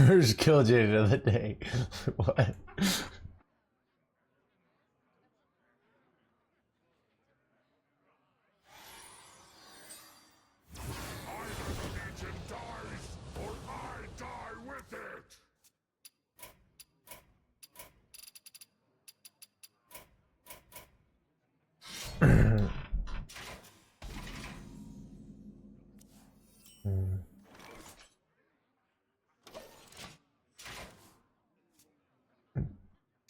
First kill Jade of the day. What?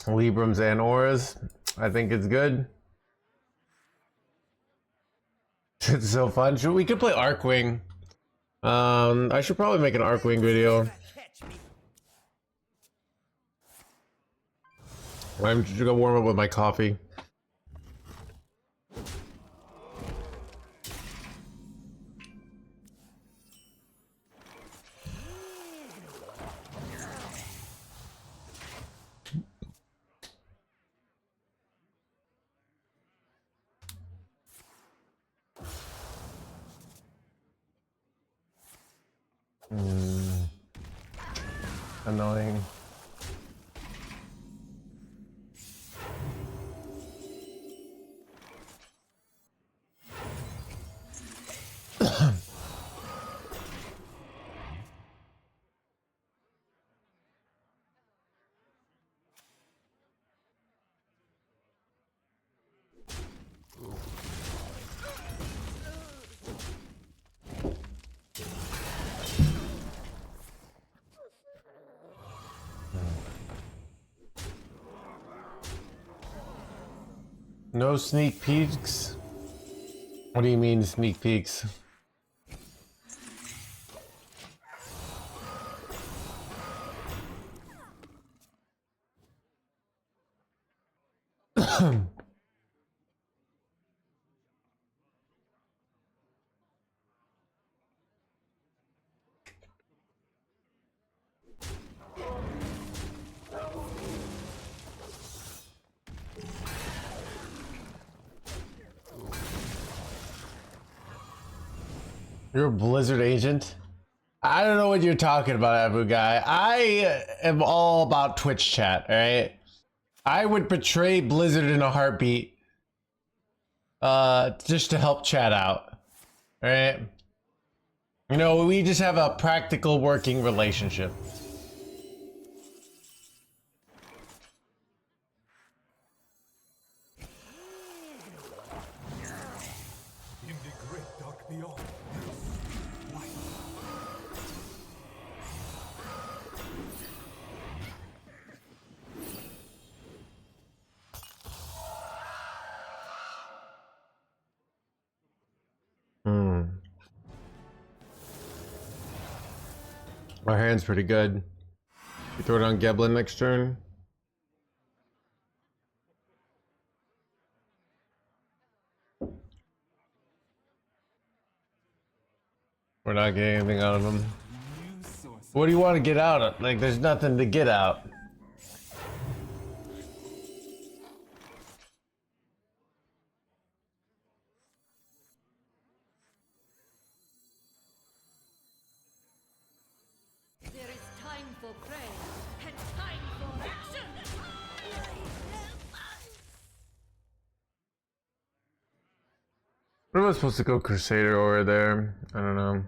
Librams and auras. I think it's good. It's so fun. We could play Arcwing. I should probably make an Arcwing video. I'm just gonna warm up with my coffee. Annoying. No sneak peeks? What do you mean sneak peeks? You're a Blizzard agent? I don't know what you're talking about, Abu Guy. I am all about Twitch chat, alright? I would betray Blizzard in a heartbeat. Just to help chat out. Alright? You know, we just have a practical working relationship. Our hand's pretty good. You throw it on Geblin next turn. We're not getting anything out of him. What do you want to get out of? Like, there's nothing to get out. What am I supposed to go Crusader over there? I don't know.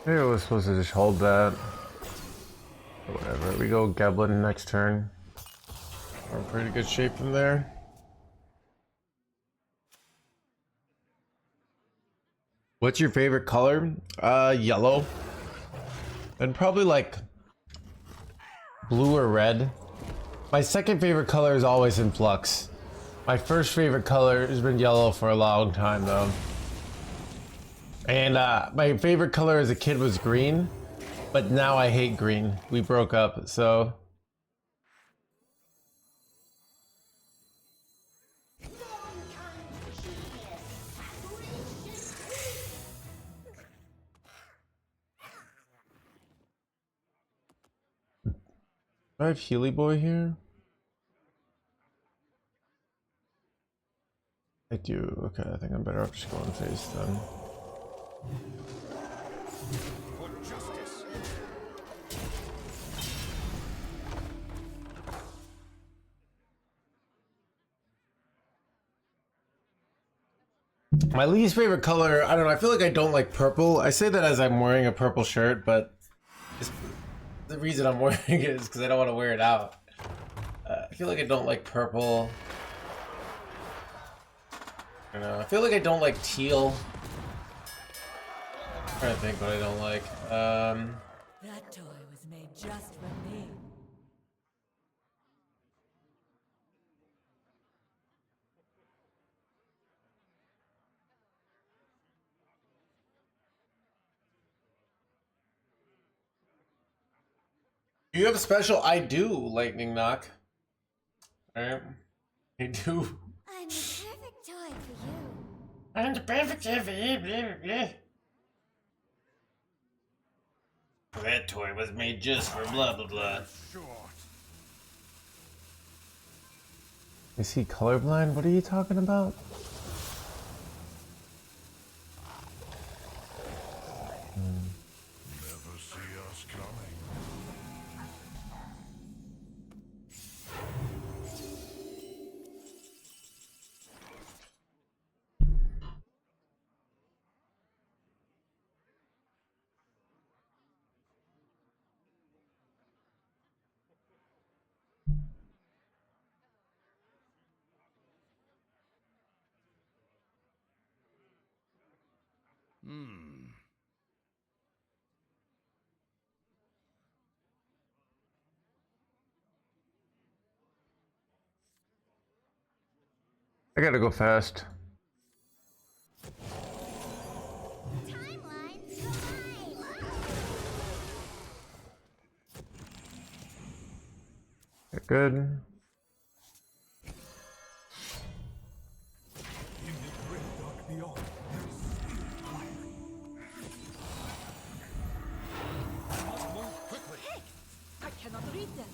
Maybe I was supposed to just hold that. Or whatever. We go Geblin next turn. We're in pretty good shape from there. What's your favorite color? Yellow. And probably like blue or red. My second favorite color is always in flux. My first favorite color has been yellow for a long time though. And my favorite color as a kid was green. But now I hate green. We broke up, so. Do I have Healy Boy here? I do. Okay, I think I'm better off just going face then. My least favorite color, I don't know, I feel like I don't like purple. I say that as I'm wearing a purple shirt, but the reason I'm wearing it is because I don't want to wear it out. I feel like I don't like purple. I don't know, I feel like I don't like teal. I'm trying to think what I don't like. That toy was made just for me. Do you have a special? I do, Lightning Knock. Alright. I do. I'm the perfect toy for you. I'm the perfect toy for you, blah, blah, blah. That toy was made just for blah blah blah. Is he colorblind? What are you talking about? Never see us coming. I gotta go fast. Timelines collide. Good. In the great dark beyond, there is fire. I must move quickly. I cannot read them.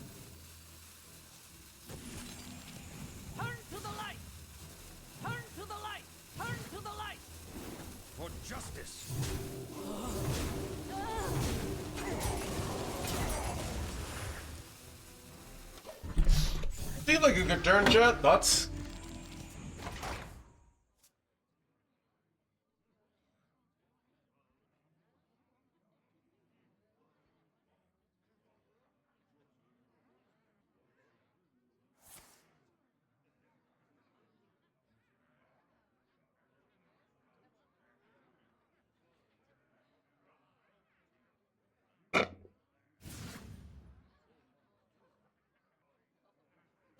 Turn to the light! Turn to the light! Turn to the light! For justice. Seems like a good turn, chat. Thoughts?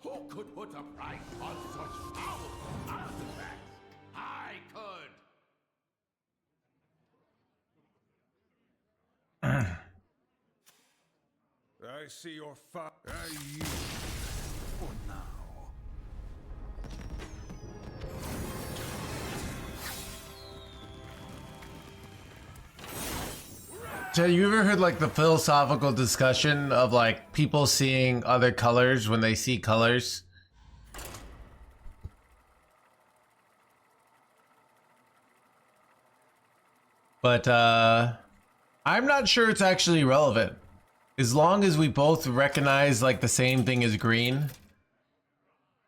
Who could put a price on such powerful artifacts? I could. I see your fire. I use for now. Chat, you ever heard like the philosophical discussion of like people seeing other colors when they see colors? But I'm not sure it's actually relevant. As long as we both recognize like the same thing as green,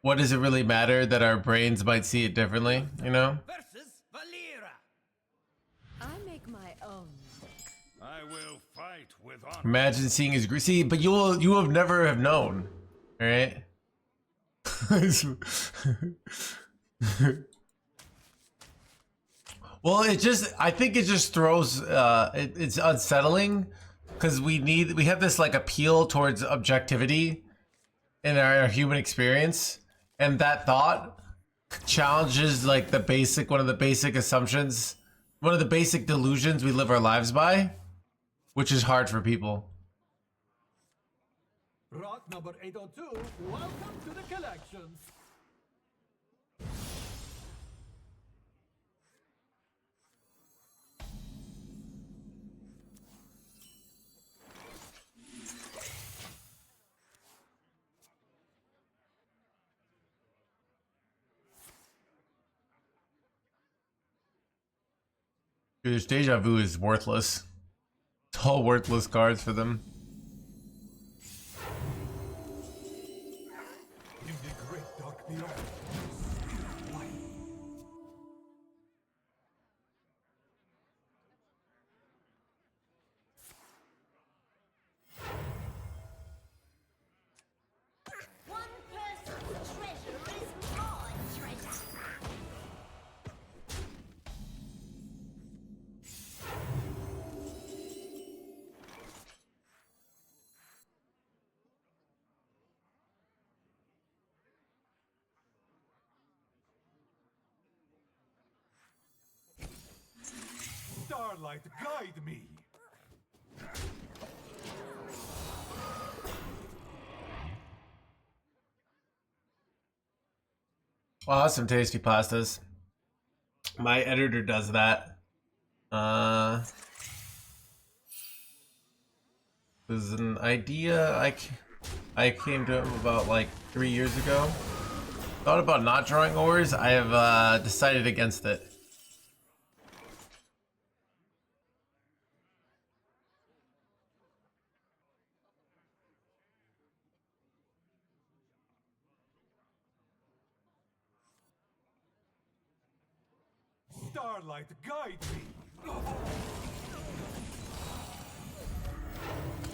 what does it really matter that our brains might see it differently, you know? Versus Valera! I make my own. I will fight with honor. Imagine seeing as green. See, but you have never have known, all right? Well, I think it just throws, it's unsettling because we have this like appeal towards objectivity in our human experience, and that thought challenges like one of the basic assumptions, one of the basic delusions we live our lives by, which is hard for people. Rot number 802, welcome to the collections. Dude, this deja vu is worthless. It's all worthless cards for them. In the great dark beyond. One person's treasure is my treasure. Starlight, guide me. Wow, some tasty pastas. My editor does that. It was an idea I came to him about like 3 years ago. Thought about not drawing ores. I have decided against it. Starlight, guide me.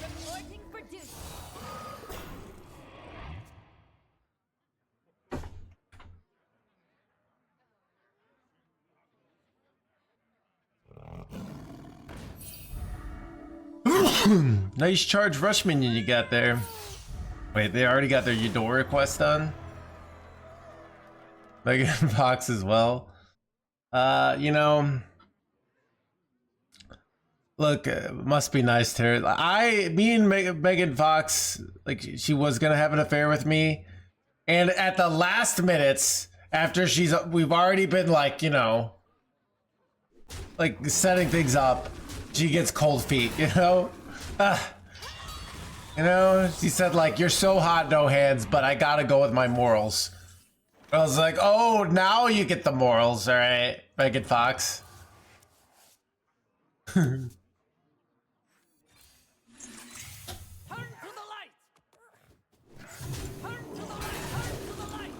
Reporting for duty. Nice charge rush minion you got there. Wait, they already got their Eudora quest done? Megan Fox as well. You know, look, must be nice to her. Me and Megan Fox, like, she was gonna have an affair with me, and at the last minutes, after we've already been like, you know, like setting things up, she gets cold feet, you know. You know, she said like, "You're so hot, no hands, but I gotta go with my morals." I was like, "Oh, now you get the morals, all right, Megan Fox." Turn to the light! Turn to the light! Turn to the light!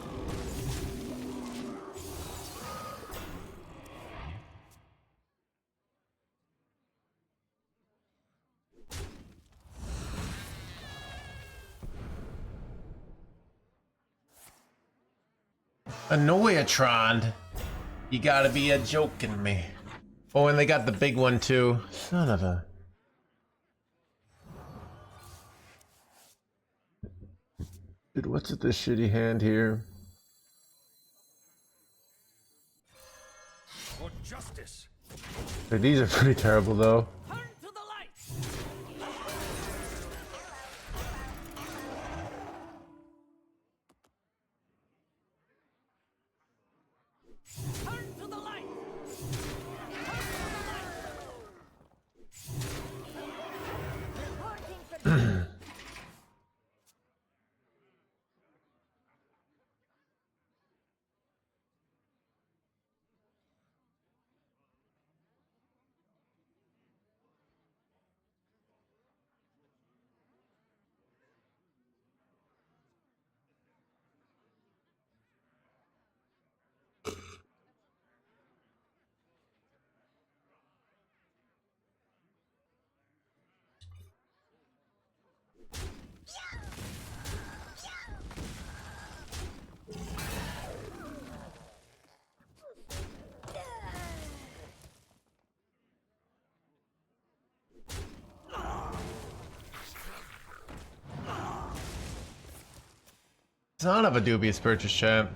A Noyatron, you gotta be a joking me. Oh, and they got the big one too. Son of a. Dude, what's with this shitty hand here? For justice. Dude, these are pretty terrible though. Turn to the light! Turn to the light! Reporting for duty. Son of a dubious purchase, champ.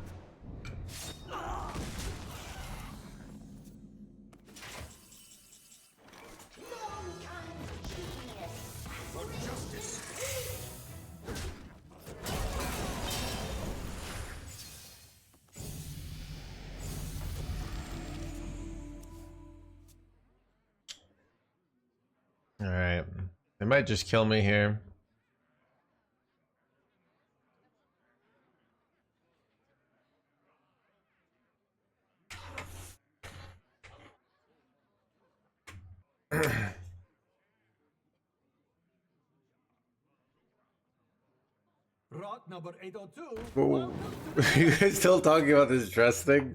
might just kill me here. Rot number 802. Whoa. Welcome to the You guys still talking about this dress thing?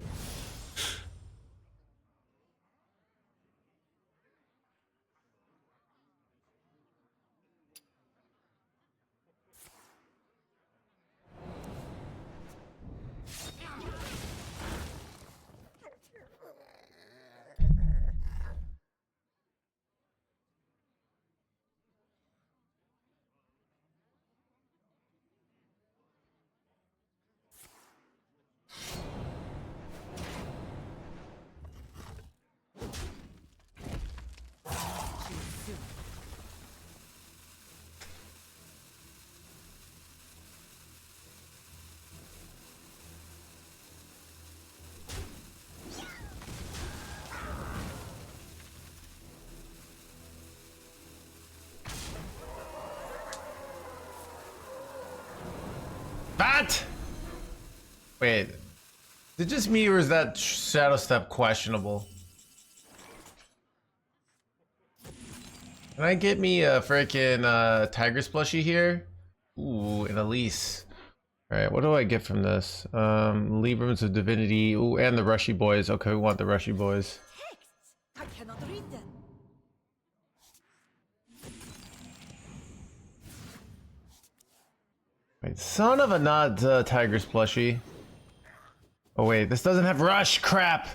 What? Wait. Is it just me or is that shadow step questionable? Can I get me a freaking Tiger's plushie here? Ooh, and Elise. Alright, what do I get from this? Librams of Divinity. Ooh, and the Rushy Boys. Okay, we want the Rushy Boys. Texts! I cannot read them. Wait, son of a not Tiger's plushie. Oh wait, this doesn't have rush. Crap.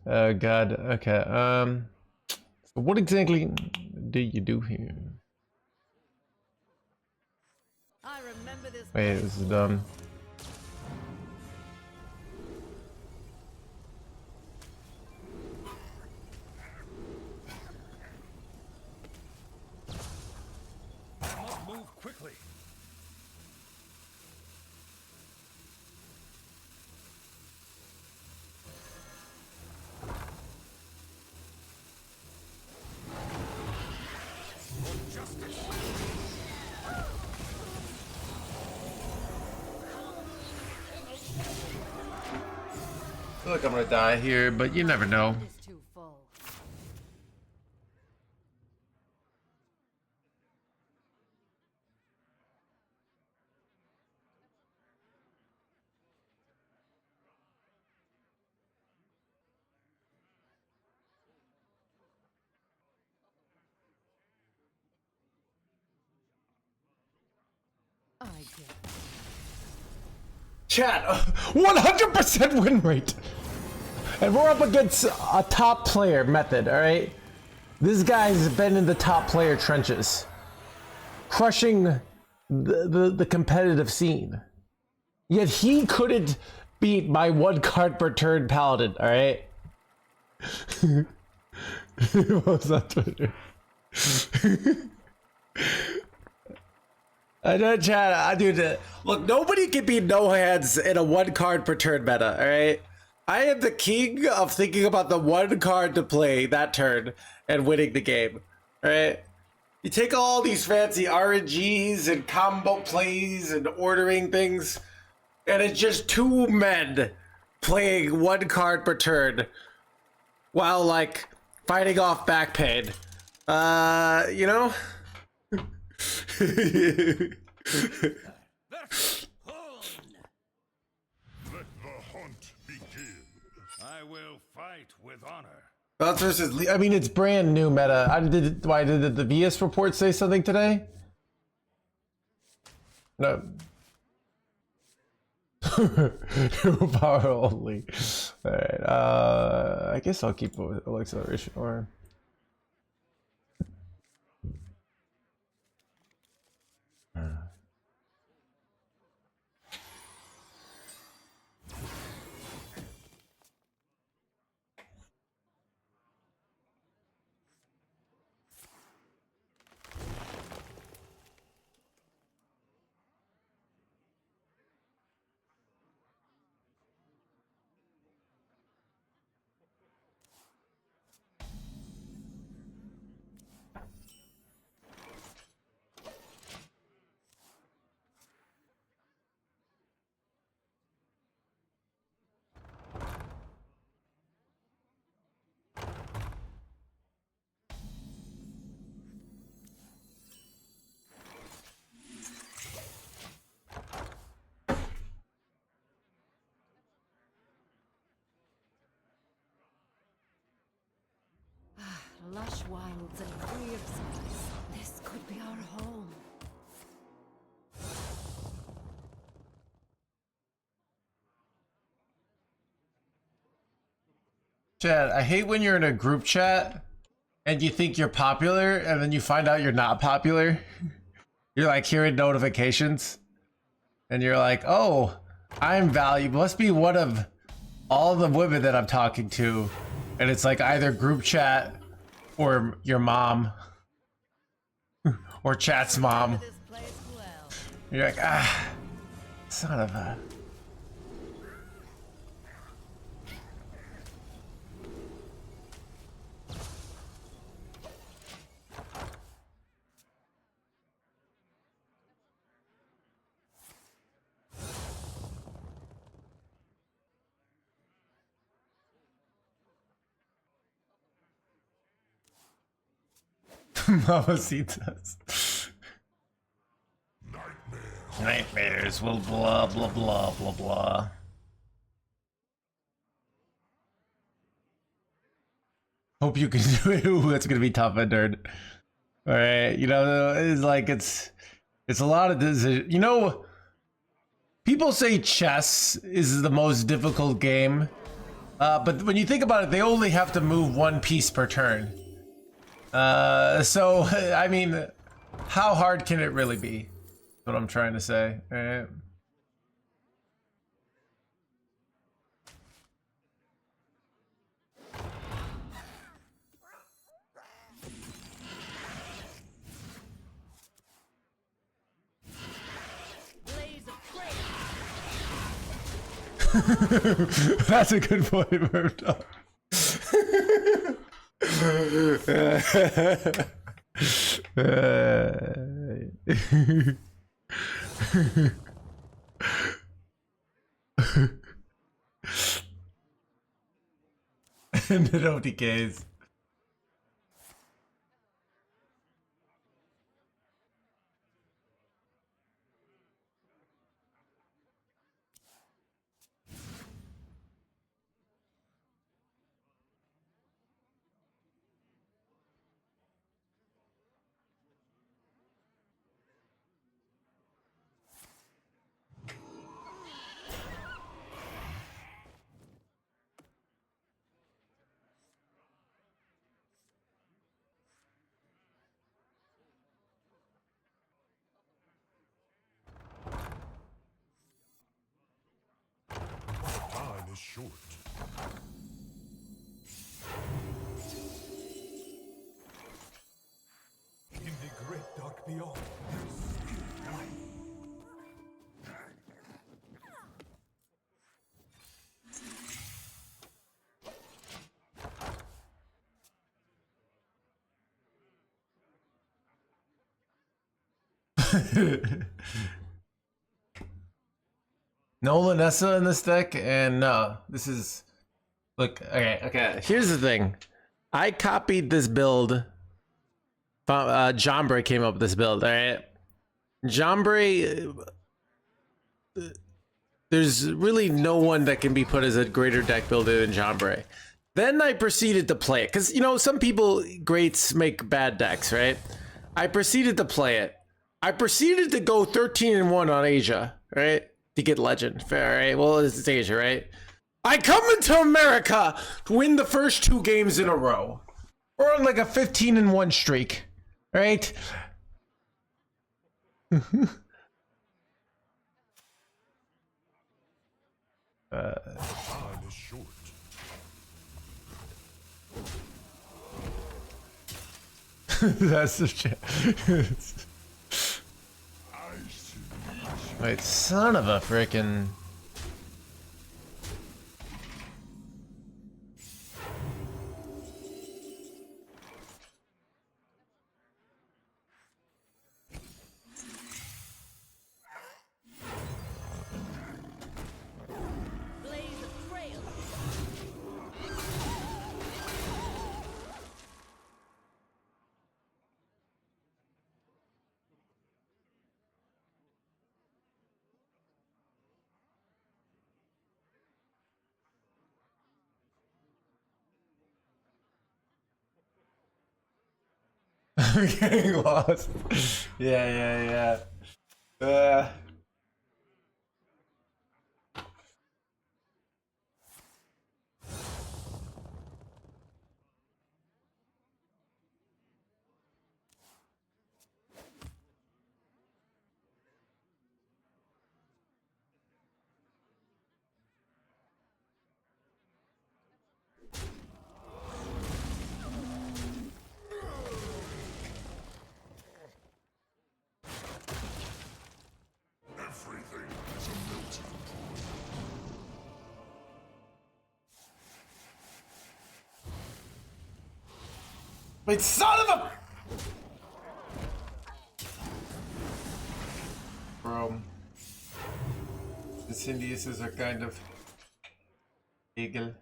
Oh god. Okay. So what exactly do you do here? I remember this. Wait, this is dumb. Must move quickly. I feel like I'm gonna die here, but you never know. It is too full. I get it. Chat, 100% win rate. And we're up against a top player method, alright? This guy's been in the top player trenches. Crushing the competitive scene. Yet he couldn't beat my one card per turn paladin, alright? What was that Twitter? I know, chat. Dude, look, nobody can beat no hands in a one card per turn meta, alright? I am the king of thinking about the one card to play that turn and winning the game, alright? You take all these fancy RNGs and combo plays and ordering things, and it's just two men playing one card per turn while, like, fighting off back pain. You know? Let the hunt begin. I will fight with honor. That's versus. I mean, it's brand new meta. Why did the VS report say something today? No. Power only. All right. I guess I'll keep acceleration or. lush wilds and clear skies. This could be our home. Chad, I hate when you're in a group chat and you think you're popular and then you find out you're not popular. You're like hearing notifications and you're like, oh, I'm valuable. Must be one of all the women that I'm talking to. And it's like either group chat or your mom or chat's mom. This plays well. You're like, ah, son of a. Mamacitas. Nightmares will blah blah blah blah blah. Hope you can do it. Ooh, it's gonna be tough, nerd. All right, you know, it's like it's a lot of decision. You know, people say chess is the most difficult game, but when you think about it, they only have to move one piece per turn. So I mean, how hard can it really be? That's what I'm trying to say. All right. Blaze of trail. That's a good point, Murdoch. And the OTKs. Time is short. In the great dark beyond, there's still light. No Lanessa in this deck, and no, this is look. Okay. Here's the thing. I copied this build. Jombre came up with this build. All right, Jombre. There's really no one that can be put as a greater deck builder than Jombre. Then I proceeded to play it because you know some people greats make bad decks, right? I proceeded to play it. I proceeded to go 13-1 on Asia, right? To get legend. Fair, right? Well, it's Asia, right? I come into America to win the first 2 games in a row. We're on like a 15-1 streak, right? Time is short. That's the shit. Wait, son of a frickin'. Blaze of trail. We're getting lost. Yeah. Wait, son of a... Bro. The Syndiuses are kind of... eagle.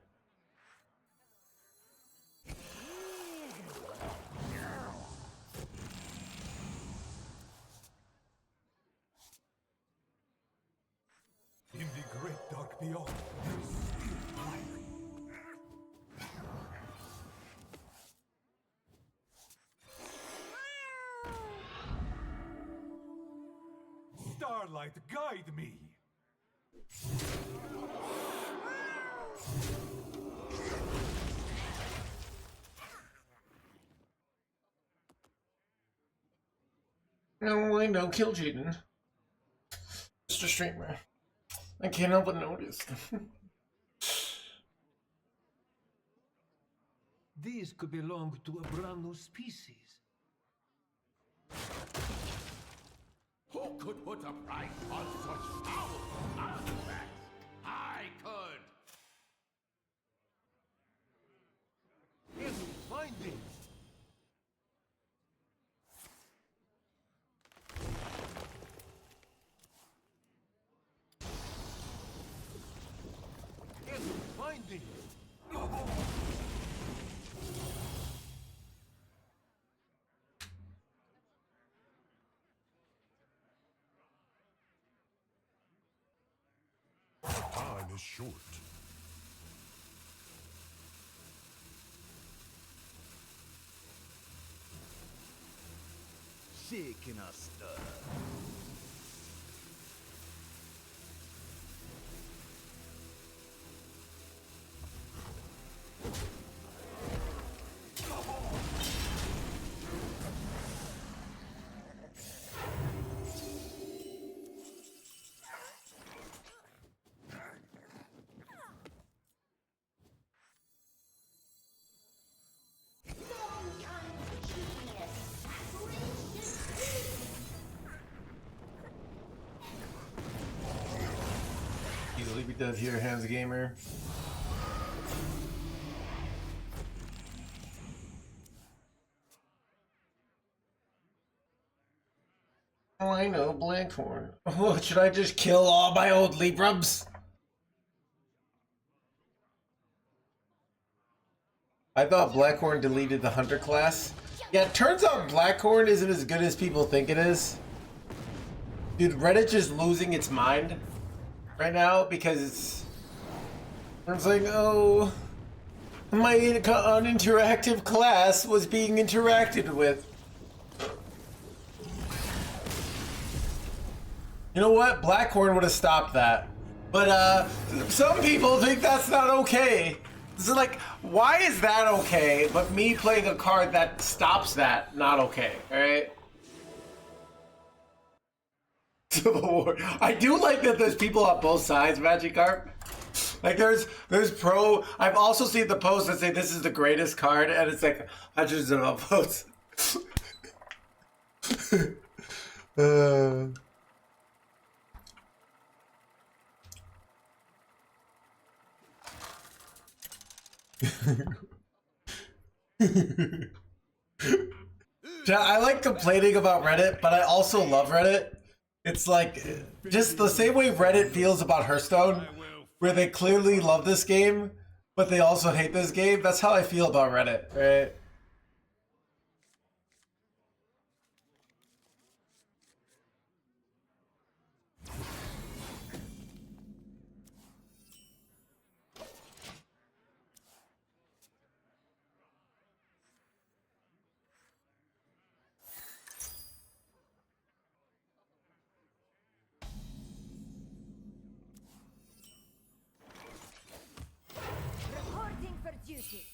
In the great dark beyond, there is still light. Starlight, guide me. No, I know, kill Jaden. Mr. Streamer. I can't help but notice. These could belong to a brand new species. Who could put a price on such powerful artifacts? I could. Can we find it? Can we find it? Time is short. Shaking a stir. Easily be dead here, NoHandsGamer. Oh, I know, Blankhorn. Oh, should I just kill all my old Librams? I thought Blackhorn deleted the Hunter class. Yeah, it turns out Blackhorn isn't as good as people think it is. Dude, Reddit's just losing its mind right now because it's like, oh, my uninteractive class was being interacted with. You know what? Blackhorn would have stopped that. But some people think that's not okay. So like, why is that okay, but me playing a card that stops that, not okay, alright? Civil War. I do like that there's people on both sides, Magikarp. Like there's pro. I've also seen the posts that say this is the greatest card, and it's like hundreds of upvotes. Yeah, I like complaining about Reddit, but I also love Reddit. It's like just the same way Reddit feels about Hearthstone, where they clearly love this game, but they also hate this game. That's how I feel about Reddit, right? duty.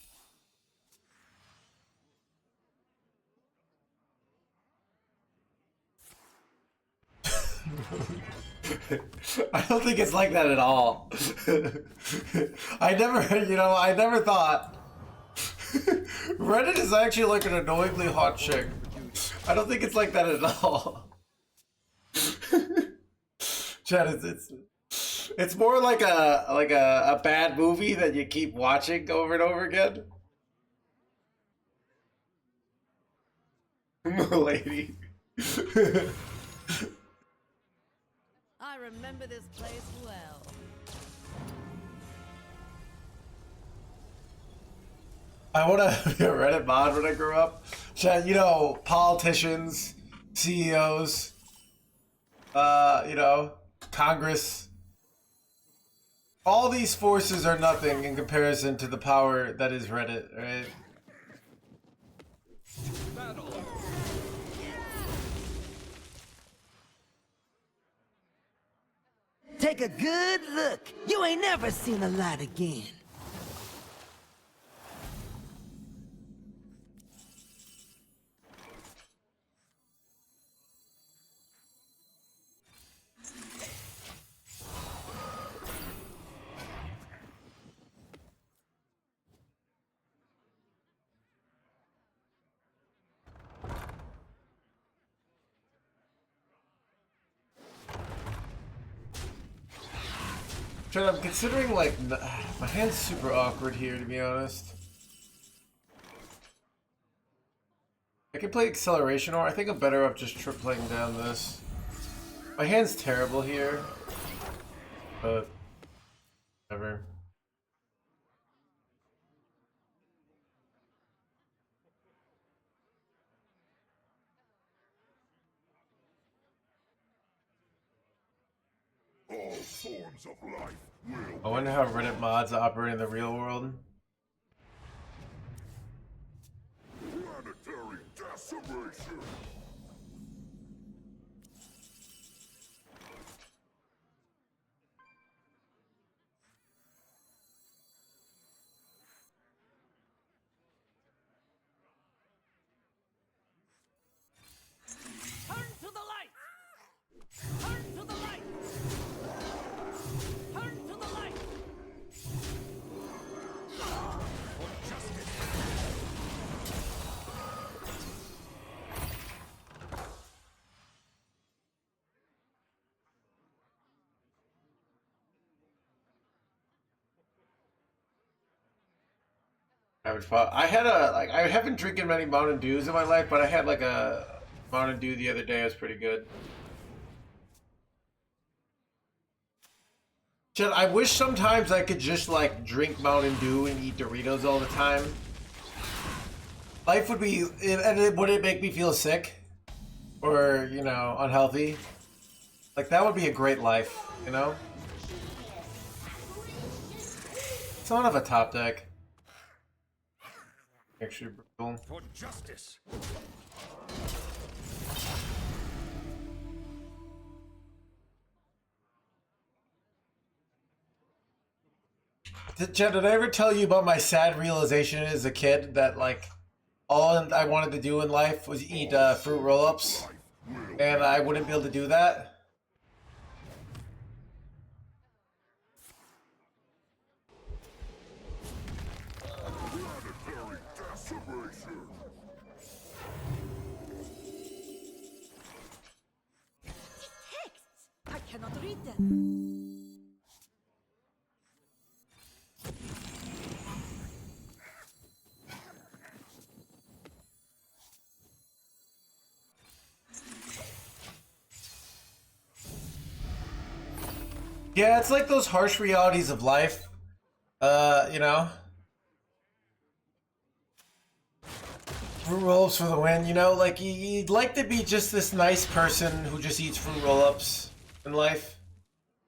I don't think it's like that at all. I never thought. Reddit is actually like an annoyingly hot chick. I don't think it's like that at all. Chad, it's more like a bad movie that you keep watching over and over again. Lady. I remember this place well. I want to be a Reddit mod when I grow up. Chad, you know, politicians, CEOs, you know, Congress. All these forces are nothing in comparison to the power that is Reddit, right? Take a good look. You ain't never seen a light again. Chad, I'm considering like my hand's super awkward here, to be honest. I can play acceleration, or I think I'm better off just tripling down this. My hand's terrible here, but whatever. All forms of life will. I wonder how Reddit mods operate in the real world. Planetary decimation. Turn to the light! Turn to the light! Turn to the light! Average pop. I had I haven't drinking many Mountain Dews in my life, but I had like a Mountain Dew the other day. It was pretty good. Chad, I wish sometimes I could just like drink Mountain Dew and eat Doritos all the time. Life would be, would it make me feel sick? Or, you know, unhealthy? Like that would be a great life, you know? Someone have a top deck. Actually brutal. For justice. Chad, did I ever tell you about my sad realization as a kid that like all I wanted to do in life was eat fruit roll-ups, and I wouldn't be able to do that? Planetary decimation. Texts! I cannot read them. Yeah, it's like those harsh realities of life. You know? Fruit roll-ups for the win, you know? Like, you'd like to be just this nice person who just eats fruit roll-ups in life.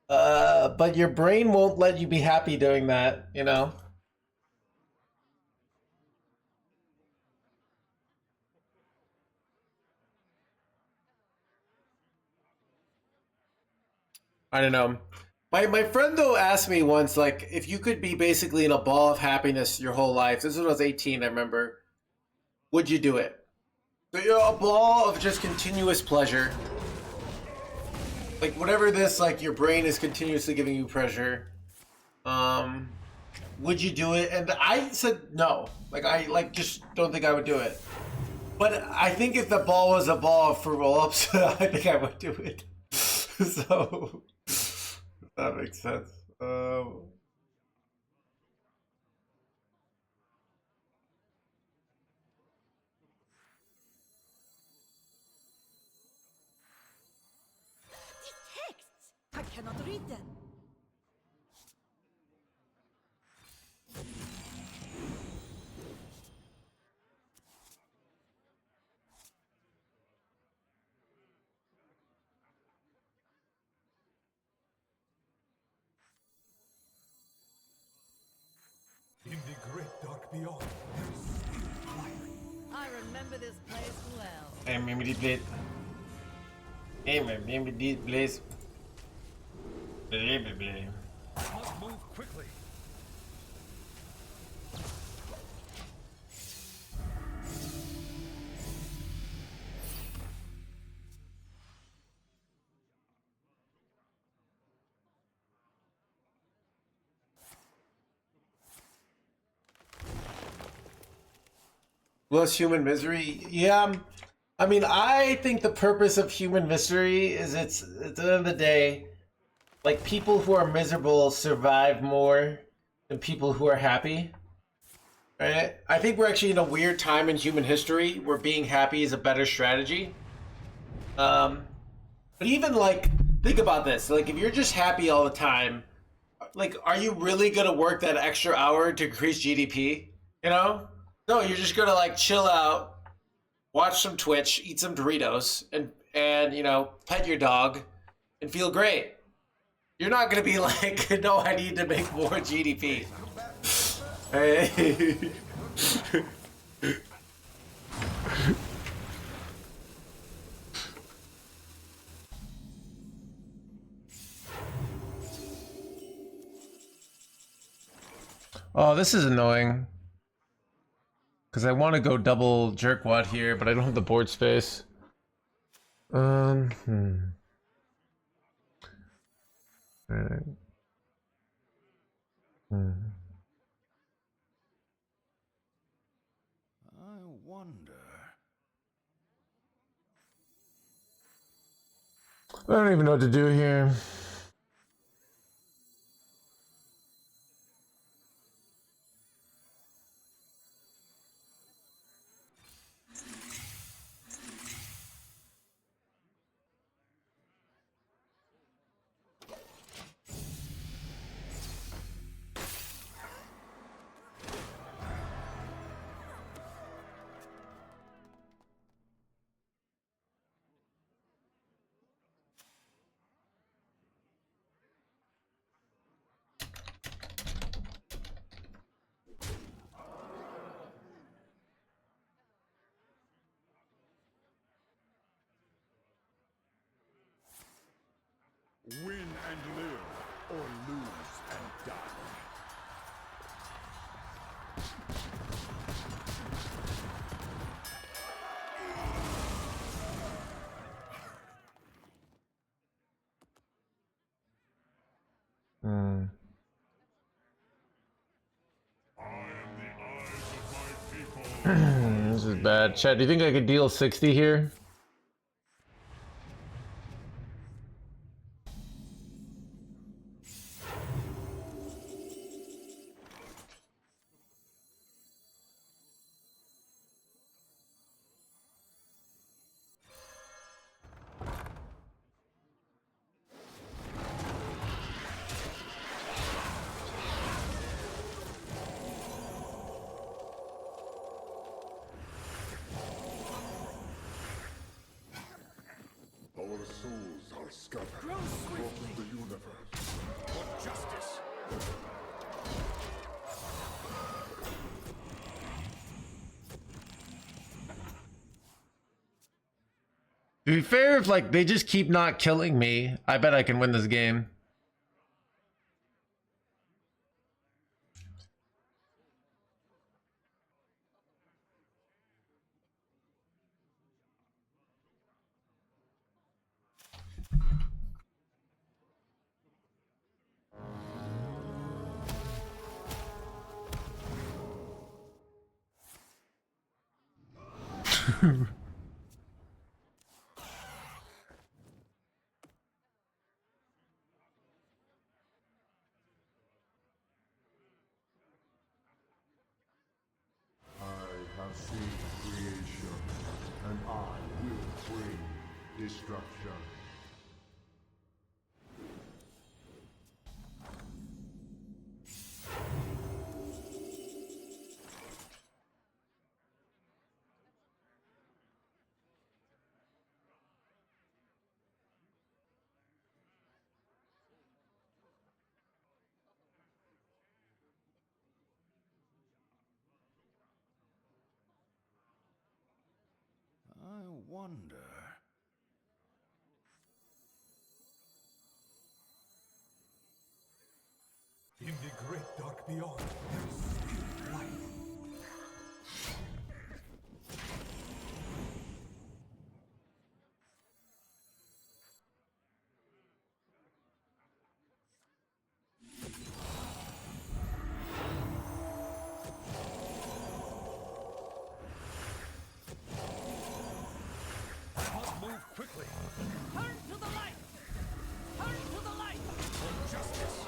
But your brain won't let you be happy doing that, you know? I don't know. My friend though asked me once, like, if you could be basically in a ball of happiness your whole life. This was when I was 18, I remember. Would you do it? So you're a ball of just continuous pleasure. Like whatever this, like your brain is continuously giving you pleasure. Would you do it? And I said no. Like I just don't think I would do it. But I think if the ball was a ball for roll-ups, I think I would do it. So that makes sense. Texts! I cannot read them. In the great dark beyond, there is still light. I remember this place well. I remember this place. I remember this place. Blah, blah, blah. Must move quickly. Less human misery? Yeah. I mean, I think the purpose of human misery is it's at the end of the day, like people who are miserable survive more than people who are happy. Right? I think we're actually in a weird time in human history where being happy is a better strategy. But even like, think about this. Like, if you're just happy all the time, like, are you really gonna work that extra hour to increase GDP? You know? No, you're just gonna like chill out, watch some Twitch, eat some Doritos, and you know, pet your dog, and feel great. You're not gonna be like, no, I need to make more GDP. Hey. Oh, this is annoying. Because I want to go double jerkwad here, but I don't have the board space. Alright. I wonder. I don't even know what to do here. Win and live, or lose and die. This is bad. Chad, do you think I could deal 60 here? Our souls are scattered across the universe for justice. To be fair, if like they just keep not killing me, I bet I can win this game. I have seen creation, and I will bring destruction. I wonder. In the great dark beyond, there is still light. Must move quickly. Turn to the light! Turn to the light! For justice.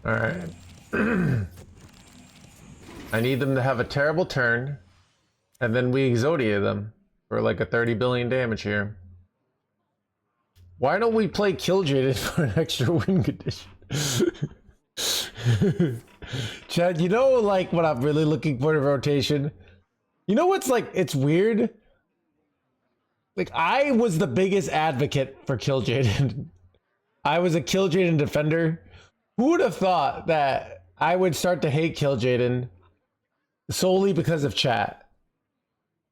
All right. I need them to have a terrible turn, and then we Exodia them for like a 30 billion damage here. Why don't we play Killjaded for an extra win condition? Chad, you know, like what I'm really looking for in rotation? You know what's like, it's weird? Like, I was the biggest advocate for Killjaded. I was a Killjaded defender. Who would have thought that I would start to hate Killjaded solely because of chat?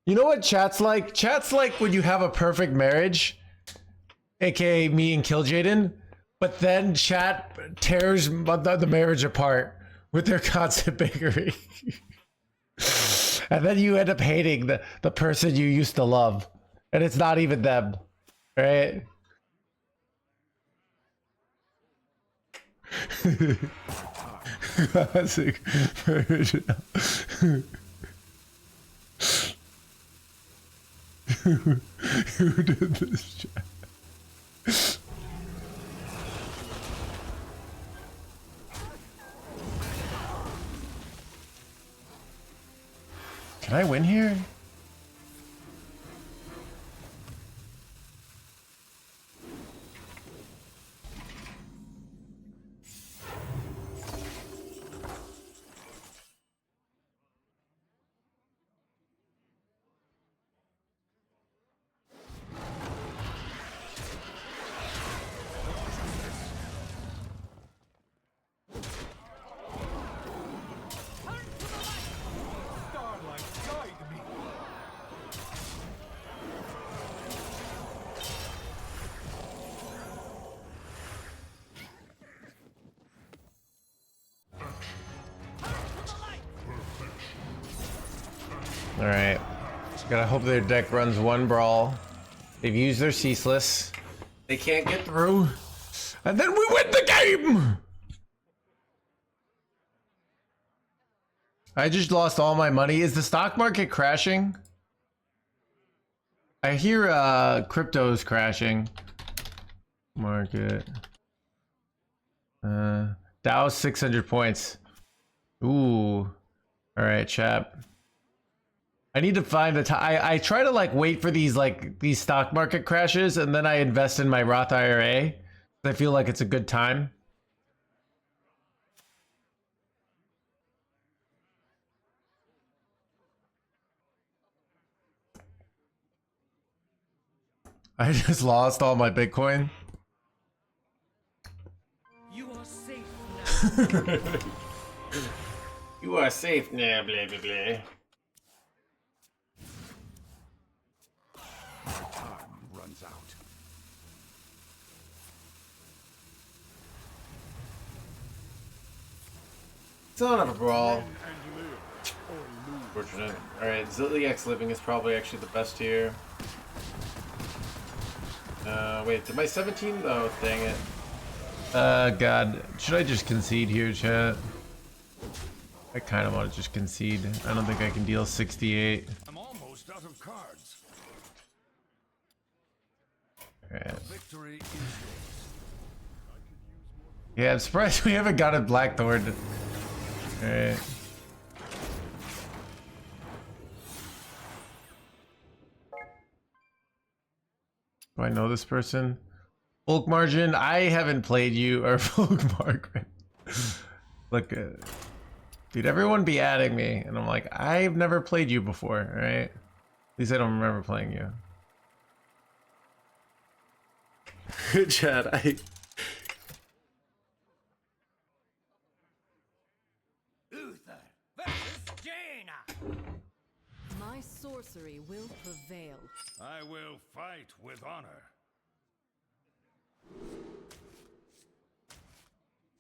You know what chat's like? Chat's like when you have a perfect marriage, aka me and Killjaded, but then chat tears the marriage apart with their constant bickering. And then you end up hating the person you used to love. And it's not even them, right? Classic version. Who did this chat? Can I win here? Starlight, guide me. All right. Gotta hope their deck runs one brawl. They've used their ceaseless. They can't get through. And then we win the game! I just lost all my money. Is the stock market crashing? I hear crypto's crashing. Market. Dow's 600 points. Ooh. All right, chap. I need to find the time. I try to like wait for these stock market crashes, and then I invest in my Roth IRA. I feel like it's a good time. I just lost all my Bitcoin. You are safe now. You are safe now, blah blah blah. Time runs out. Son of a brawl. Fortunate. Alright, Zilliax Living is probably actually the best here. Wait, did my 17? Oh, dang it. God. Should I just concede here, chat? I kind of want to just concede. I don't think I can deal 68. I'm almost out of cards. Alright. Victory is yours. Yeah, I'm surprised we haven't got a Blackthorn. Alright. Do I know this person? Bulk Margin, I haven't played you, or Bulk Margaret. Look, dude, everyone be adding me, and I'm like, I've never played you before, alright? At least I don't remember playing you. Good chat. Uther versus Jaina. My sorcery will prevail. I will fight with honor.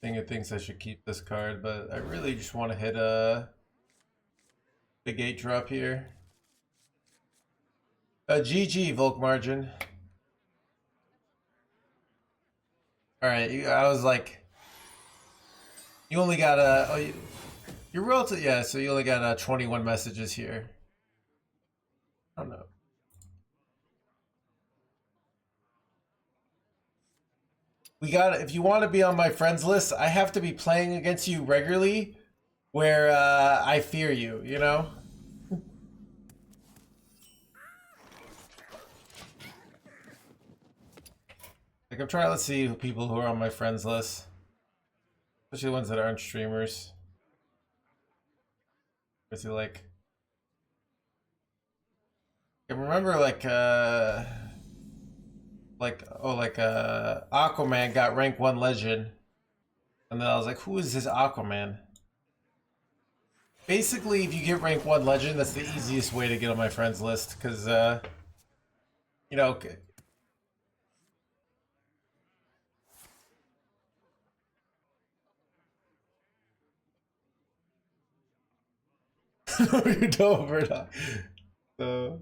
It thinks I should keep this card, but I really just want to hit a big 8 drop here. GG, Volk Margin. Alright, I was like, you only got you're relative, yeah, so you only got 21 messages here. I don't know. We got, if you want to be on my friends list, I have to be playing against you regularly where I fear you, you know? Like, I'm trying to see people who are on my friends list. Especially the ones that aren't streamers. Is it like... I remember Aquaman got rank 1 legend. And then I was like, who is this Aquaman? Basically, if you get rank 1 legend, that's the easiest way to get on my friends list. Because, you know... You're dumb or not. So...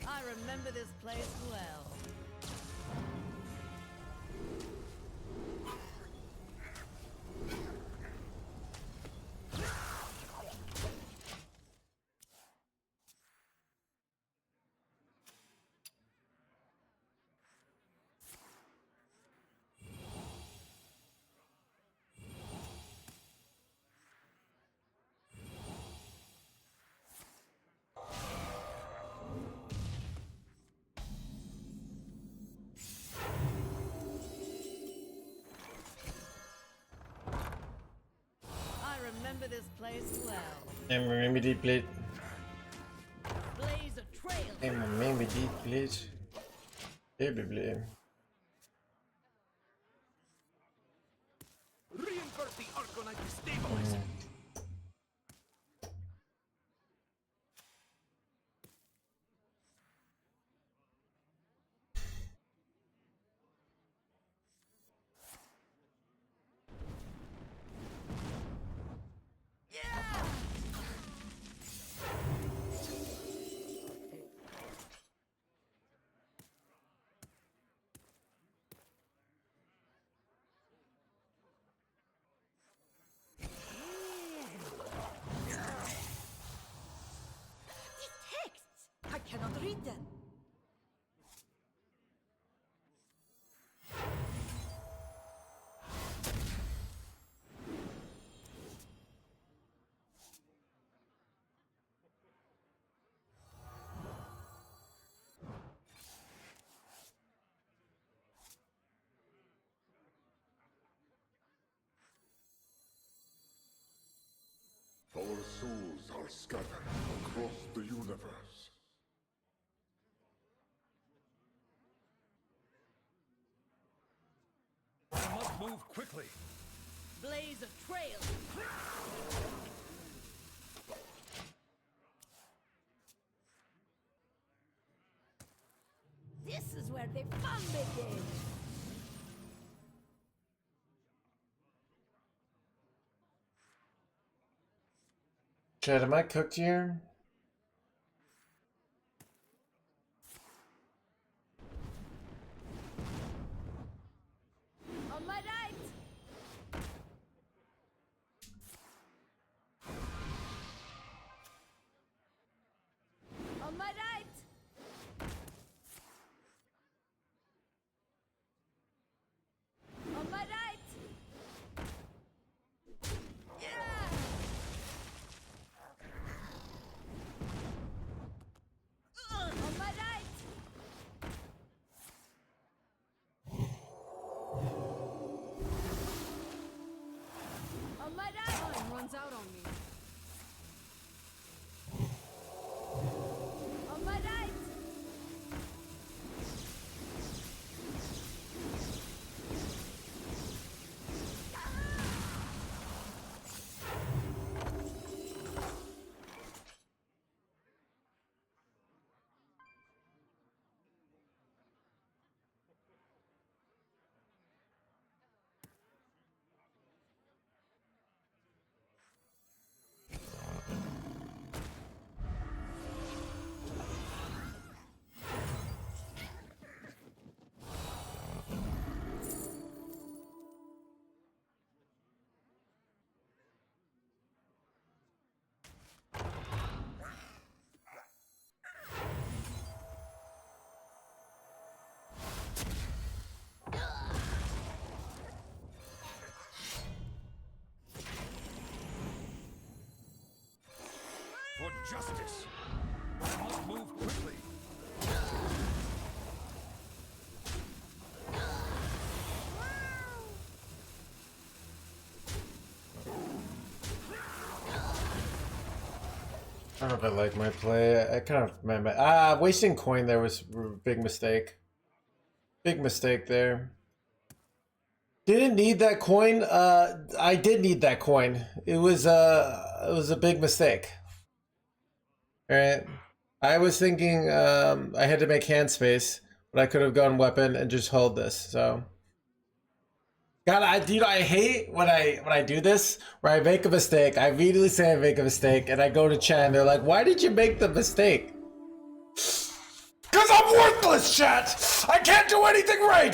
I remember this place well. Remember this place well. Remember this place. Blaze a trail. Remember this place. Baby. Reinvert the Arcanite to stabilize it. I cannot read them. Our souls are scattered across the universe. I must move quickly. Blaze a trail. This is where the fun begins. Chad, am I cooked here? On my right. On my right. On my right. Yeah. On my right. On my right. Time runs out on me. On my right. For justice. I must move quickly. I don't know if I like my play. I kind of wasting coin there was a big mistake. Big mistake there. Didn't need that coin. I did need that coin. It was a big mistake. All right. I was thinking I had to make hand space, but I could have gone weapon and just hold this. So, God, I hate when I do this where I make a mistake. I immediately say I make a mistake, and I go to chat and they're like, "Why did you make the mistake?" Because I'm worthless, chat. I can't do anything right.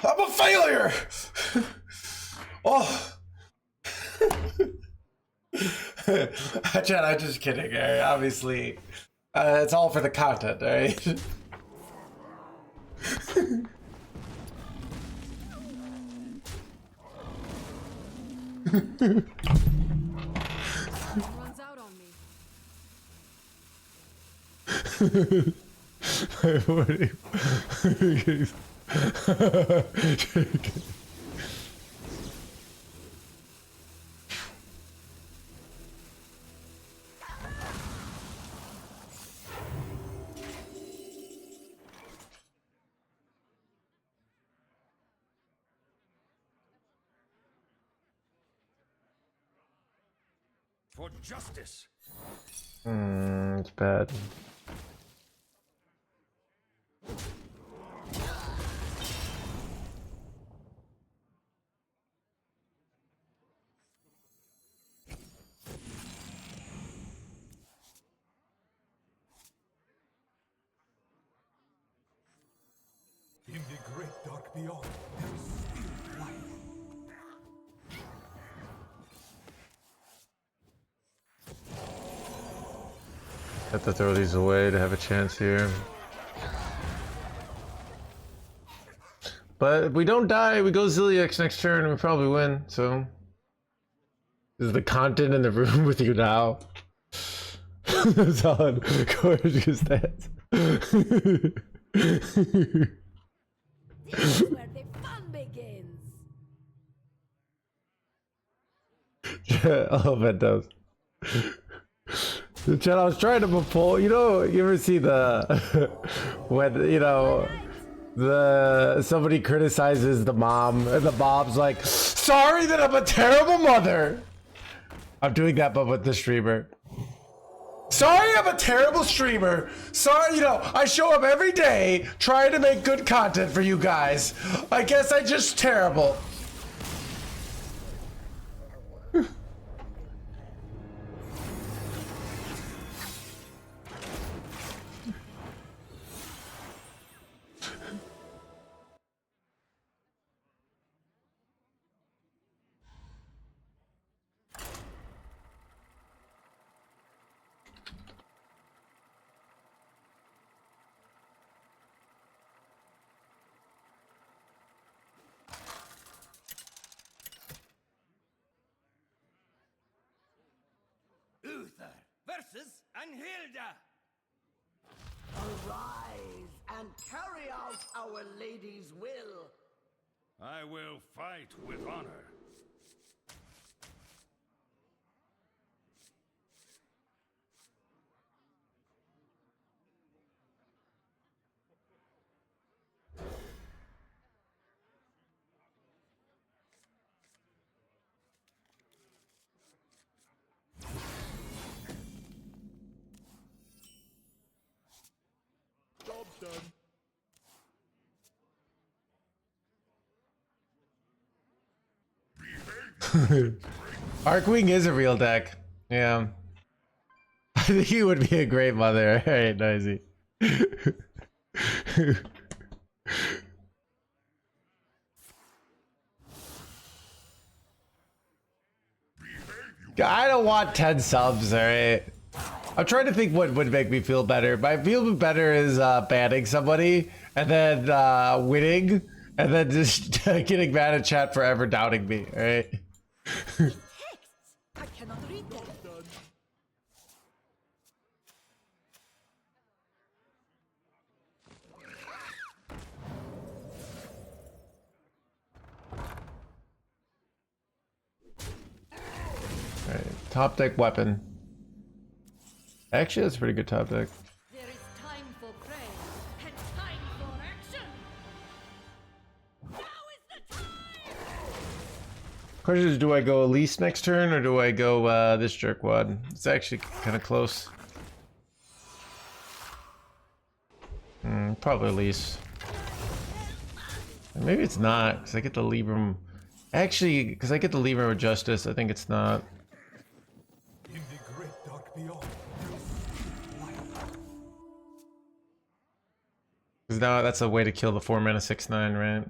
I'm a failure. Oh. Chat, I'm just kidding. Obviously, it's all for the content, all right? Runs out on me. For justice. It's bad. In the great dark beyond, there is still light. Have to throw these away to have a chance here. But if we don't die, we go Zilliax next turn and we probably win, so. This is the content in the room with you now. Solid. Gorgeous stats. This is where the fun begins. Yeah, all of it does. Chat, I was trying to pull, you know, you ever see the, when, you know, somebody criticizes the mom and the mom's like, sorry that I'm a terrible mother. I'm doing that, but with the streamer. Sorry, I'm a terrible streamer. Sorry, you know, I show up every day trying to make good content for you guys. I guess I'm just terrible. versus Anhilda. Arise and carry out our lady's will. I will fight with honor. Job done. Arcwing is a real deck. Yeah. I think he would be a great mother. Alright, noisy. I don't want 10 subs, alright? I'm trying to think what would make me feel better. My feel better is banning somebody, and then winning, and then just getting mad at chat for ever doubting me, alright? Texts! I cannot read them. Done. Alright, top deck weapon. Actually, that's a pretty good top deck. There is time for prayer and time for action. Now is the time. Question is, do I go Elise next turn, or do I go this jerkwad? It's actually kind of close. Probably Elise. Maybe it's not, because I get the Libram. Actually, because I get the Libram with Justice, I think it's not. In the great dark beyond. Because now that's a way to kill the 4 mana 6/9, right?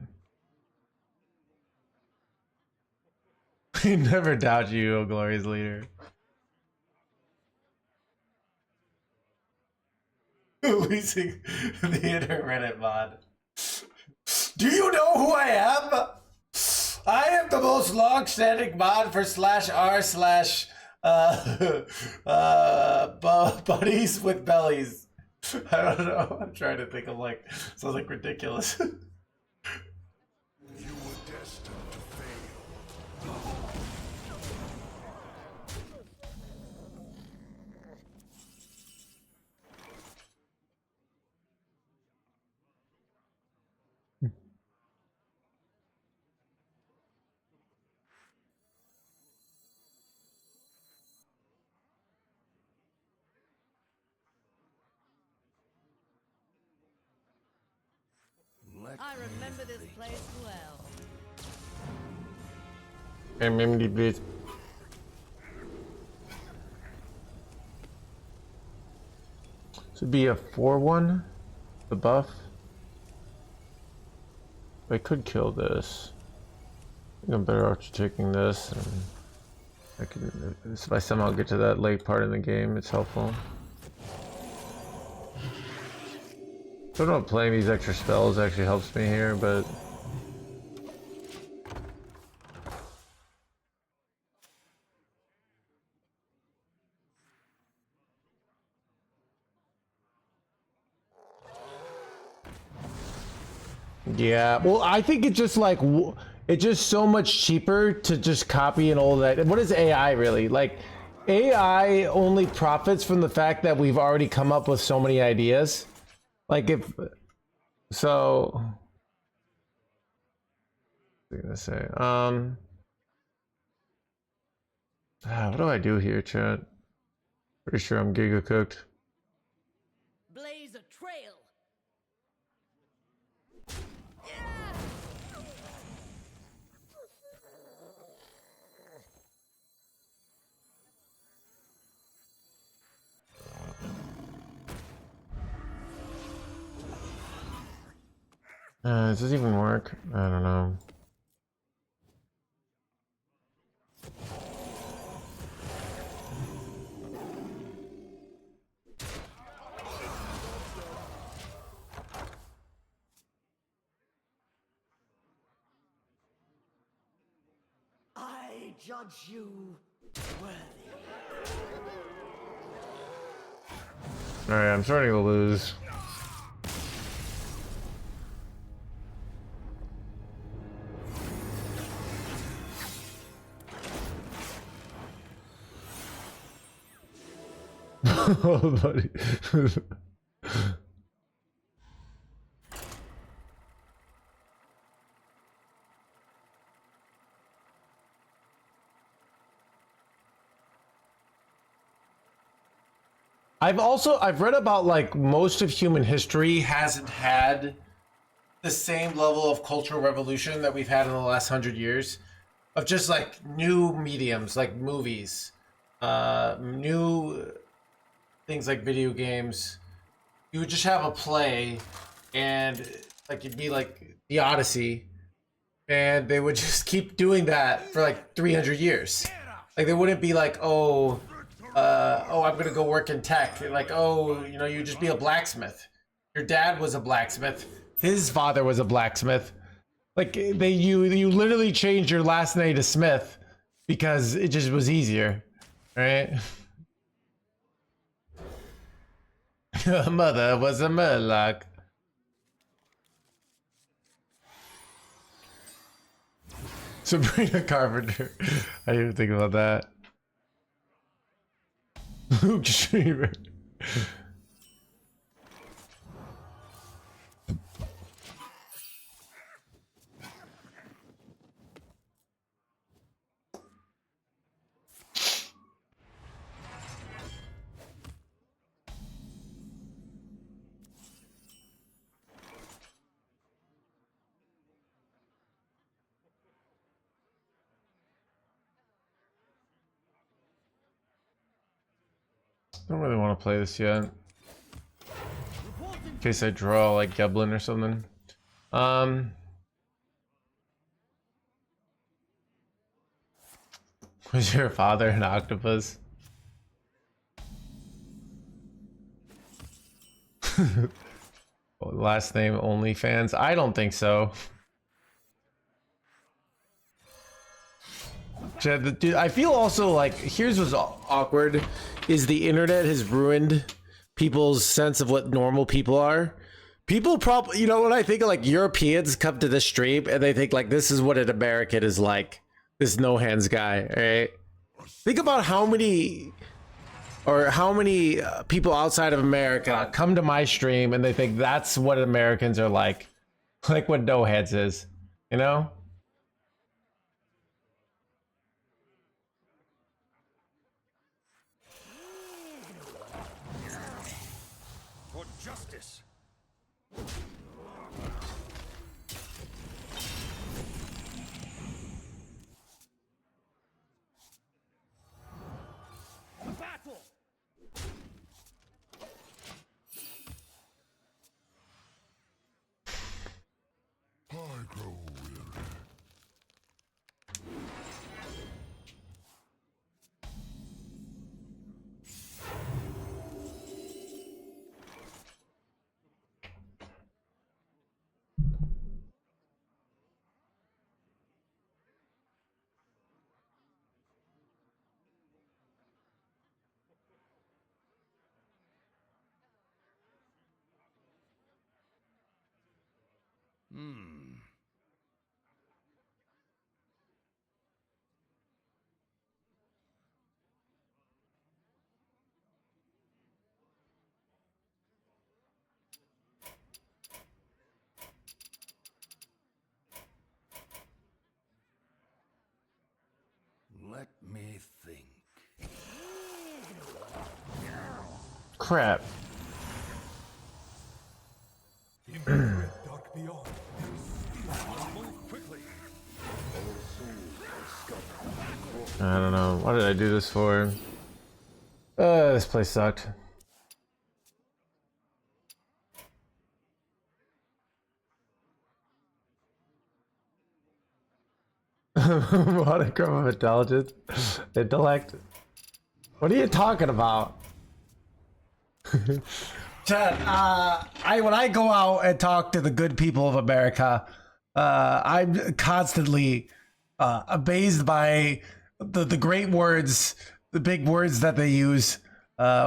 Never doubt you, O glorious leader. Releasing the inner Reddit mod. Do you know who I am? I am the most long-standing mod for /r/ buddies with bellies. I don't know. I'm trying to think of like, sounds like ridiculous. You were destined to fail. I remember this place well. MMD, please. This would be a 4/1. The buff. I could kill this. I think I'm better off just taking this. And I can, if I somehow get to that late part in the game, it's helpful. I don't know if playing these extra spells actually helps me here, but yeah, well, I think it's just like it's just so much cheaper to just copy and all that. What is AI really? Like, AI only profits from the fact that we've already come up with so many ideas. Like if so, what was I gonna say? What do I do here, chat? Pretty sure I'm giga cooked. Blaze a trail. Does this even work? I don't know. I judge you worthy. Alright, I'm starting to lose. Oh, buddy. I've read about like most of human history hasn't had the same level of cultural revolution that we've had in the last 100 years of just like new mediums like movies, new things like video games. You would just have a play and like it'd be like the Odyssey and they would just keep doing that for like 300 years. Like they wouldn't be like, oh, I'm gonna go work in tech. Like, oh, you know, you just be a blacksmith. Your dad was a blacksmith. His father was a blacksmith. Like you literally changed your last name to Smith because it just was easier, right? Mother was a Murloc. Sabrina Carpenter. I didn't even think about that. Luke Streamer. I don't really want to play this yet. In case I draw like Goblin or something. Was your father an octopus? Last name OnlyFans? I don't think so. Dude, I feel also like here's what's awkward is the internet has ruined people's sense of what normal people are. People probably, you know, when I think of like Europeans come to this stream and they think like this is what an American is like, this no hands guy, right? Think about how many people outside of America come to my stream and they think that's what Americans are like what no hands is, you know? For justice. Battle! I grow weary. Let me think. Crap. Dark beyond. Move quickly. I don't know. What did I do this for? This place sucked. Monochrome of intelligence. Intellect. What are you talking about? Chad, when I go out and talk to the good people of America, I'm constantly amazed by the great words, the big words that they use.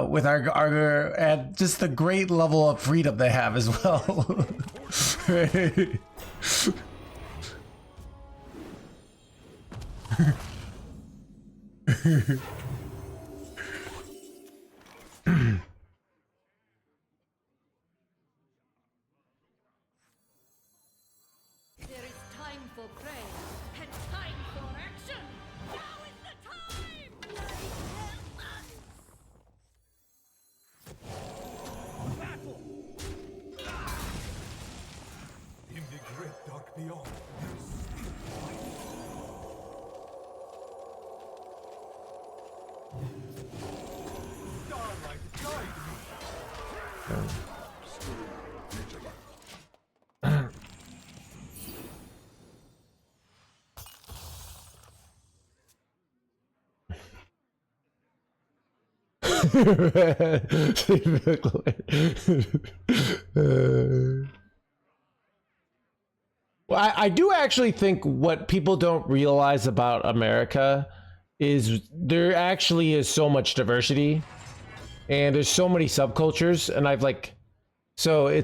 with our and just the great level of freedom they have as well. Right? There is time for prayer and time for action. Now is the time! Battle! In the great dark beyond, there is still light. Starlight, guide me! Well, I do actually think what people don't realize about America is there actually is so much diversity and there's so many subcultures, and I've like, so I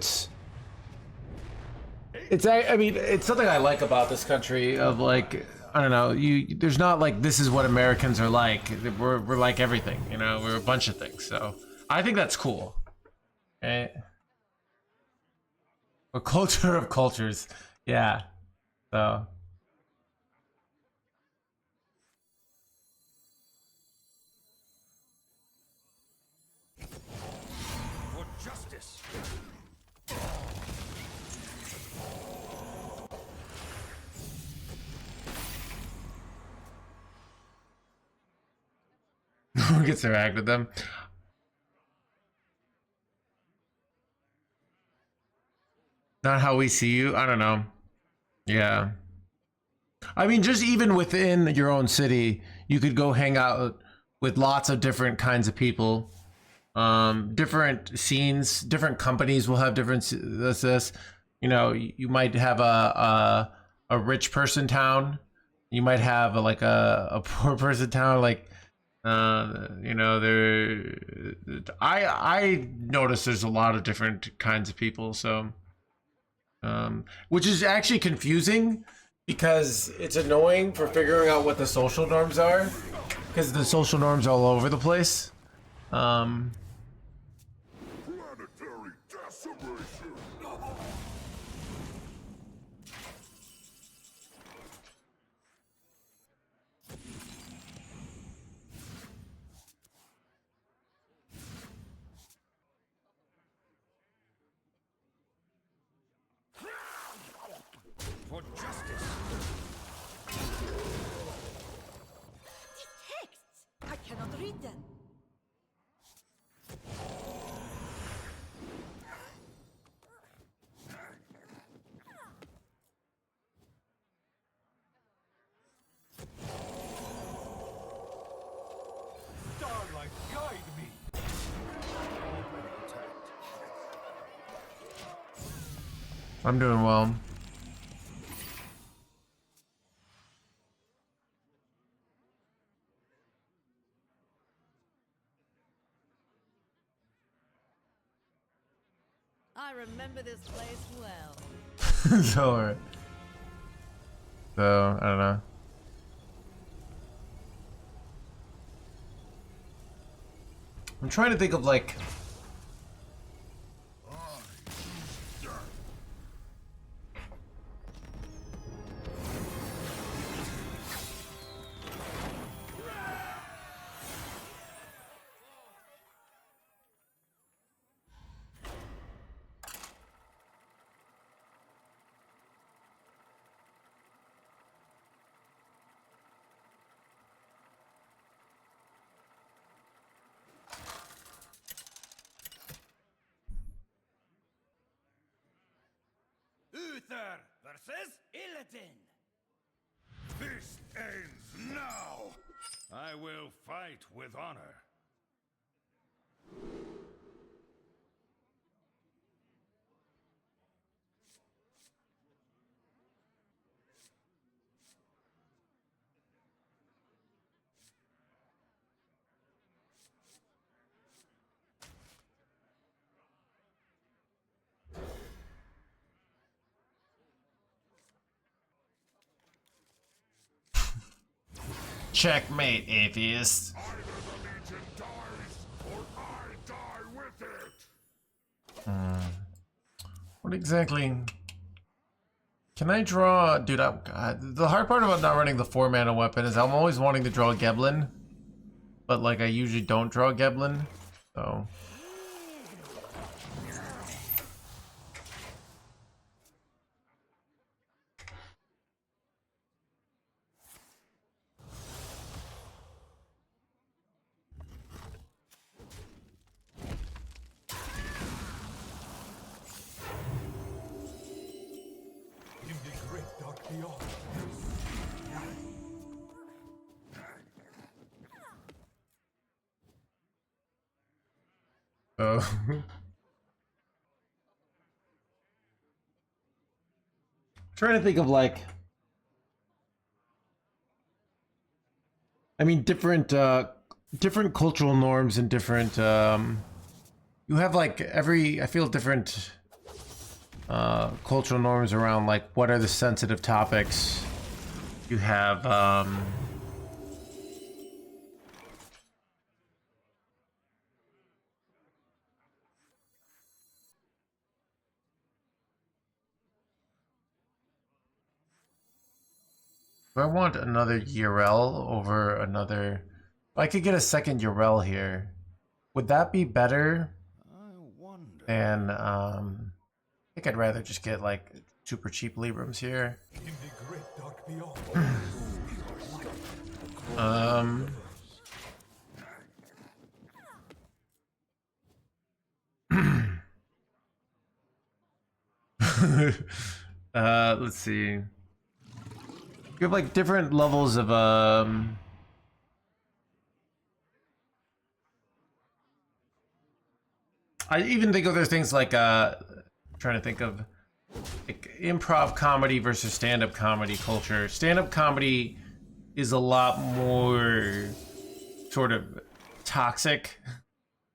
mean, it's something I like about this country of like, I don't know, there's not like this is what Americans are like. We're like everything, you know, we're a bunch of things. So I think that's cool. A culture of cultures. Yeah. So For justice. who gets to interact with them? Not how we see you. I don't know. Yeah. I mean, just even within your own city, you could go hang out with lots of different kinds of people, different scenes, different companies will have different this. You know, you might have a rich person town, you might have like a poor person town. Like, you know, I notice there's a lot of different kinds of people. So, which is actually confusing, because it's annoying for figuring out what the social norms are, because the social norms are all over the place. Planetary decimation. For justice. These texts! I cannot read them. Starlight, guide me! Already attacked. I'm doing well. I remember this place well. So I don't know. I'm trying to think of like, Uther versus Illidan. This ends now. I will fight with honor. Checkmate, atheist. Either the Legion dies, or I die with it! What exactly? Can I draw? Dude, God, the hard part about not running the 4-mana weapon is I'm always wanting to draw a Geblin. But, like, I usually don't draw a Geblin. So. In the great dark beyond. Oh. Trying to think of like, I mean, different cultural norms and different you have like I feel different cultural norms around like what are the sensitive topics. You have do I want another Urel over another? I could get a second Urel here. Would that be better than I think I'd rather just get like super cheap Librams here. In the great dark beyond. Let's see. You have like different levels of I even think of other things like trying to think of like improv comedy versus stand-up comedy culture. Stand-up comedy is a lot more sort of toxic,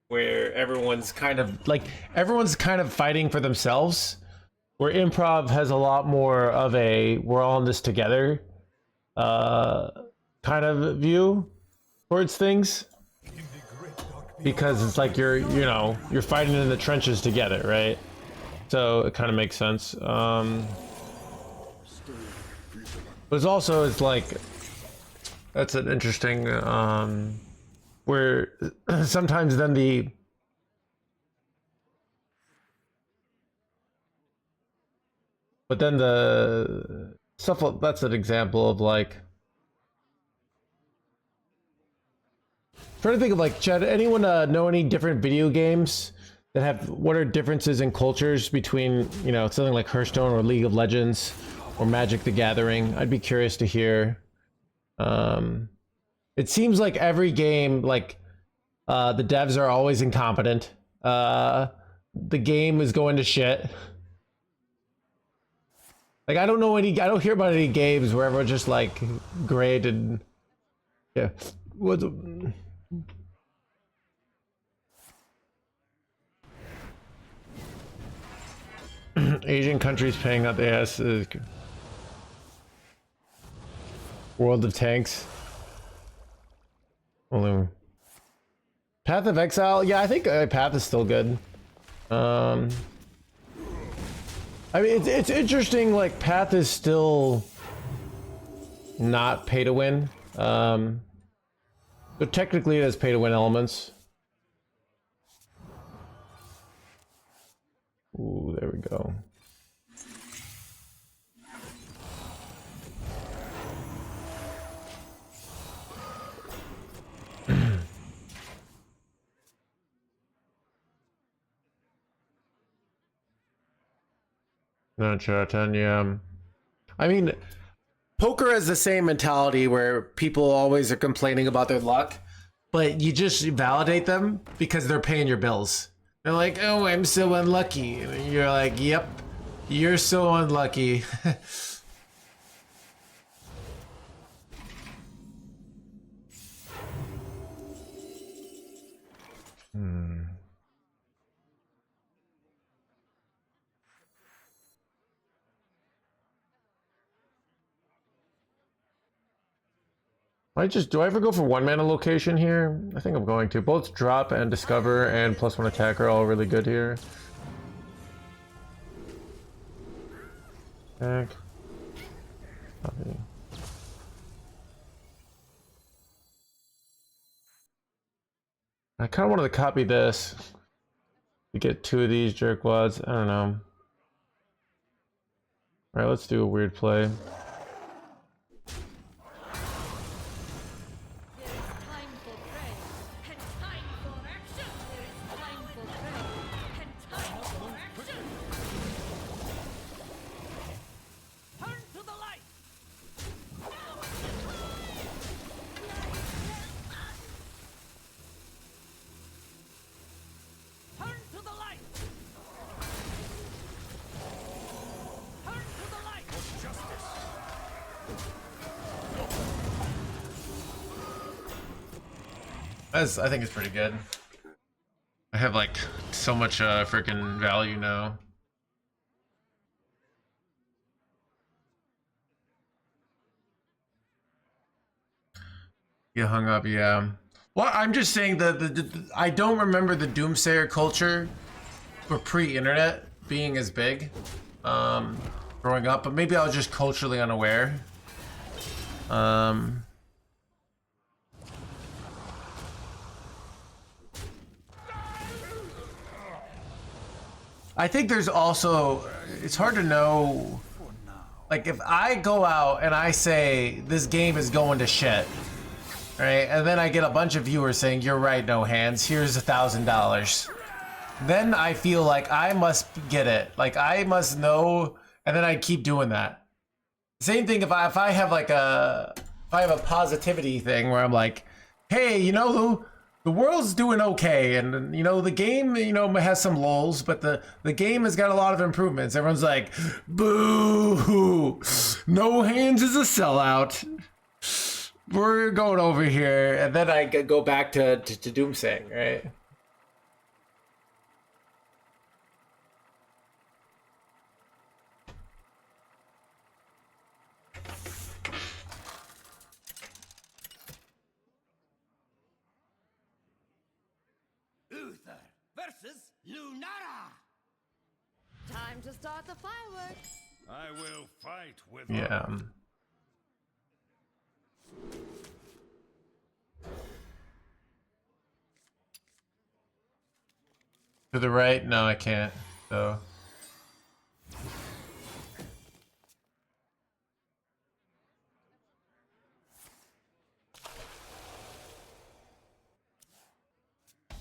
where everyone's kind of fighting for themselves, where improv has a lot more of a we're all in this together kind of view towards things, because it's like you're fighting in the trenches together, right? So it kind of makes sense. But it's like that's an interesting where sometimes then the stuff that's an example of like trying to think of like Chad, anyone know any different video games that have what are differences in cultures between something like Hearthstone or League of Legends or Magic the Gathering? I'd be curious to hear. It seems like every game, like the devs are always incompetent. The game is going to shit. Like I don't hear about any games where everyone's just like great and yeah. What? Asian countries paying out the ass. World of Tanks. Only Path of Exile. Yeah, I think Path is still good. I mean, it's interesting. Like Path is still not pay to win. So technically, it has pay to win elements. Ooh, there we go. No, Chatan, yeah. I mean, poker has the same mentality where people always are complaining about their luck, but you just validate them because they're paying your bills. They're like, oh, I'm so unlucky. And you're like, yep, you're so unlucky. Do I ever go for 1-mana location here? I think I'm going to. Both drop and discover and +1 attack are all really good here. Attack. Copy. I kind of wanted to copy this to get 2 of these jerkwads. I don't know. Alright, let's do a weird play. I think it's pretty good. I have like so much freaking value now. Get hung up, yeah. Well, I'm just saying that I don't remember the Doomsayer culture for pre-internet being as big growing up, but maybe I was just culturally unaware. I think there's also, it's hard to know, like if I go out and I say this game is going to shit, right, and then I get a bunch of viewers saying you're right, No Hands, here's $1,000, then I feel like I must get it, like I must know, and then I keep doing that. Same thing if I have like if I have a positivity thing where I'm like, hey, you know, the world's doing okay, and you know the game, you know, has some lulls, but the game has got a lot of improvements. Everyone's like, boo, No Hands is a sellout. We're going over here, and then I go back to doomsaying, right? Versus Lunara. Time to start the fireworks. I will fight with Yeah. To the right? No, I can't. So.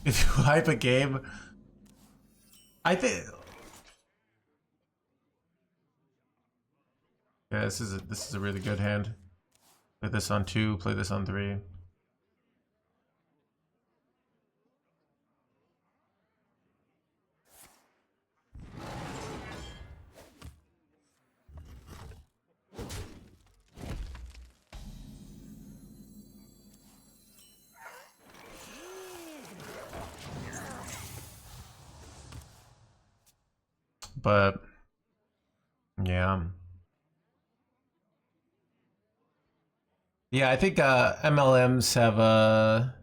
If you hype a game, I think. Yeah, this is a really good hand. Play this on 2. Play this on 3. But yeah. Yeah, I think MLMs have a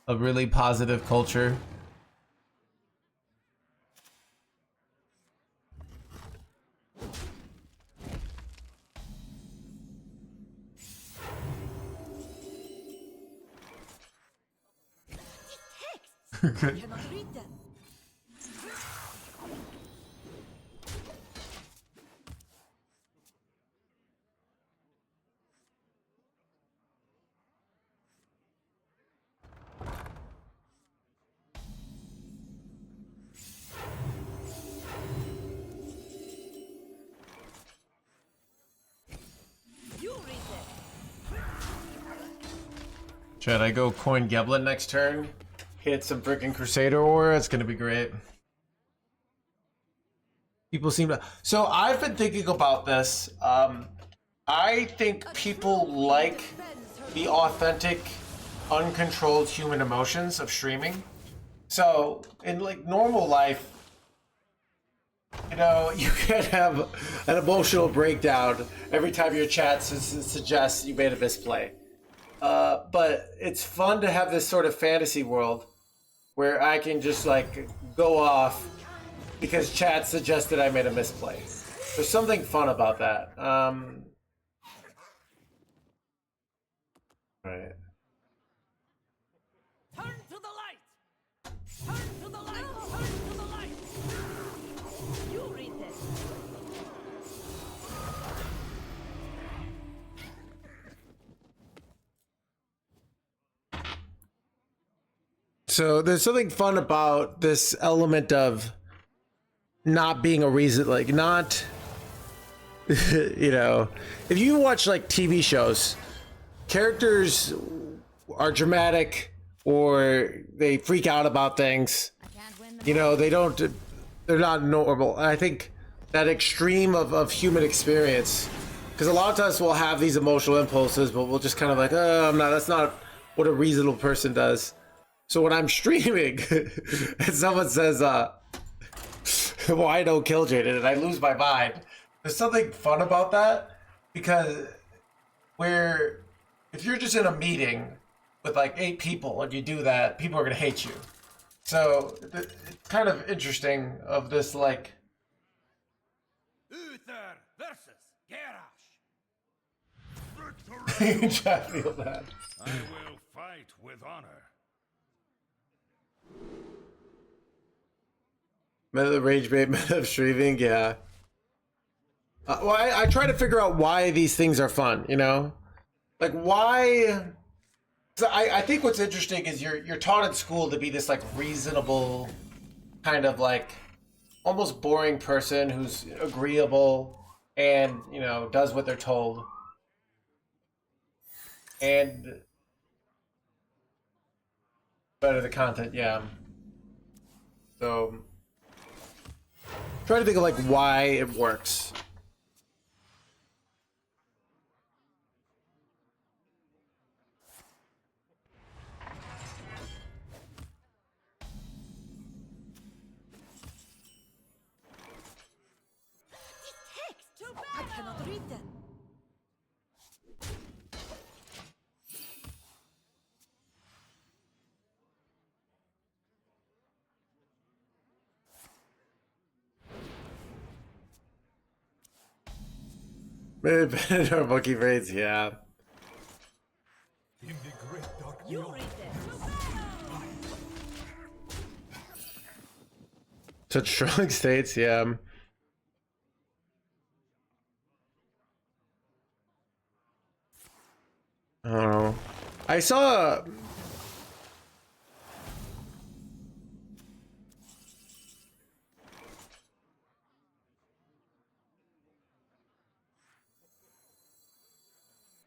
really positive culture. I cannot read them. Should I go coin Geblin next turn? Hit some freaking Crusader Aura? It's gonna be great. People seem to... So I've been thinking about this. I think people like the authentic, uncontrolled human emotions of streaming. So in like normal life, you know, you can have an emotional breakdown every time your chat suggests you made a misplay. But it's fun to have this sort of fantasy world where I can just like go off because chat suggested I made a misplay. There's something fun about that. Right. Turn to the light! Turn to the light! Turn to the light! You read this. So there's something fun about this element of not being a reason, like not, you know, if you watch like TV shows, characters are dramatic or they freak out about things. You know, they're not normal. And I think that extreme of human experience, because a lot of times we'll have these emotional impulses, but we'll just kind of like, oh, that's not what a reasonable person does. So when I'm streaming and someone says, why don't kill Jaden, and I lose my mind, there's something fun about that, because if you're just in a meeting with like 8 people and you do that, people are gonna hate you. So it's kind of interesting of this like Uther versus Garrosh. I feel that. I will fight with honor. Meta the rage bait, meta of streaming, yeah. Well, I try to figure out why these things are fun, you know? Like why. So I think what's interesting is you're taught in school to be this like reasonable, kind of like almost boring person who's agreeable and, you know, does what they're told. And better the content, yeah. So try to think of like why it works. I cannot read them. Maybe our monkey braids, yeah. In the great dark You beyond. read this. Such strong states, yeah. I don't know. I saw.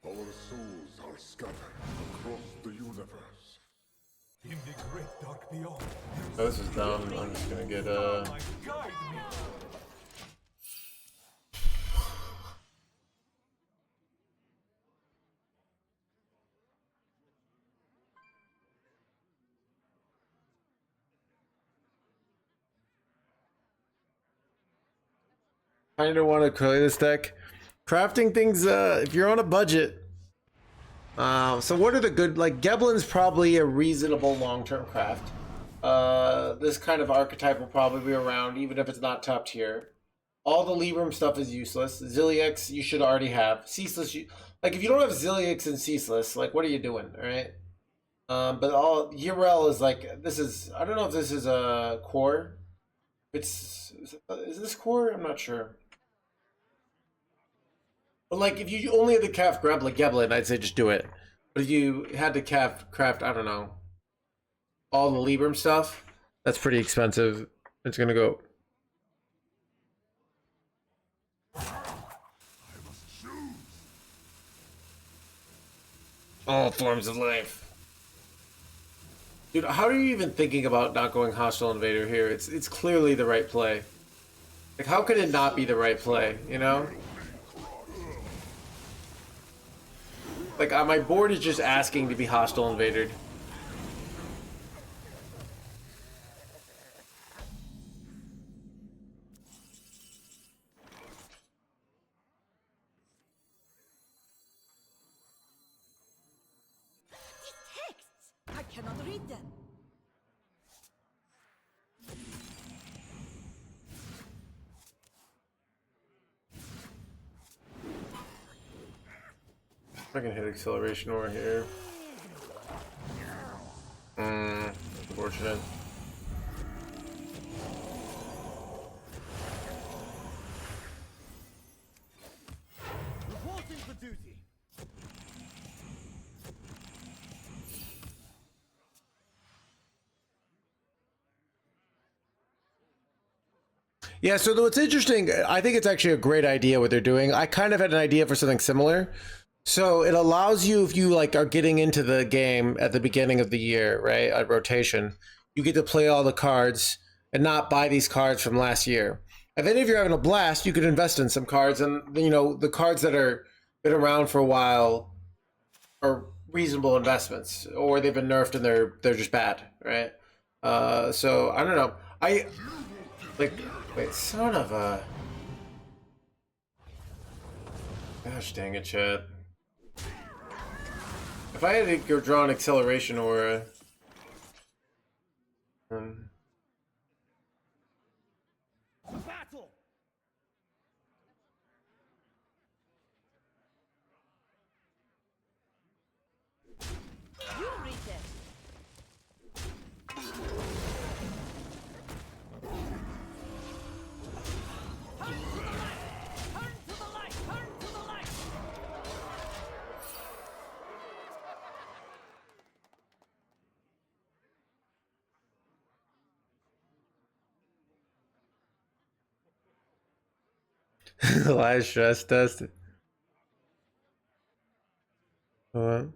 Our souls are scattered across the universe. In the great dark beyond. Oh, this is dumb. I'm just gonna get Guide me. kind of want to play this deck. Crafting things, if you're on a budget. So what are the good, like Geblin's probably a reasonable long-term craft. This kind of archetype will probably be around, even if it's not top tier. All the Libram stuff is useless. Zilliax you should already have. Ceaseless, like if you don't have Zilliax and Ceaseless, like what are you doing, alright? But all Urel is like, this is, I don't know if this is a core. Is this core? I'm not sure. But like, if you only had to craft Geblin, I'd say just do it. But if you had to craft, I don't know, all the Libram stuff, that's pretty expensive. It's gonna go. All forms of life. Dude, how are you even thinking about not going Hostile Invader here? It's clearly the right play. Like, how could it not be the right play, you know? Like, my board is just asking to be Hostile Invaded. I can hit acceleration over here. Unfortunate. Reporting for duty. Yeah, so what's interesting, I think it's actually a great idea what they're doing. I kind of had an idea for something similar. So it allows you, if you like are getting into the game at the beginning of the year, right, at rotation, you get to play all the cards and not buy these cards from last year. And then if you're having a blast, you could invest in some cards, and you know the cards that are been around for a while are reasonable investments, or they've been nerfed and they're just bad, right? So I don't know. I like wait, son of a gosh dang it, chat. If I had to go draw an acceleration aura, Battle. You read it. Turn to the light! Turn to the light! live stress test. True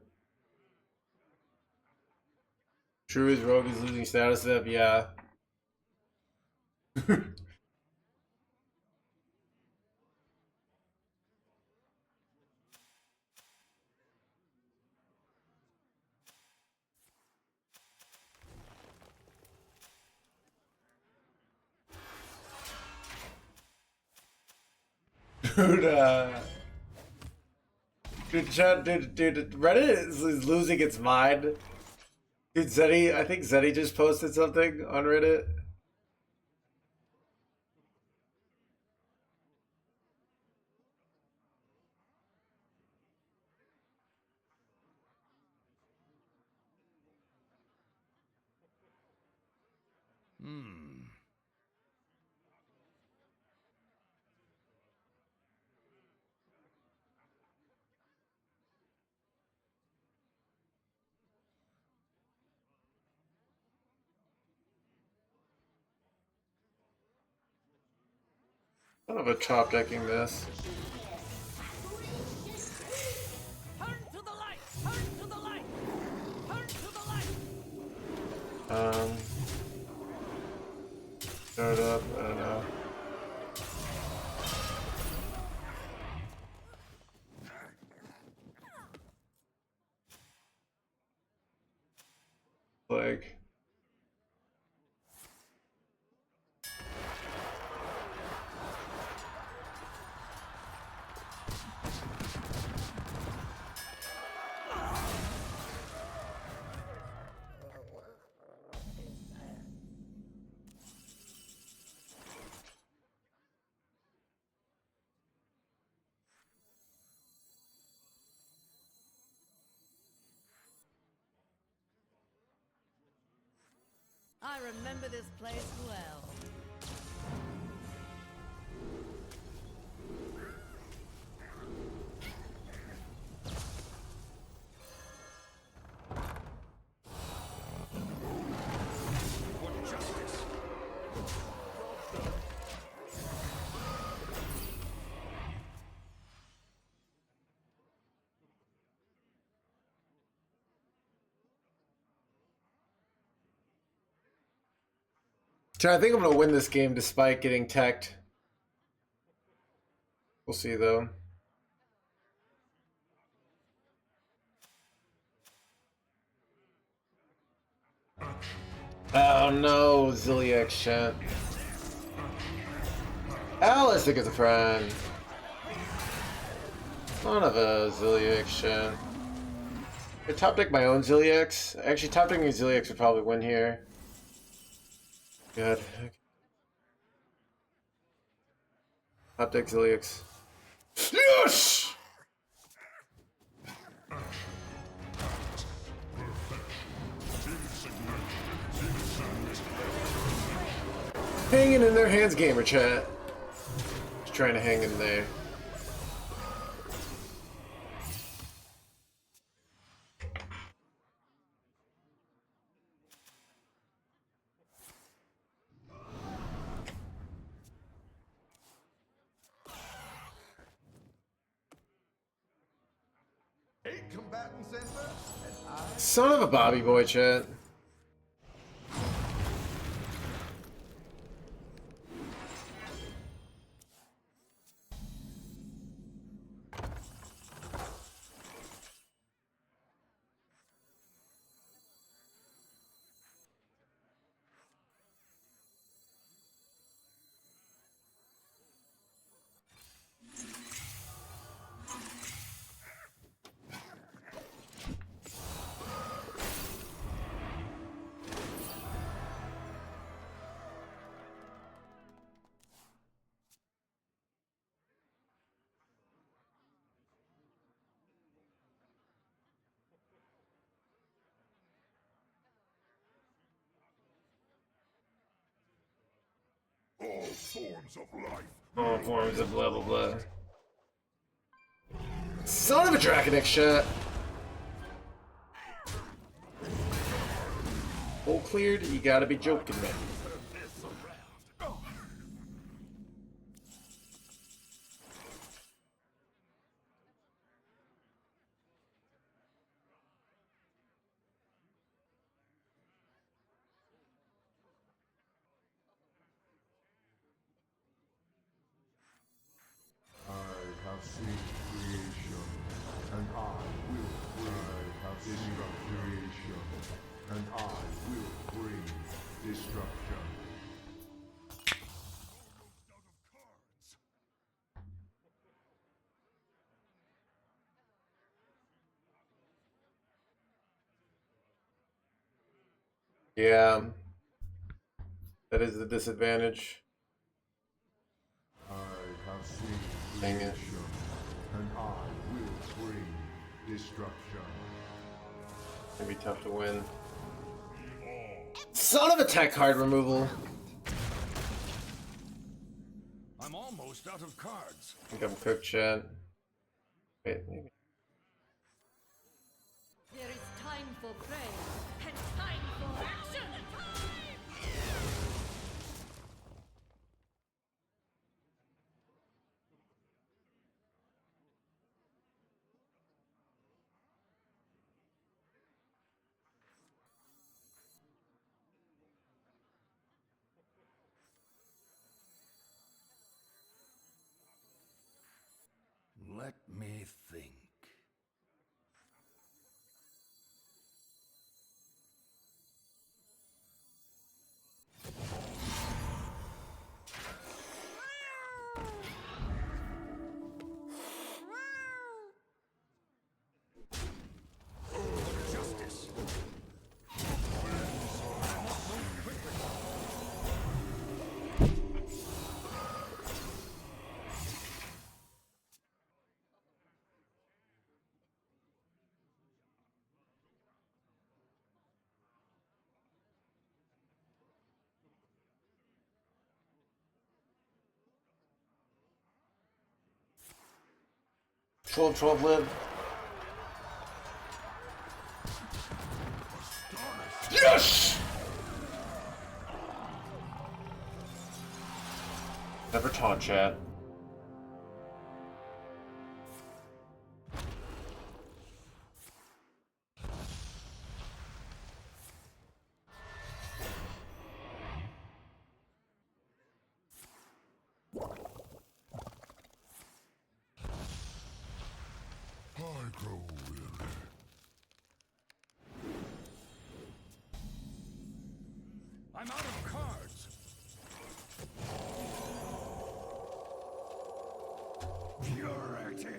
is rogue is losing status up, yeah. Dude, dude, Reddit is losing its mind. Dude, Zeddy, I think Zeddy just posted something on Reddit. I don't have a top decking this. Turn to the light! Turn to the light! Turn to the light! Start up, I don't know. Like. I remember this place well. For justice. I think I'm gonna win this game despite getting teched. We'll see though. Oh no, Ziliax chat. Alice is a friend. Son of a Ziliax chat. I top deck my own Ziliax. Actually, top decking Ziliax would probably win here. Good. Top deck Ziliax. Yes! Hanging in their hands, gamer chat. Just trying to hang in there. Eight combatants enter, and I Son of a Bobby boy, chat. All forms of life. All forms of blah blah blah. Son of a Draconix shot. All cleared, you gotta be joking, man. I have seen creation, and I will bring. I have seen creation, and I will bring destruction. Yeah. That is the disadvantage. I have seen Dang it. creation, and I will bring destruction. It'd be tough to win. Son of a tech card removal. I'm almost out of cards. I think I'm cooked, chat. Wait, maybe. There is time for prayer and time for action. Let me think. Justice. Troll live. Yes! Never taunt, chat. I grow weary. I'm out of cards. Purity.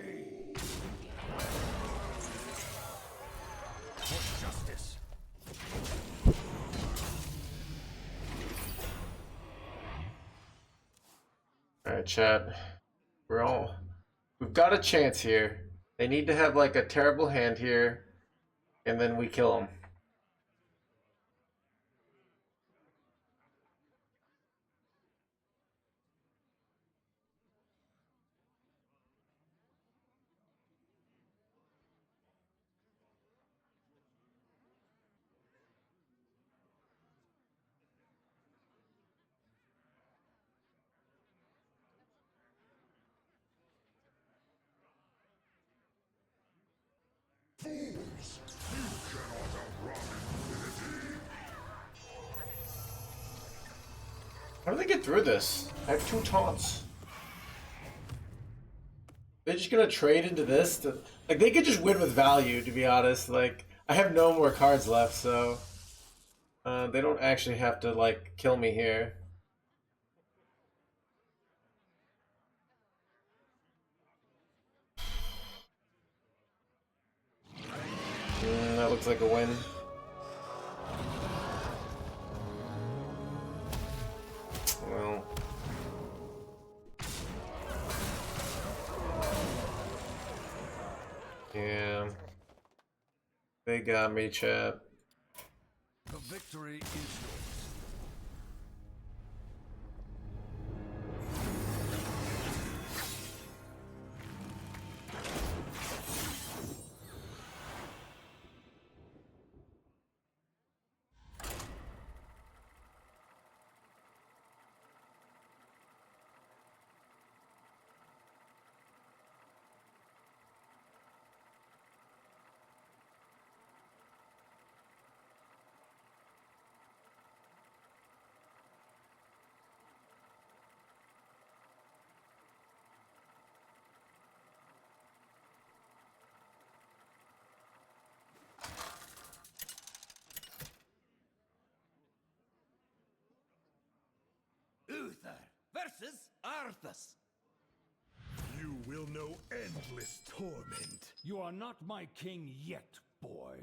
For justice. Alright, chat. We've got a chance here. They need to have like a terrible hand here, and then we kill them. How do they get through this? I have 2 taunts. They're just gonna trade into this? Like, they could just win with value, to be honest. Like, I have no more cards left, so... they don't actually have to, like, kill me here. That looks like a win. Well... yeah. They got me, chat. The victory is yours. Uther versus Arthas. You will know endless torment. You are not my king yet, boy.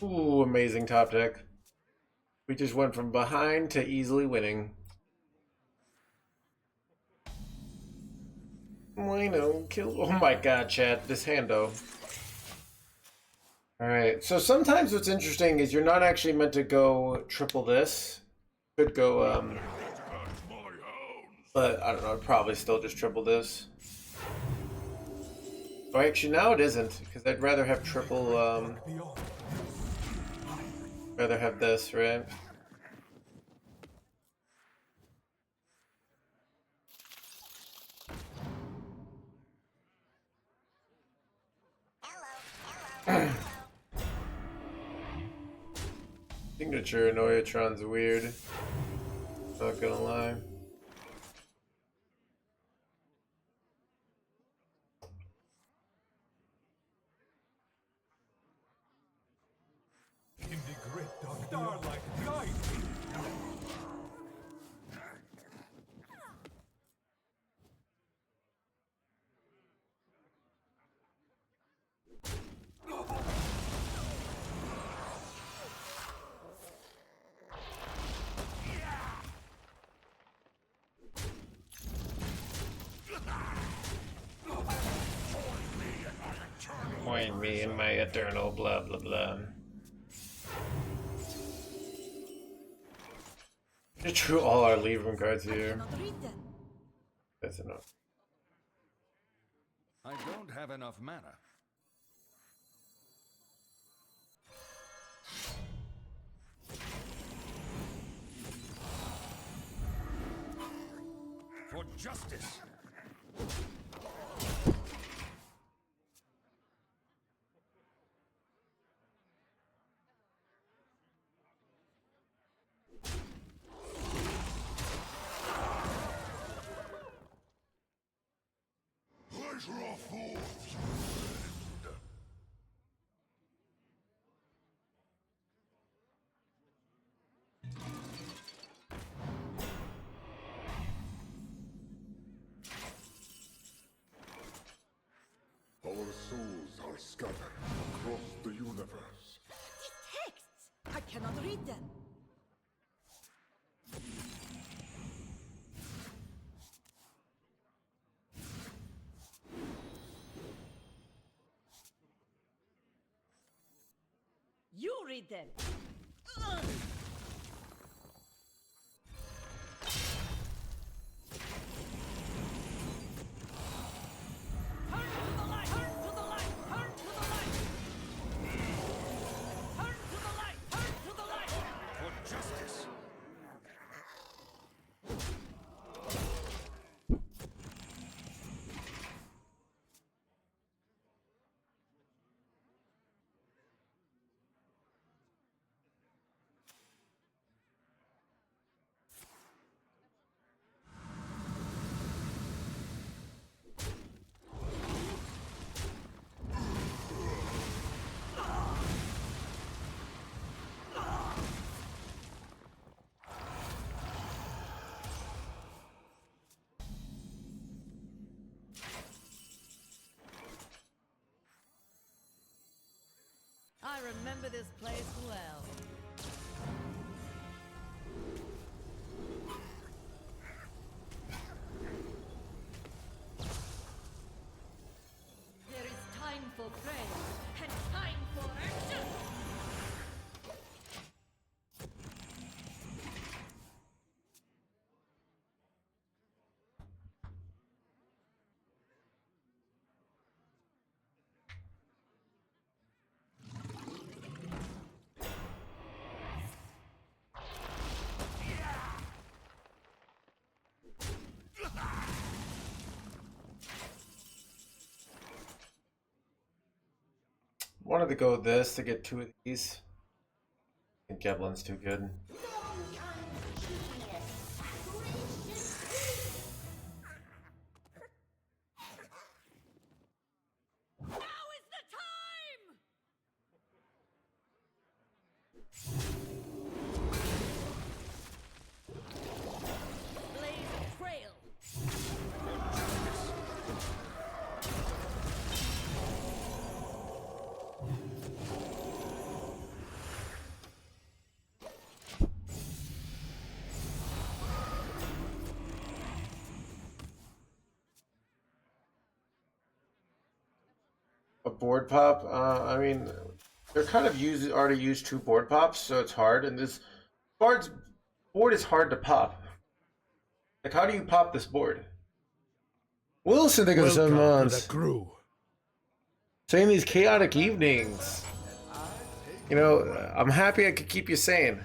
Ooh, amazing top deck. We just went from behind to easily winning. Bueno, kill. Oh my god, chat. This hand, though. Alright, so sometimes what's interesting is you're not actually meant to go triple this. Could go, but I don't know, I'd probably still just triple this. Oh, actually, now it isn't, because I'd rather have triple, rather have this, right? Signature Noyatron's weird. Not gonna lie. In the great dark starlight, guide me. Join me in my eternal blah blah blah. Just drew all our Libram cards here. Cannot read them. That's enough. I don't have enough mana. For justice. Pleasure of fools. Our souls are scattered across the universe. These texts! I cannot read them. read them. Turn to the light! Turn to the light! Turn to the light! Turn to the light! Turn to the light! For justice. I remember this place well. There is time for prayer and time for action. Wanted to go with this to get 2 of these. I think Geblin's too good. Now is the time! Blaze a trail. A board pop? I mean, they're kind of already used 2 board pops, so it's hard. And this board is hard to pop. Like, how do you pop this board? Wilson, thank you for the 7 months. crew. Saying these chaotic evenings. You know, I'm happy I could keep you sane.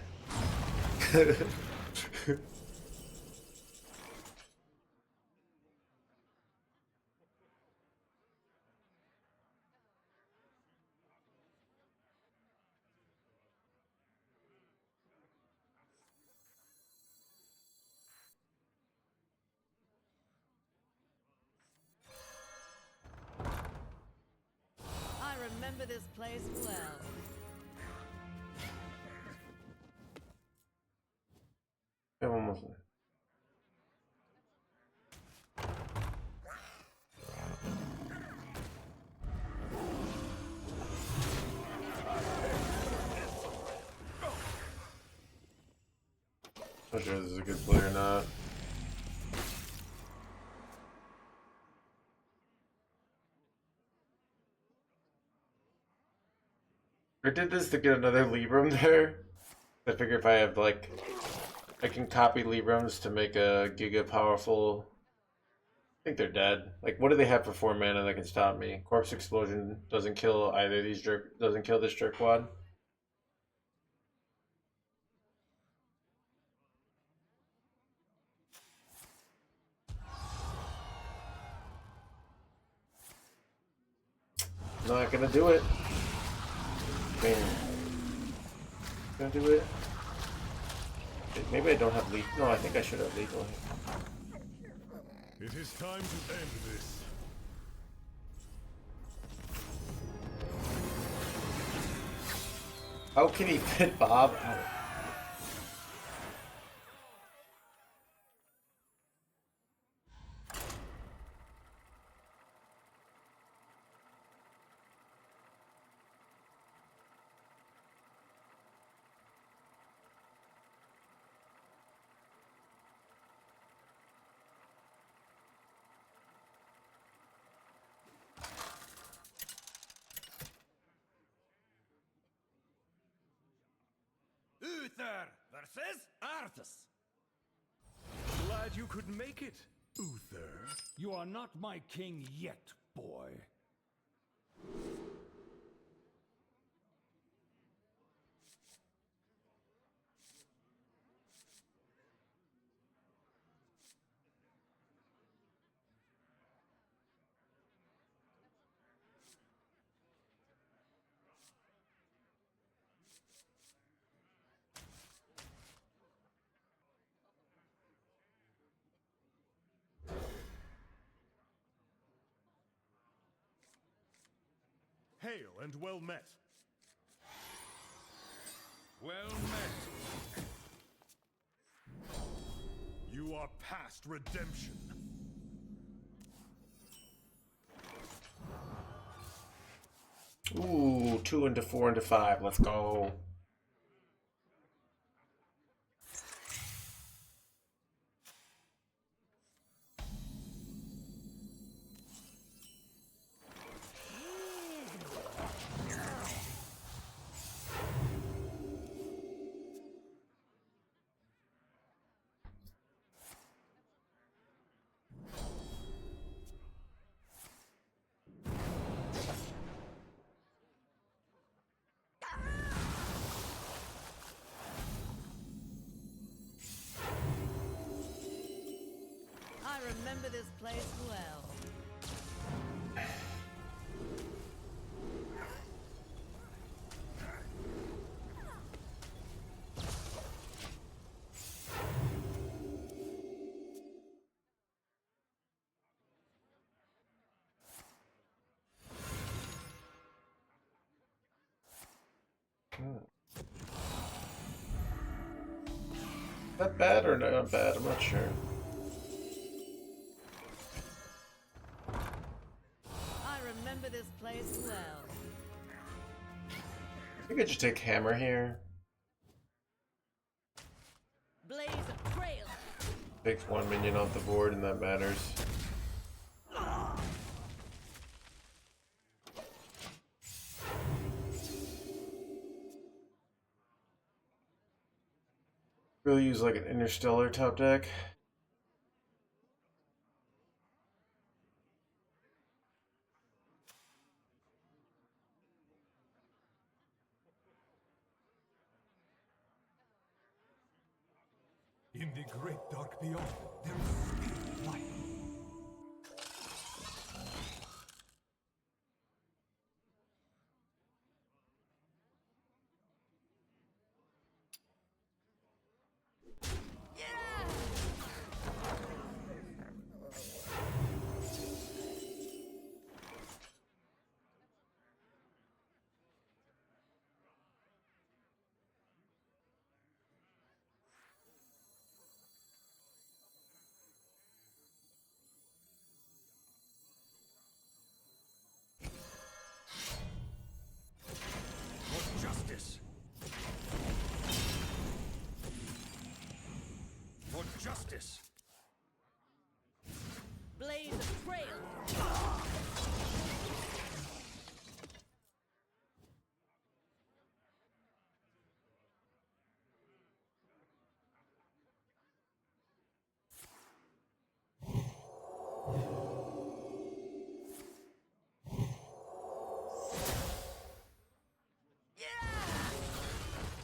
I remember this place well. I'm almost there. Not sure this is a good play or not. I did this to get another Libram there. I figure if I have like, I can copy Librams to make a giga powerful. I think they're dead. Like, what do they have for 4 mana that can stop me? Corpse Explosion doesn't kill either of these doesn't kill this jerkwad. Not gonna do it. I mean, gonna do it. Maybe I don't have lethal. No, I think I should have lethal. It is time to end this. How can he fit Bob? says Arthas. Glad you could make it, Uther. You are not my king yet, boy. Hail and well met. Well met. You are past redemption. Ooh, 2 into 4 into 5. Let's go. I remember this place well. Not bad or not bad? I'm not sure. I remember this place well. I think I just take hammer here. Blaze of trail. Takes 1 minion off the board, and that matters. Really use like an interstellar top deck. In the great dark beyond, there is still light. For justice. For justice. Blaze of trail.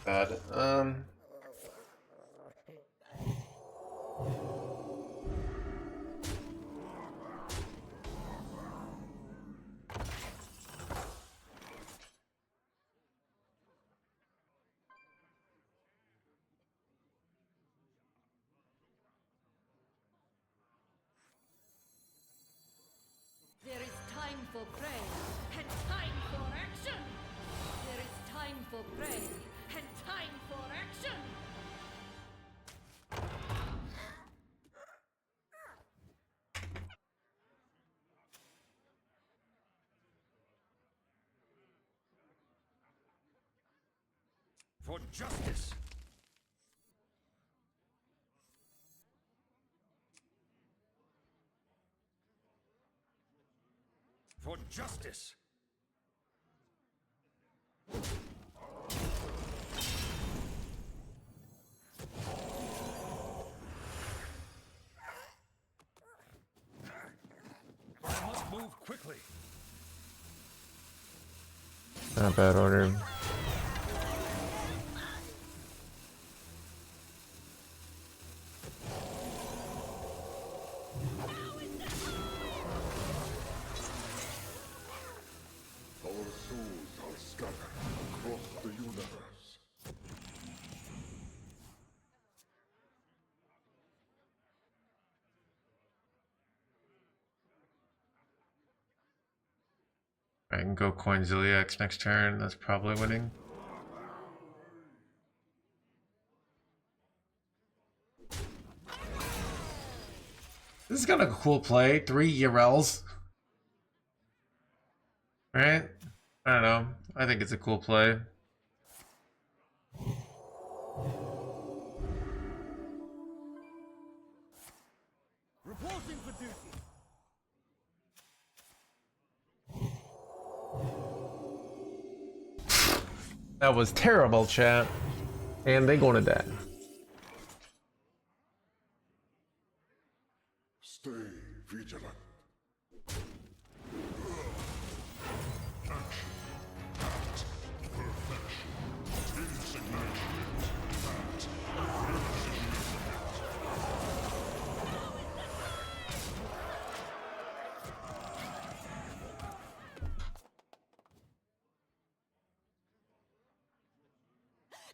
Bad. There is time for prey and time for action. There is time for prey and time for action. For justice. For justice. quickly. Not a bad order. Our souls are scattered across the universe. I can go coin Ziliax next turn. That's probably winning. This is kind of a cool play. 3 Yarels. Right? I don't know. I think it's a cool play. Reporting for duty. That was terrible, chat. And they going to that. Stay vigilant.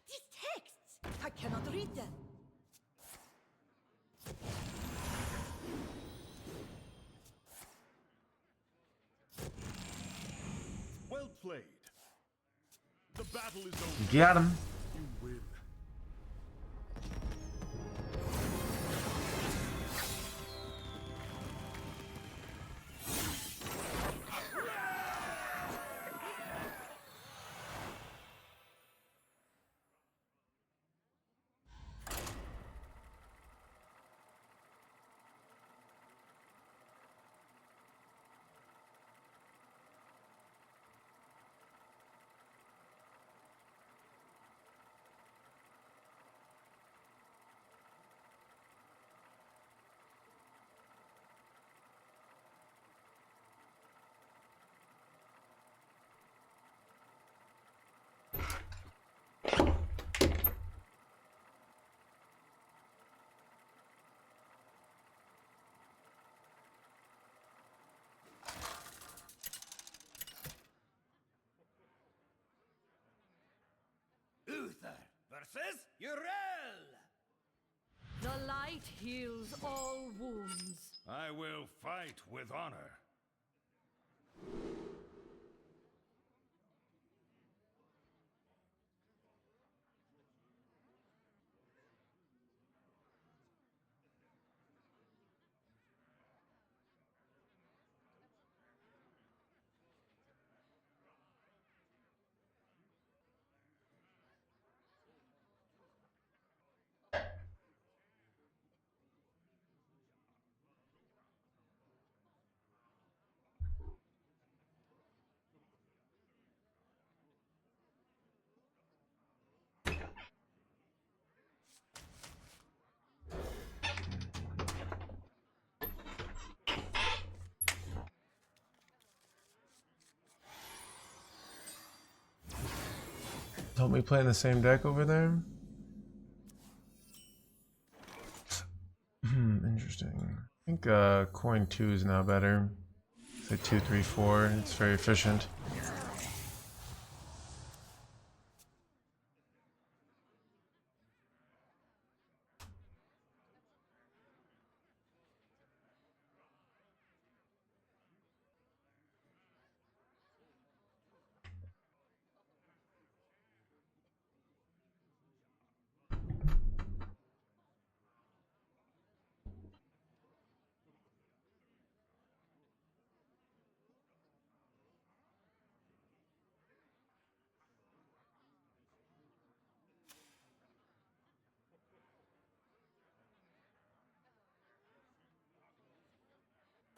These texts! I cannot read them. Well played. The battle is over. Got him. You win. Uther versus Uriel! The light heals all wounds. I will fight with honor. Don't we play in the same deck over there? Interesting. I think coin 2 is now better. Say 2, 3, 4. It's very efficient.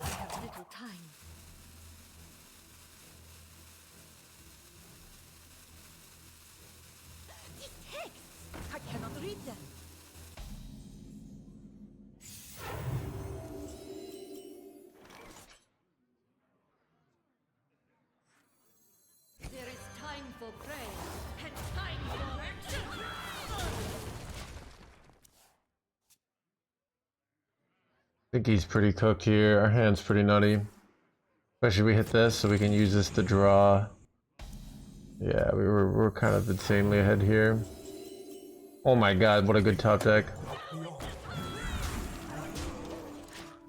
I have little time. These texts! I cannot read them. think he's pretty cooked here. Our hand's pretty nutty. Especially we hit this, so we can use this to draw. Yeah, we're kind of insanely ahead here. Oh my god, what a good top deck.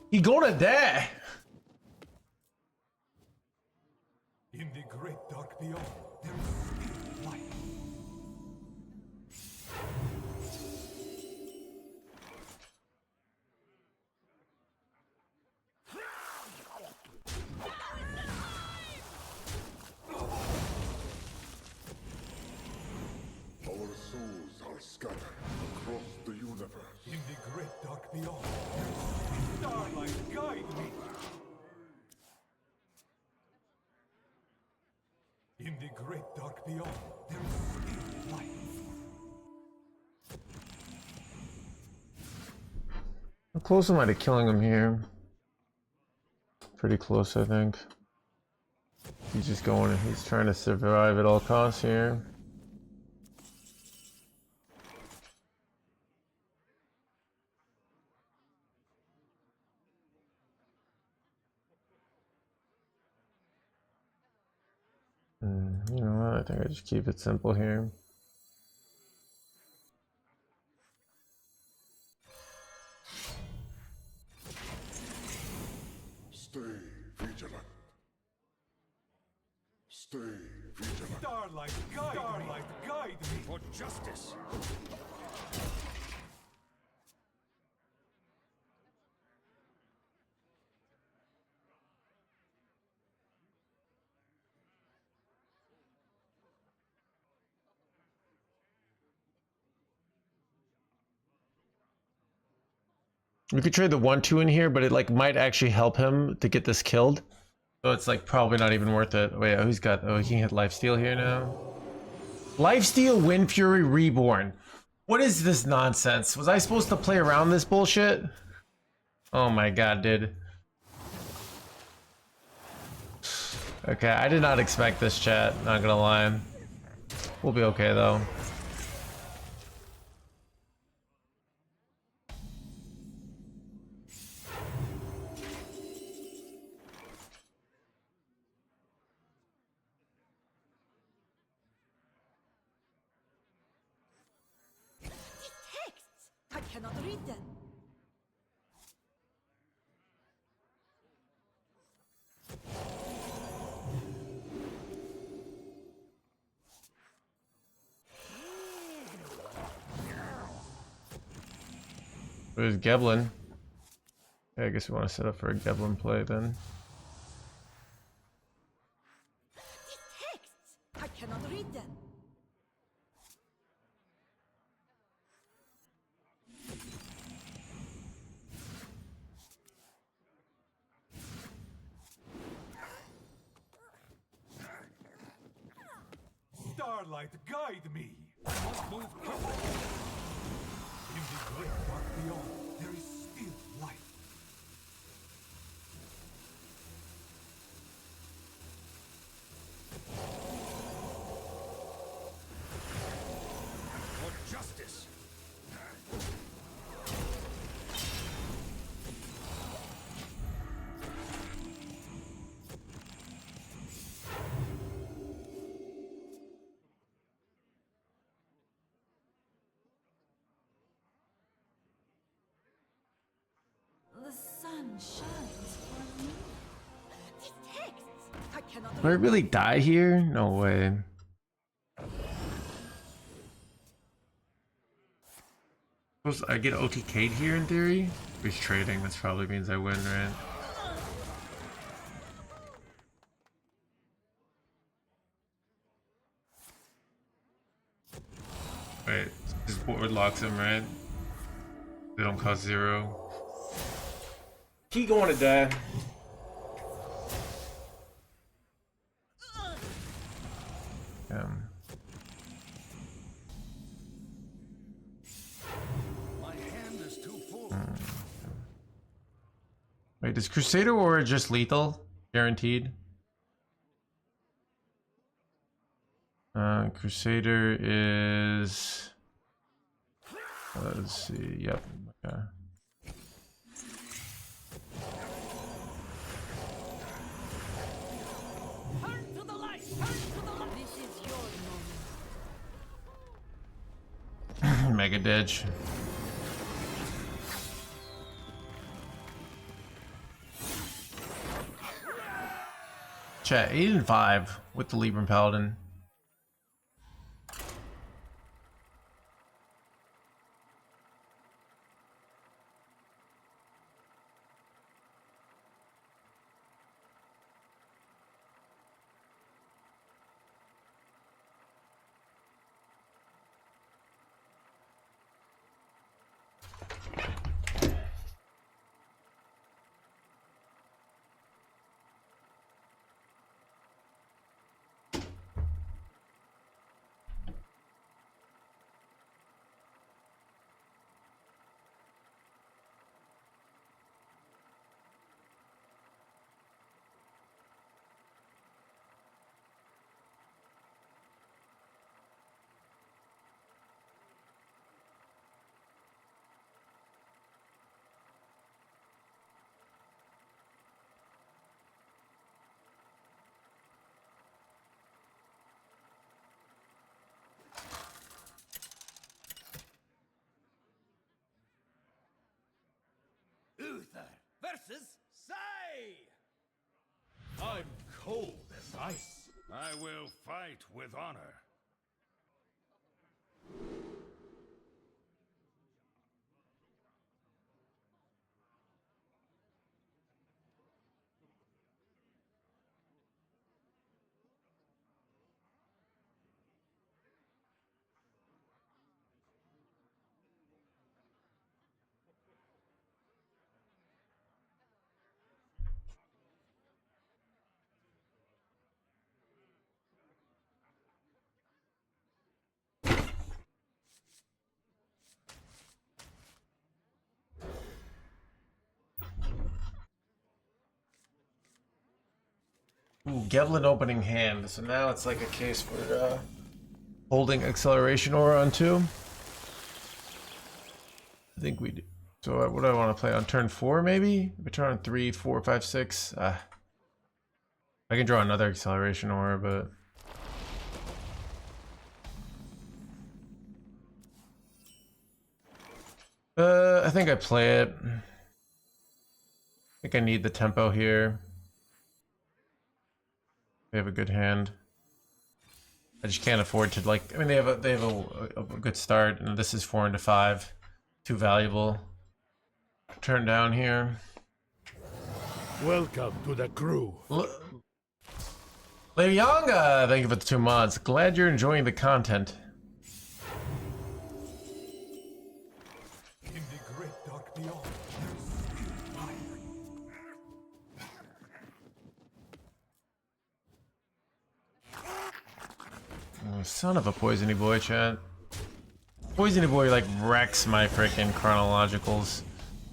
He gonna die! In the great dark beyond, there is still light. Our souls are scattered across the universe. In the great dark beyond, there is starlight guide me. In the great dark beyond, there is still light. How close am I to killing him here? Pretty close, I think. He's just going, he's trying to survive at all costs here. You know what? I think I just keep it simple here. Stay vigilant. Stay vigilant. Starlight guide me. For justice. We could trade the 1-2 in here, but it like might actually help him to get this killed. So it's like probably not even worth it. Wait, oh, he's got, oh, he can hit lifesteal here now. Lifesteal, Wind Fury, Reborn. What is this nonsense? Was I supposed to play around this bullshit? Oh my god, dude. Okay, I did not expect this, chat, not gonna lie. We'll be okay though. I cannot read them. There's Geblin. Yeah, I guess we want to set up for a Geblin play then. These texts! I cannot read them. Starlight guide me. I must move quickly. In the great dark beyond, there is still light. For justice. The sun shines for me. These texts! I cannot Will I read really die here? No way. Suppose I get OTK'd here in theory? He's trading, this probably means I win, right? Wait, this board locks him, right? They don't cost 0. He going to die. My hand is too full. Wait, is Crusader Aura just lethal? Guaranteed? Crusader is... let's see, yep. Okay. Mega Ditch. Chat 8 and 5 with the Libram Paladin. Uther versus Sai! I'm cold as ice. I will fight with honor. Ooh, Gevlin opening hand. So now it's like a case for holding acceleration aura on 2. I think we do. So what do I want to play on turn 4 maybe? If I turn on 3, 4, 5, 6. I can draw another acceleration aura, but I think I play it. I think I need the tempo here. They have a good hand. I just can't afford to, like, I mean, they have a good start, and this is 4 into 5. Too valuable. Turn down here. Welcome to the crew. Lady Yonga, thank you for the 2 mods. Glad you're enjoying the content. In the great dark beyond, there's still life. Oh, son of a poisony boy, chat. Poisony boy like wrecks my freaking chronologicals.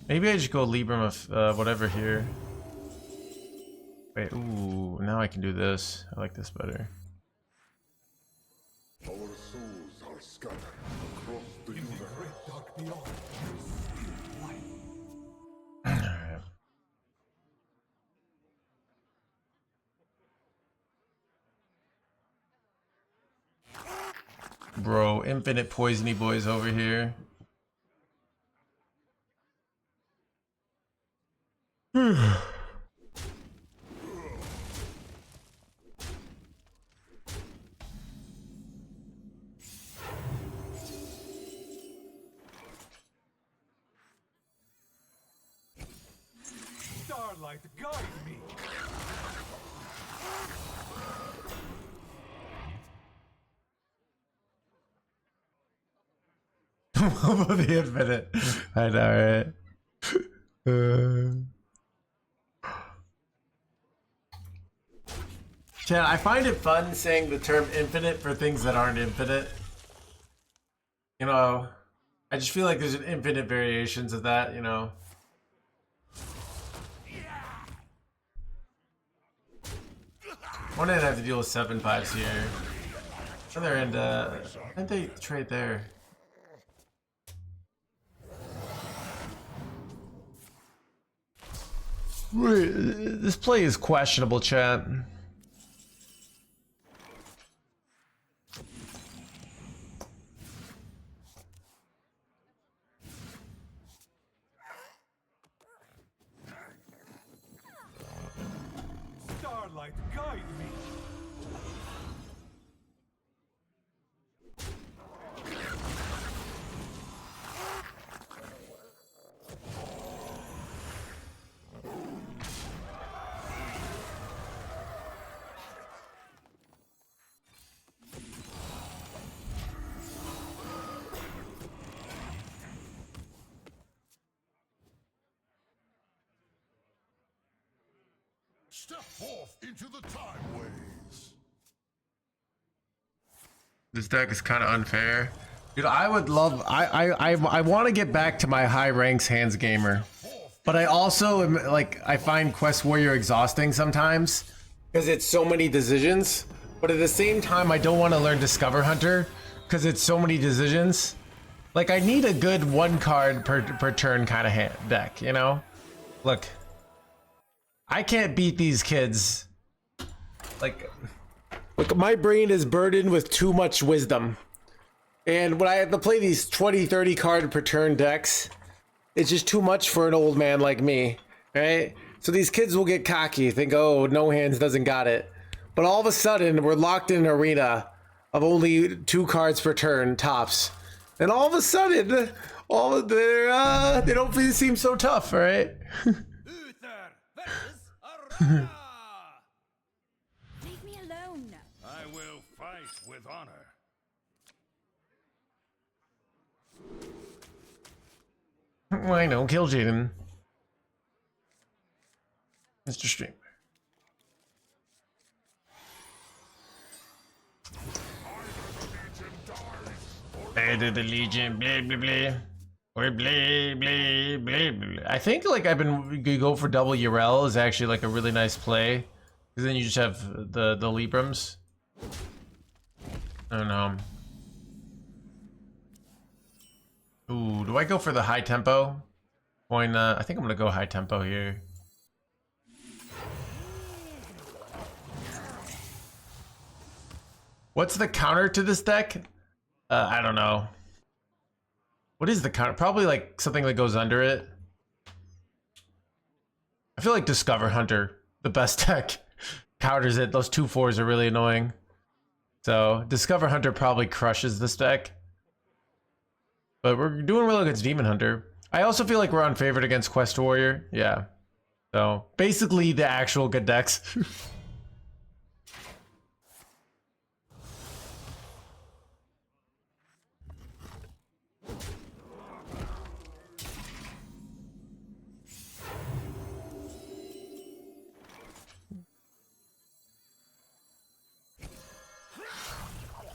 Maybe I just go Libram of whatever here. Wait, ooh, now I can do this. I like this better. Our souls are scattered across the In the universe. great dark beyond, there's still life. Alright. Bro, infinite poisony boys over here. Starlight, guide me. The infinite. I know, right? Chat, I find it fun saying the term infinite for things that aren't infinite. You know, I just feel like there's an infinite variations of that, you know. One end I have to deal with 7/5s here. Other end, I think they trade there. This play is questionable, chat. Starlight, guide me. Step forth into the Timeways. This deck is kind of unfair. Dude, I would love... I want to get back to my high ranks NoHandsGamer. But I also am, like, I find Quest Warrior exhausting sometimes. Because it's so many decisions. But at the same time, I don't want to learn Discover Hunter. Because it's so many decisions. Like, I need a good one card per turn kind of deck, you know? Look. I can't beat these kids. Like... Look, my brain is burdened with too much wisdom. And when I have to play these 20, 30 card per turn decks, it's just too much for an old man like me, right? So these kids will get cocky, think, oh, No Hands doesn't got it. But all of a sudden, we're locked in an arena of only 2 cards per turn, tops. And all of a sudden, they don't seem so tough, right? Uther versus Arana. Leave me alone. I will fight with honor. I know, kill Jaden. Mr. Streamer. Either the Legion, blah blah blah, or blah blah blah blah. I think like you go for double Urel is actually like a really nice play, because then you just have the Librams. I don't know. Ooh, do I go for the high tempo? I think I'm gonna go high tempo here. What's the counter to this deck? I don't know. What is the counter? Probably like something that goes under it. I feel like Discover Hunter, the best deck, counters it. Those 2/4s are really annoying. So Discover Hunter probably crushes this deck. But we're doing well against Demon Hunter. I also feel like we're unfavored against Quest Warrior. Yeah. So basically the actual good decks.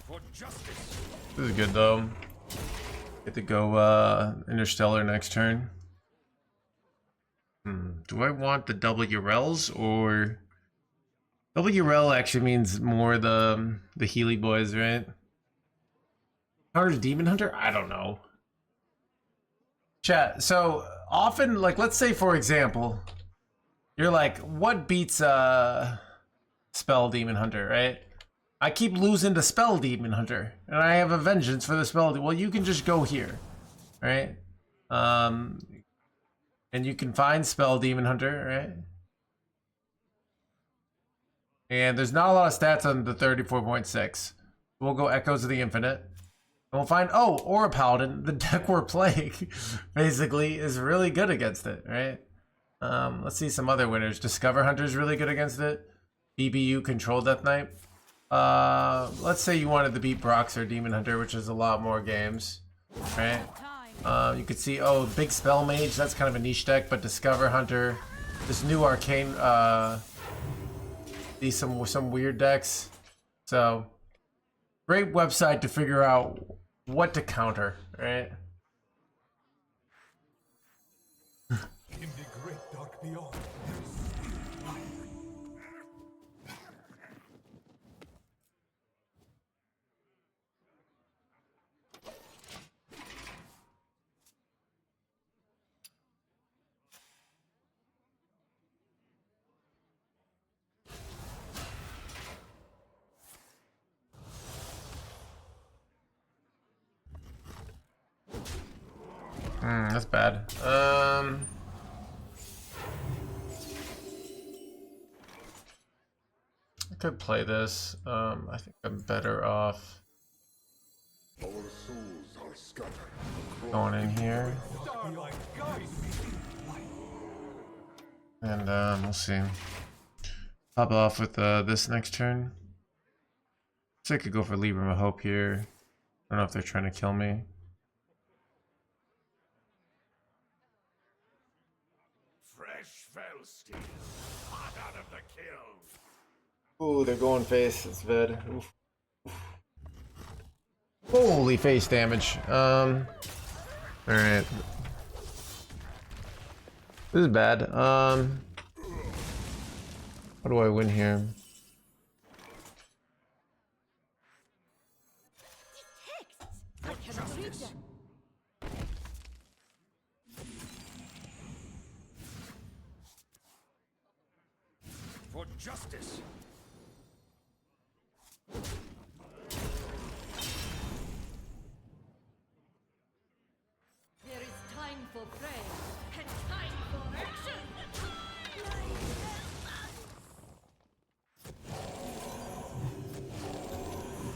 For justice. This is good though. Get to go Interstellar next turn. Do I want the double Urels or double Urel actually means more the Healy boys, right? Counter Demon Hunter? I don't know. Chat, so often, like let's say for example, you're like, what beats Spell Demon Hunter, right? I keep losing to Spell Demon Hunter, and I have a vengeance for the Spell. Well, you can just go here, right? And you can find Spell Demon Hunter, right? And there's not a lot of stats on the 34.6. We'll go Echoes of the Infinite, and we'll find Aura Paladin, the deck we're playing, basically is really good against it, right? Let's see some other winners. Discover Hunter is really good against it. BBU Control Death Knight. Let's say you wanted to beat Brox or Demon Hunter, which is a lot more games, right? You could see, Big Spell Mage, that's kind of a niche deck, but Discover Hunter, this new Arcane, these some weird decks. So, great website to figure out what to counter, right? In the great dark beyond, there is still light. That's bad. could play this. I think I'm better off Our souls are scattered going in here. Starlight guide me. And we'll see. Pop off with this next turn. So I could go for Libram of Hope here. I don't know if they're trying to kill me. Fresh fell steel, hot out of the kiln. Ooh, they're going face. It's Ved. Oof. Holy face damage. Alright. This is bad. How do I win here? These texts! I cannot read them. For justice. There is time for prayer and time for action.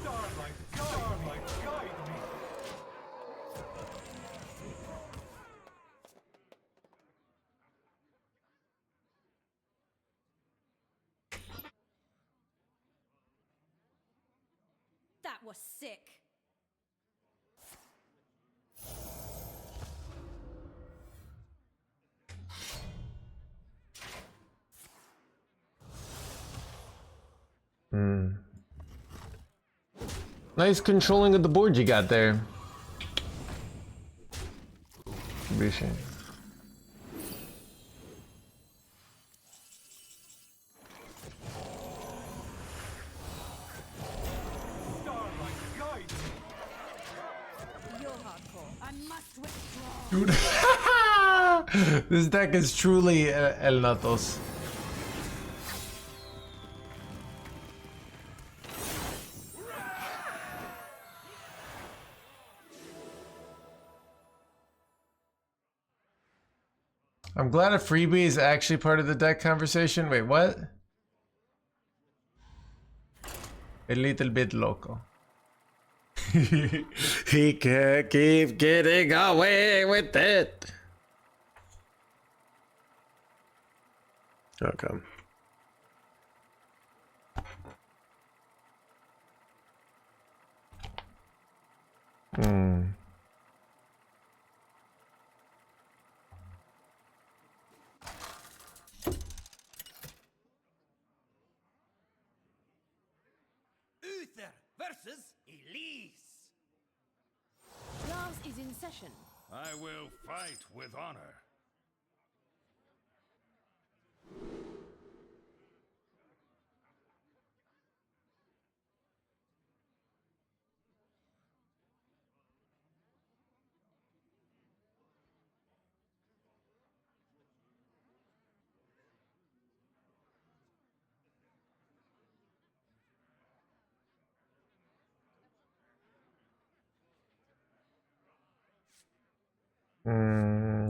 Starlight guide me. That was sick. Nice controlling of the board you got there. Appreciate it. Starlight guide me. You're hardcore. I must withdraw. Dude. This deck is truly El Natos. I'm glad a freebie is actually part of the deck conversation. Wait, what? A little bit loco. He can't keep getting away with it. Okay. Uther versus Elise. Class is in session. I will fight with honor.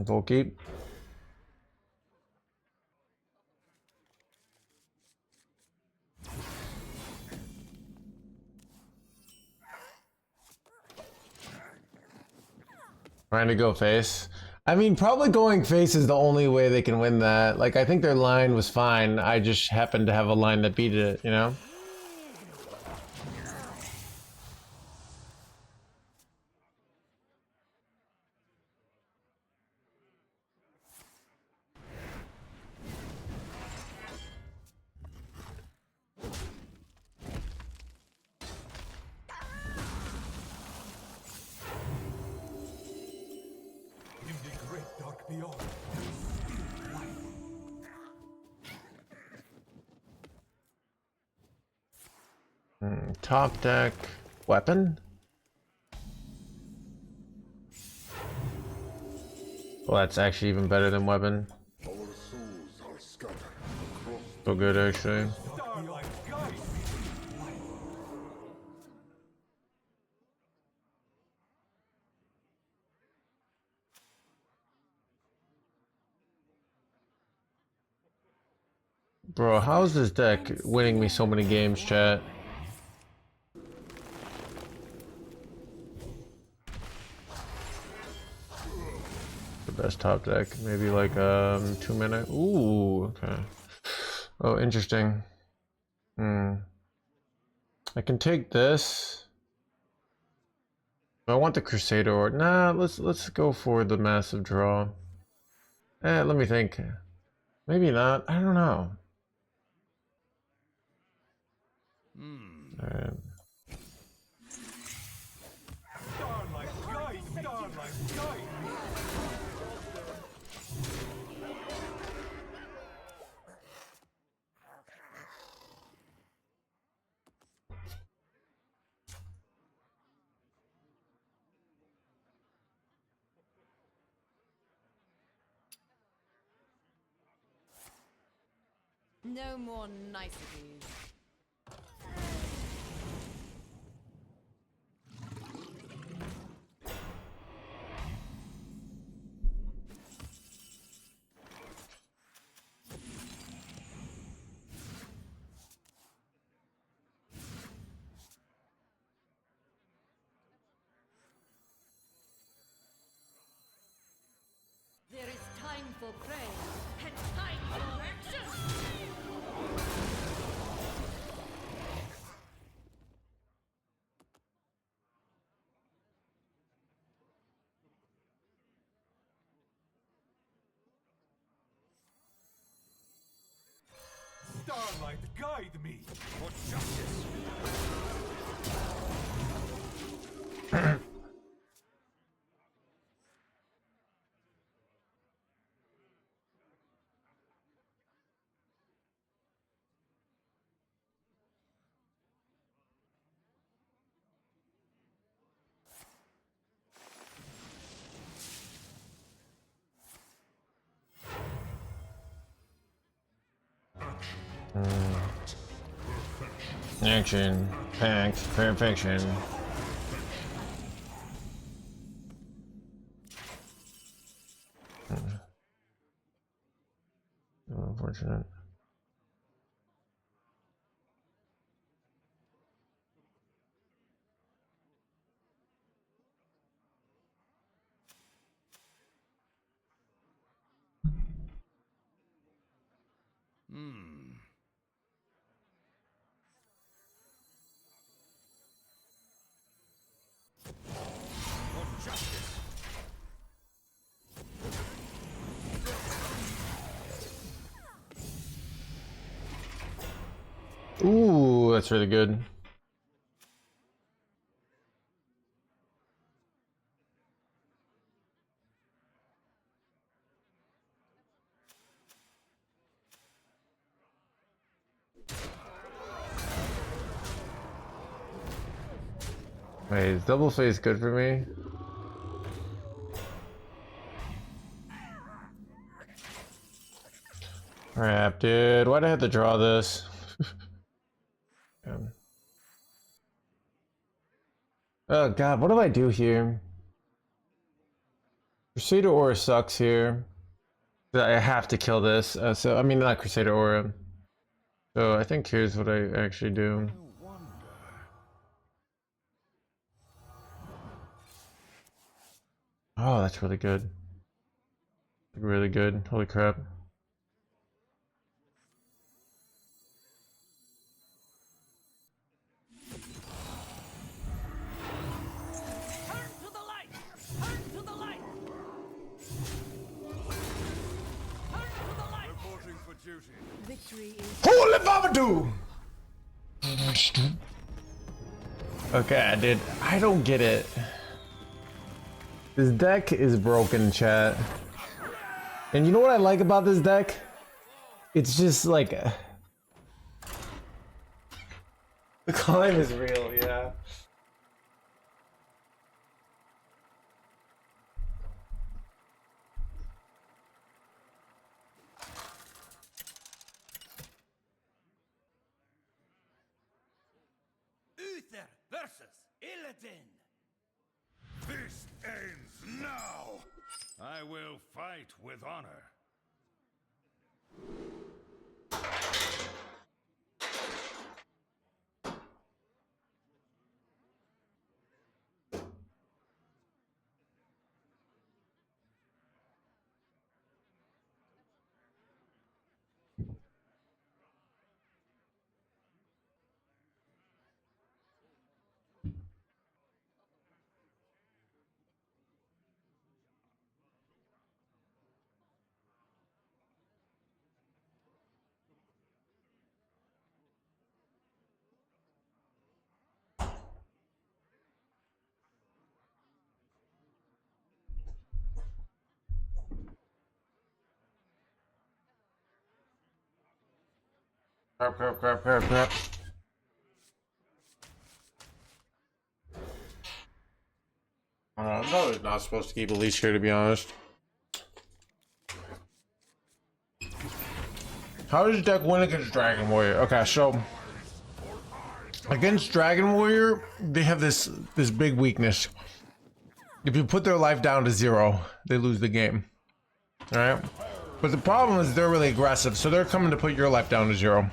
We'll keep. Trying to go face. I mean, probably going face is the only way they can win that. Like, I think their line was fine. I just happened to have a line that beat it, you know? In the great dark beyond, there is still light. Top deck. Weapon? Well, that's actually even better than weapon. Our souls are scattered across So good, actually. Starlight guide me. Bro, how's this deck winning me so many games, chat? The best top deck, maybe like 2 minute. Ooh, okay. Oh, interesting. I can take this. I want the Crusader or nah, let's go for the massive draw. Let me think. Maybe not. I don't know. Alright. Starlight, guide, starlight, guide me. No more niceties. There is time for prey and time for action. Starlight, guide me. For justice. Action, packed, perfection. Unfortunate. Ooh, that's really good. Wait, is double face good for me? Crap, dude. Why'd I have to draw this? Oh god, what do I do here? Crusader Aura sucks here. I have to kill this. I mean, not Crusader Aura. So I think here's what I actually do. Oh, that's really good. Really good. Holy crap. Turn to the light! Turn to the light! Turn to the light! Reporting for duty. Victory is Holy Babadoo! Okay, dude. I don't get it. This deck is broken, chat. And you know what I like about this deck? It's just like... the climb is real, yeah. Uther versus Illidan. This ends now. I will fight with honor. Crap. I'm probably not supposed to keep a leash here, to be honest. How does deck win against Dragon Warrior? Okay, so against Dragon Warrior, they have this big weakness. If you put their life down to 0, they lose the game. All right, but the problem is they're really aggressive, so they're coming to put your life down to 0.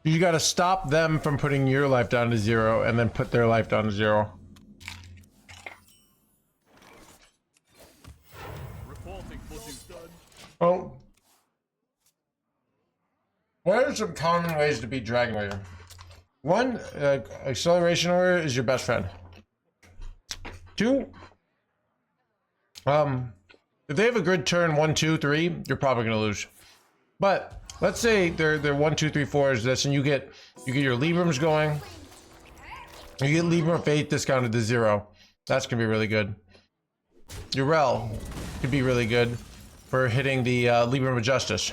You got to stop them from putting your life down to 0, and then put their life down to 0. Oh. What are some common ways to beat Dragon Warrior? 1, Acceleration Warrior is your best friend. 2, if they have a good turn 1, 2, 3, you're probably gonna lose. But let's say they're 1, 2, 3, 4 is this, and you get your Librams going. You get Libram Faith discounted to 0. That's gonna be really good. Your Rel could be really good for hitting the Libram of Justice.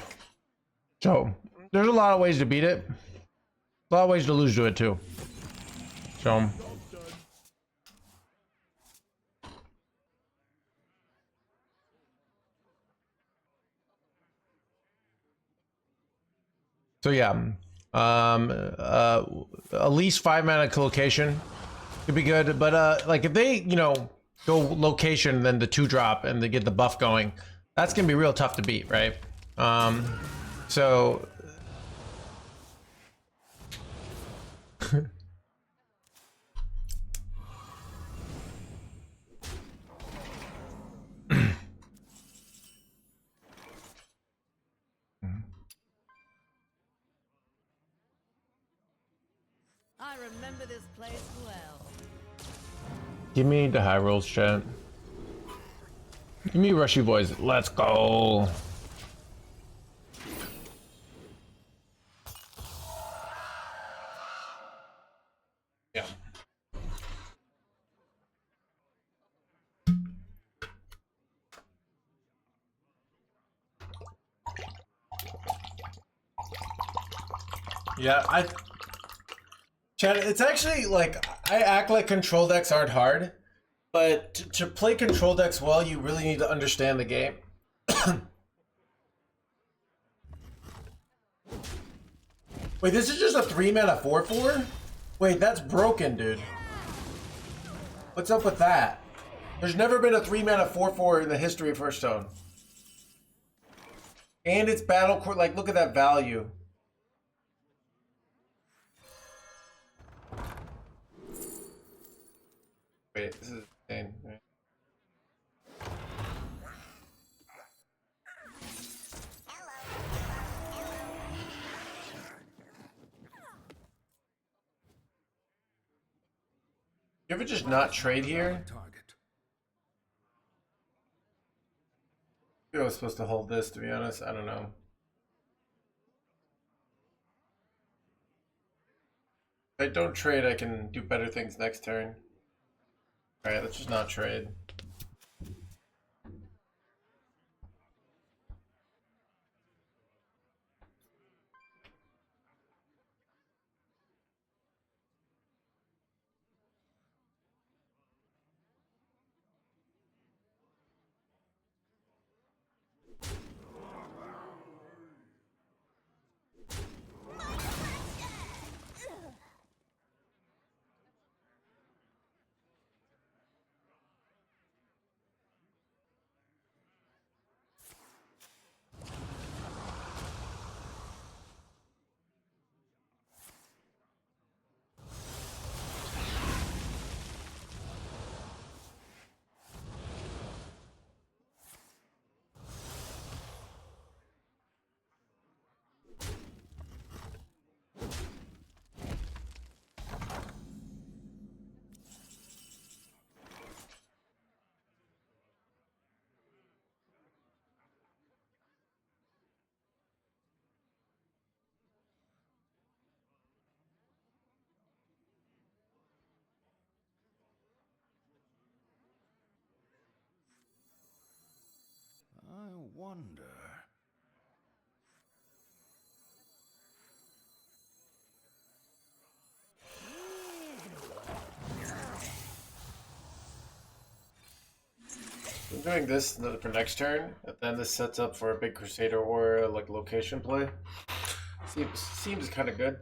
So there's a lot of ways to beat it. A lot of ways to lose to it too. So yeah, at least 5 mana collocation could be good, but like if they, you know, go location then the 2-drop and they get the buff going, that's gonna be real tough to beat, right? So I remember this place well. give me the high rolls, chat. Give me Rushy Boys. Let's go. Yeah. Yeah, Chad, it's actually like I act like control decks aren't hard, but to play control decks well, you really need to understand the game. Wait, this is just a 3-mana 4/4? Wait, that's broken, dude. What's up with that? There's never been a 3-mana 4/4 in the history of Hearthstone. And it's battle core, like look at that value. Wait, this is insane. Right? You ever just not trade here? I was supposed to hold this, to be honest. I don't know. If I don't trade, I can do better things next turn. Alright, let's just not trade. doing this for next turn, and then this sets up for a big Crusader or like location play. Seems kind of good.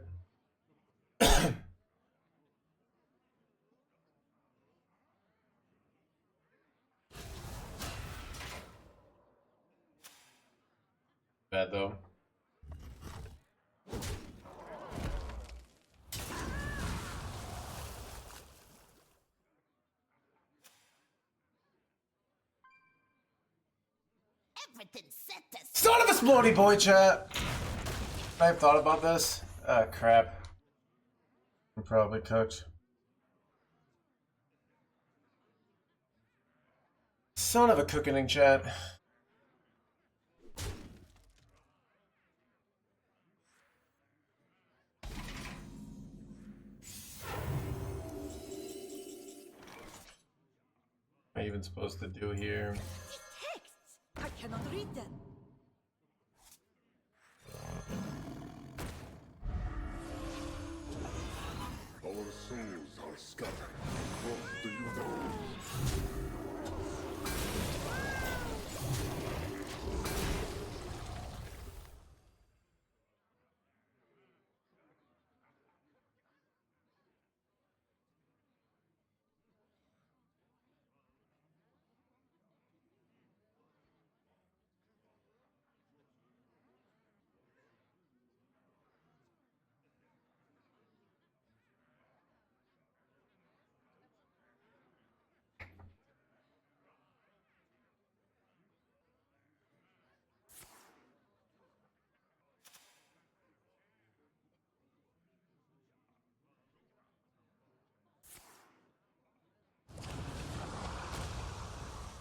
Bad though. Everything's set to Son of a splody boy, chat. I've thought about this. Ah, crap. I'm probably cooked. Son of a cooking chat. What am I even supposed to do here? texts. I cannot read them. Our souls are scattered across the universe.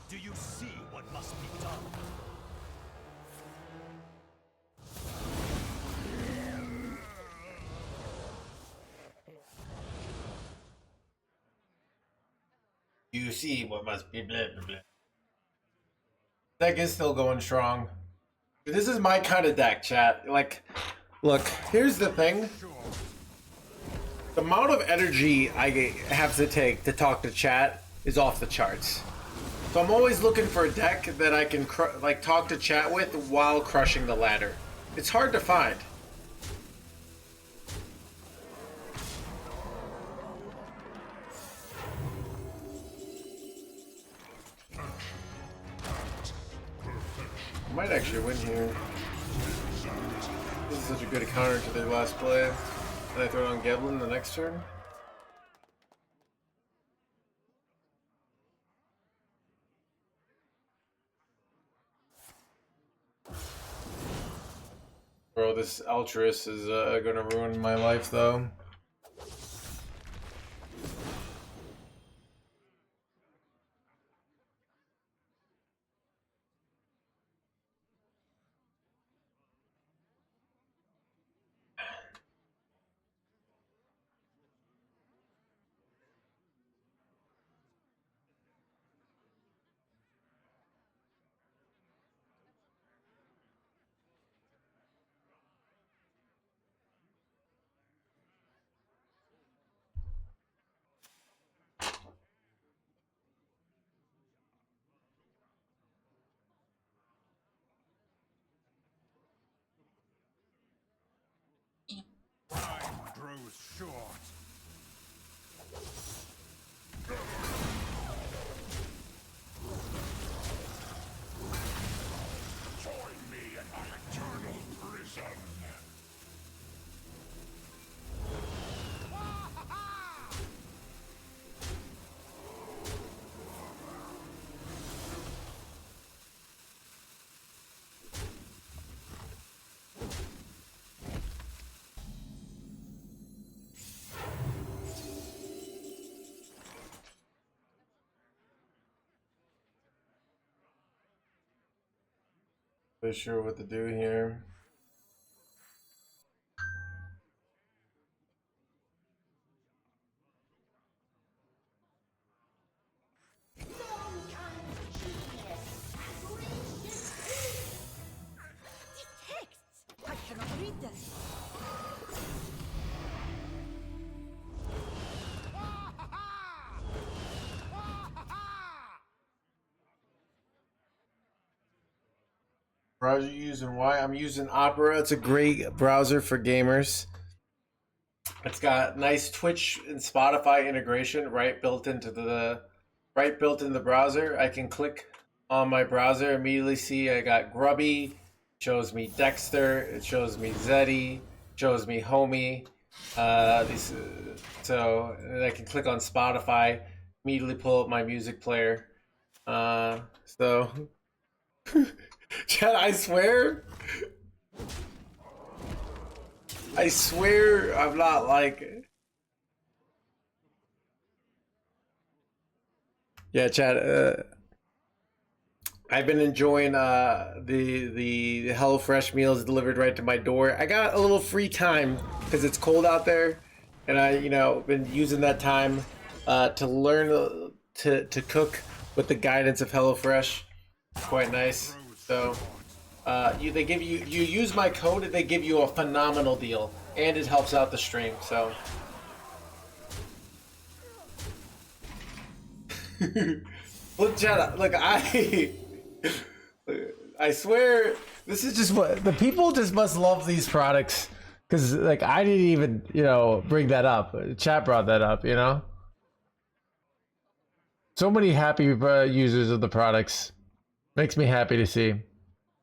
Do you see what must be done? You see what must be blah blah blah. Deck is still going strong. This is my kind of deck, chat. Like, look, here's the thing. The amount of energy I have to take to talk to chat is off the charts. So I'm always looking for a deck that I can like talk to chat with while crushing the ladder. It's hard to find. I might actually win here. This is such a good counter to their last play. Did I throw it on Geblin the next turn? Bro, this Altruist is gonna ruin my life though. Time grows short. Join me in my eternal prison. Not sure what to do here. Texts. I cannot read them. Browser you use and why? I'm using Opera. It's a great browser for gamers. It's got nice Twitch and Spotify integration built into the browser. I can click on my browser, immediately see I got Grubby, shows me Dexter, it shows me Zeddy, shows me Homie. So and I can click on Spotify, immediately pull up my music player. So Chad, I swear I'm not like. Yeah, Chad. I've been enjoying the HelloFresh meals delivered right to my door. I got a little free time because it's cold out there, and I been using that time to learn to cook with the guidance of HelloFresh. Quite nice. So you use my code, they give you a phenomenal deal, and it helps out the stream. So. Look, Chad, look, I swear, this is just what the people just must love these products, because like I didn't even bring that up. Chat brought that up. So many happy users of the products. Makes me happy to see.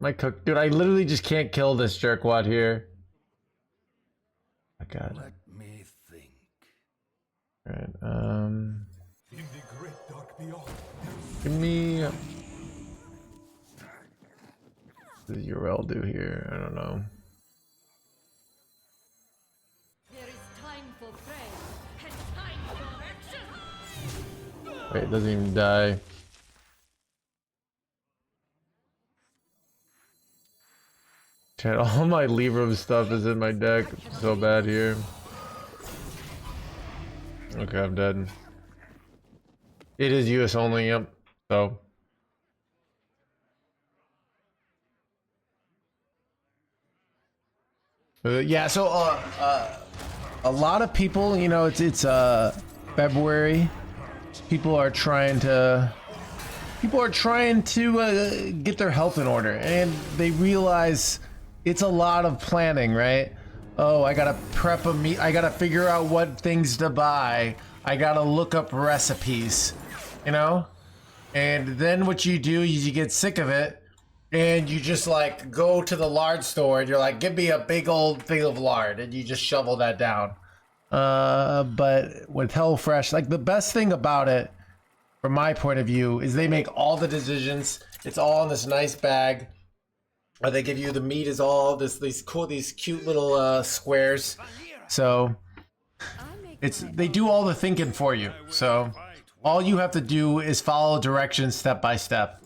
My cook, dude, I literally just can't kill this jerkwad here. Oh my God. Let me think. All right. In the great dark beyond, Give me. What does URL do here? I don't know. There is time for prayer and time for action. Wait, it doesn't even die. Chat, all my Libram stuff is in my deck. It's so bad here. Okay, I'm dead. It is US only, yep. So. Yeah, so a lot of people, it's February. People are trying to get their health in order, and they realize it's a lot of planning, right? Oh, I gotta prep a meat. I gotta figure out what things to buy. I gotta look up recipes, and then what you do is you get sick of it, and you just like go to the lard store and you're like, give me a big old thing of lard, and you just shovel that down. But with HelloFresh, like the best thing about it, from my point of view, is they make all the decisions. It's all in this nice bag. They give you the meat is all these cute little squares. So they do all the thinking for you. So all you have to do is follow directions step by step.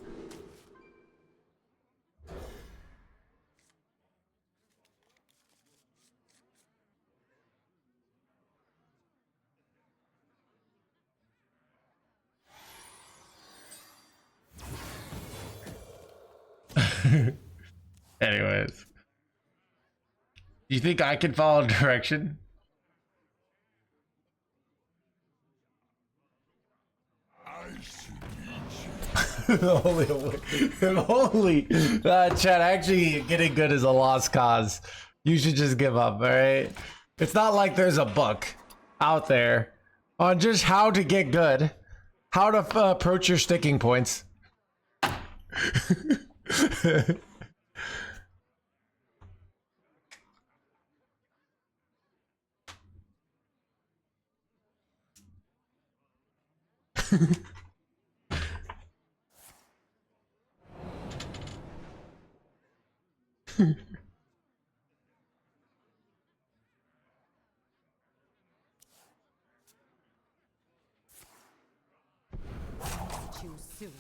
Anyways, do you think I can follow direction? If only Chad, actually getting good is a lost cause. You should just give up, all right? It's not like there's a book out there on just how to get good, how to approach your sticking points. Too soon.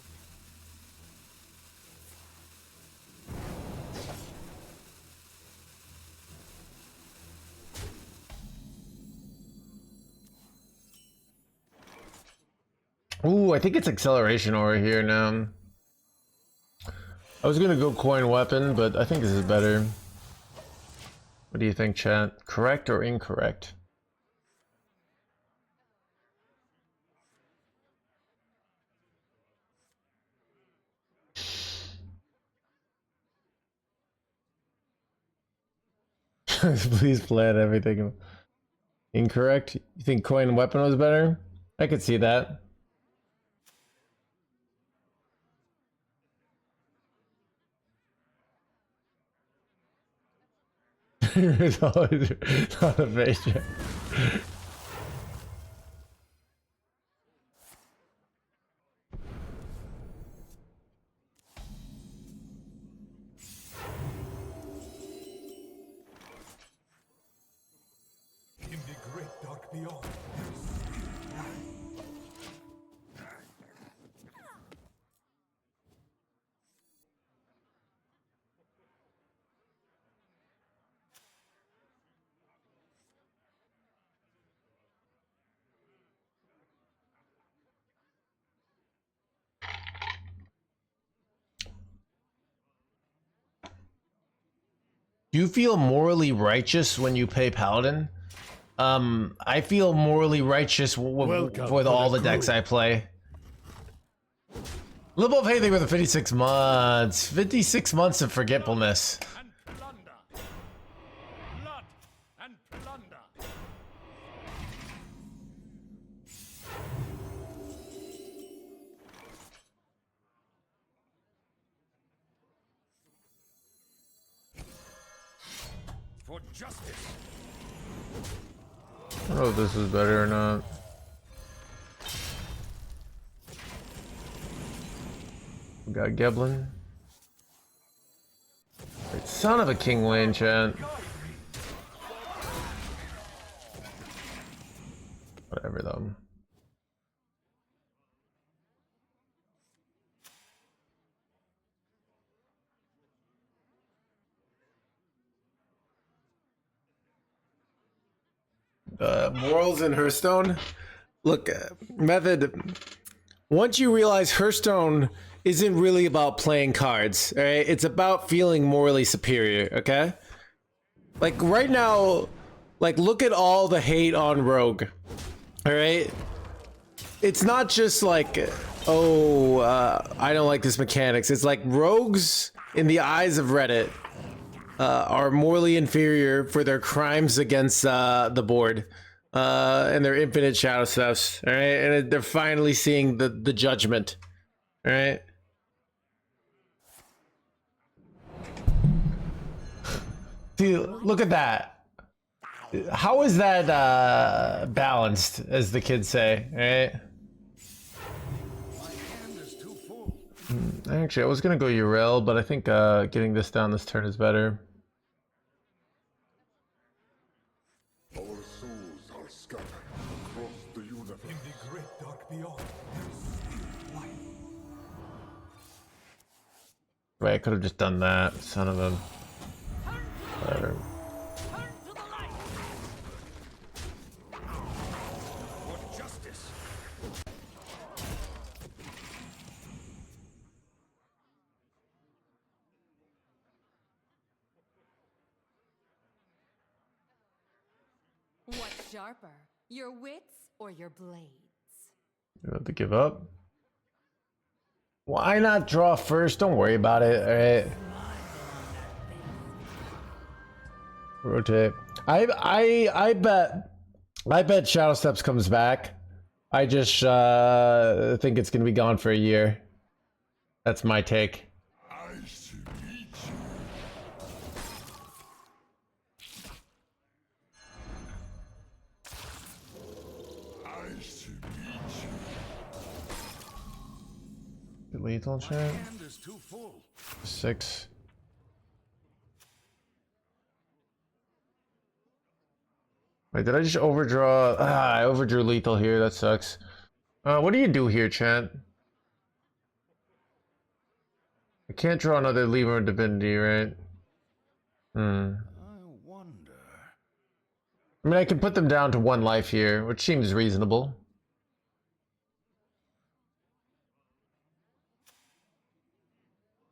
Ooh, I think it's acceleration over here now. I was gonna go coin weapon, but I think this is better. What do you think, chat? Correct or incorrect? Please plan everything. Incorrect. You think coin and weapon was better? I could see that. It's always not a paycheck. In the great dark beyond, there is still light. Do you feel morally righteous when you play Paladin? I feel morally righteous with all the decks I play. Libram Paladin with the 56 months. 56 months of forgetfulness. And plunder. Blood and plunder. For justice. I don't know if this is better or not. We got Geblin. Son of a King Wayne, chat. Whatever though. Morals in Hearthstone. Look, Method. Once you realize Hearthstone isn't really about playing cards, all right? It's about feeling morally superior, okay? Like right now, like look at all the hate on Rogue, all right? It's not just like, oh, I don't like this mechanics. It's like rogues in the eyes of Reddit are morally inferior for their crimes against the board and their infinite shadow stuffs. All right, and they're finally seeing the judgment. All right. Dude, look at that. How is that balanced, as the kids say, right? Actually, I was gonna go Urel, but I think getting this down this turn is better. Our souls are scattered across the universe. In the great dark beyond, there is still light. Wait, I could have just done that. Son of a. Whatever. Turn to the light. For justice. What's sharper, your wits or your blades? You have to give up. Why not draw first? Don't worry about it. All right. Rotate. I bet Shadow Steps comes back. I just think it's gonna be gone for a year. That's my take. I should meet you. I should meet you. Lethal chat. Hand is too full. 6. Wait, did I just overdraw? Ah, I overdrew lethal here. That sucks. What do you do here, chat? I can't draw another Libram Divinity, right? I wonder. I mean, I can put them down to 1 life here, which seems reasonable.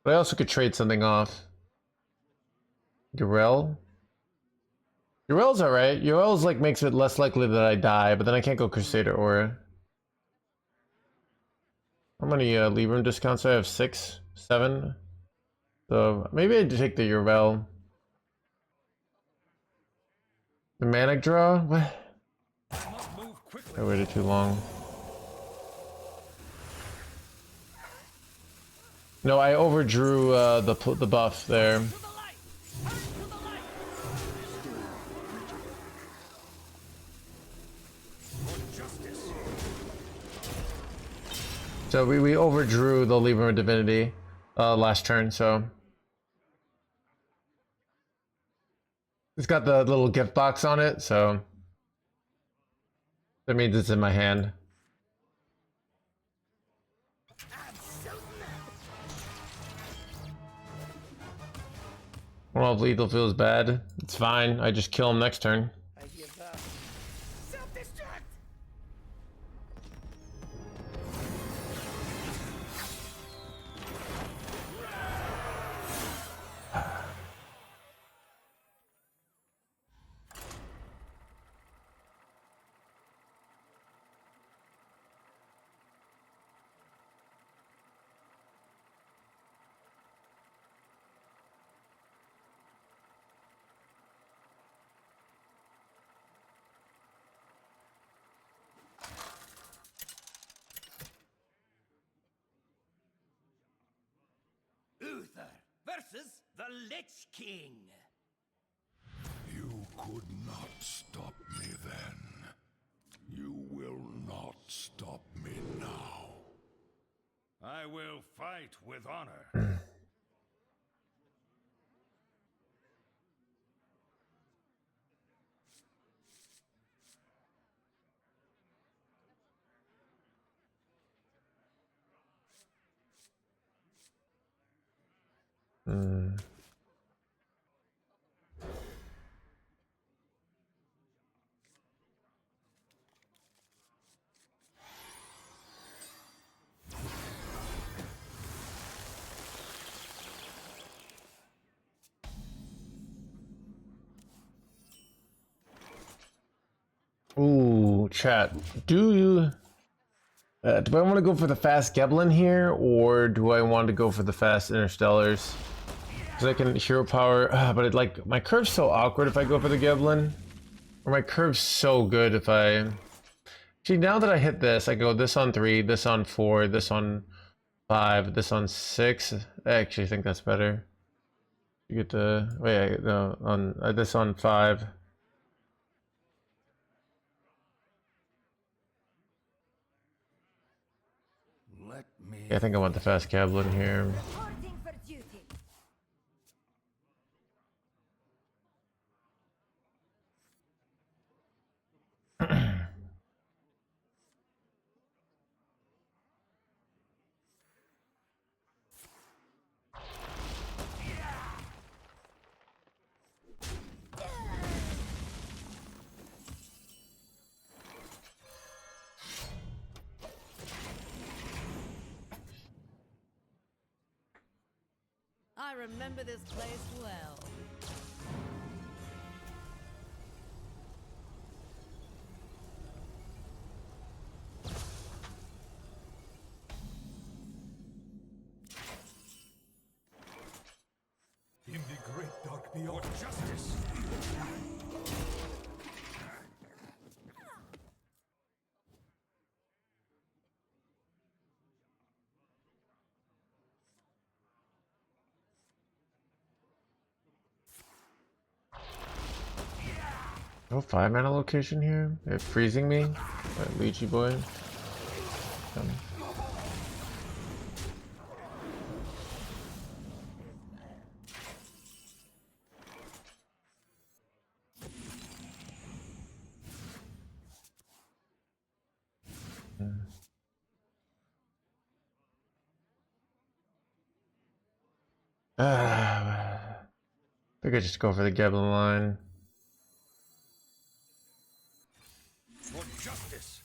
But I also could trade something off. Urel? Urel's alright. Urel's like makes it less likely that I die, but then I can't go Crusader Aura. How many Libram discounts do I have? 6? 7? So maybe I'd take the Urel. The manic draw? What? I must move quickly. I waited too long. No, I overdrew the buff there. To the light! Turn to the light! So we overdrew the Libram Divinity last turn, so it's got the little gift box on it, so that means it's in my hand. Well, if lethal feels bad, it's fine. I just kill him next turn. I give up. Self-destruct! Uther versus the Lich King. You could not stop me then. You will not stop me now. I will fight with honor. Ooh, chat. Do I want to go for the fast Geblin here, or do I want to go for the fast Interstellars? Because I can hero power, but it, like, my curve's so awkward if I go for the Geblin. Or my curve's so good if I... See, now that I hit this, I go this on 3, this on 4, this on 5, this on 6. I actually think that's better. You get the... Wait, no, on this on 5. Let me. Yeah, I think I want the fast Geblin here. Reporting for duty. I remember this place well. In the great dark beyond. Justice. No 5-mana location here? They're freezing me? Lychee boy. I think I just go for the Geblin line. For justice.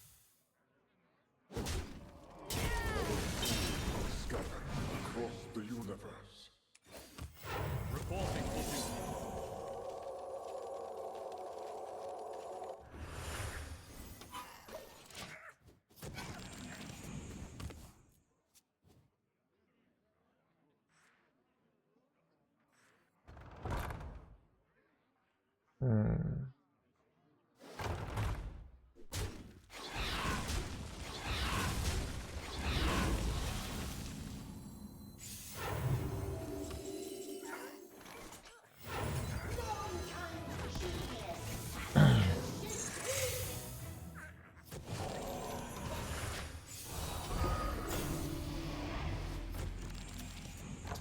Scatter across the universe. Reporting for duty.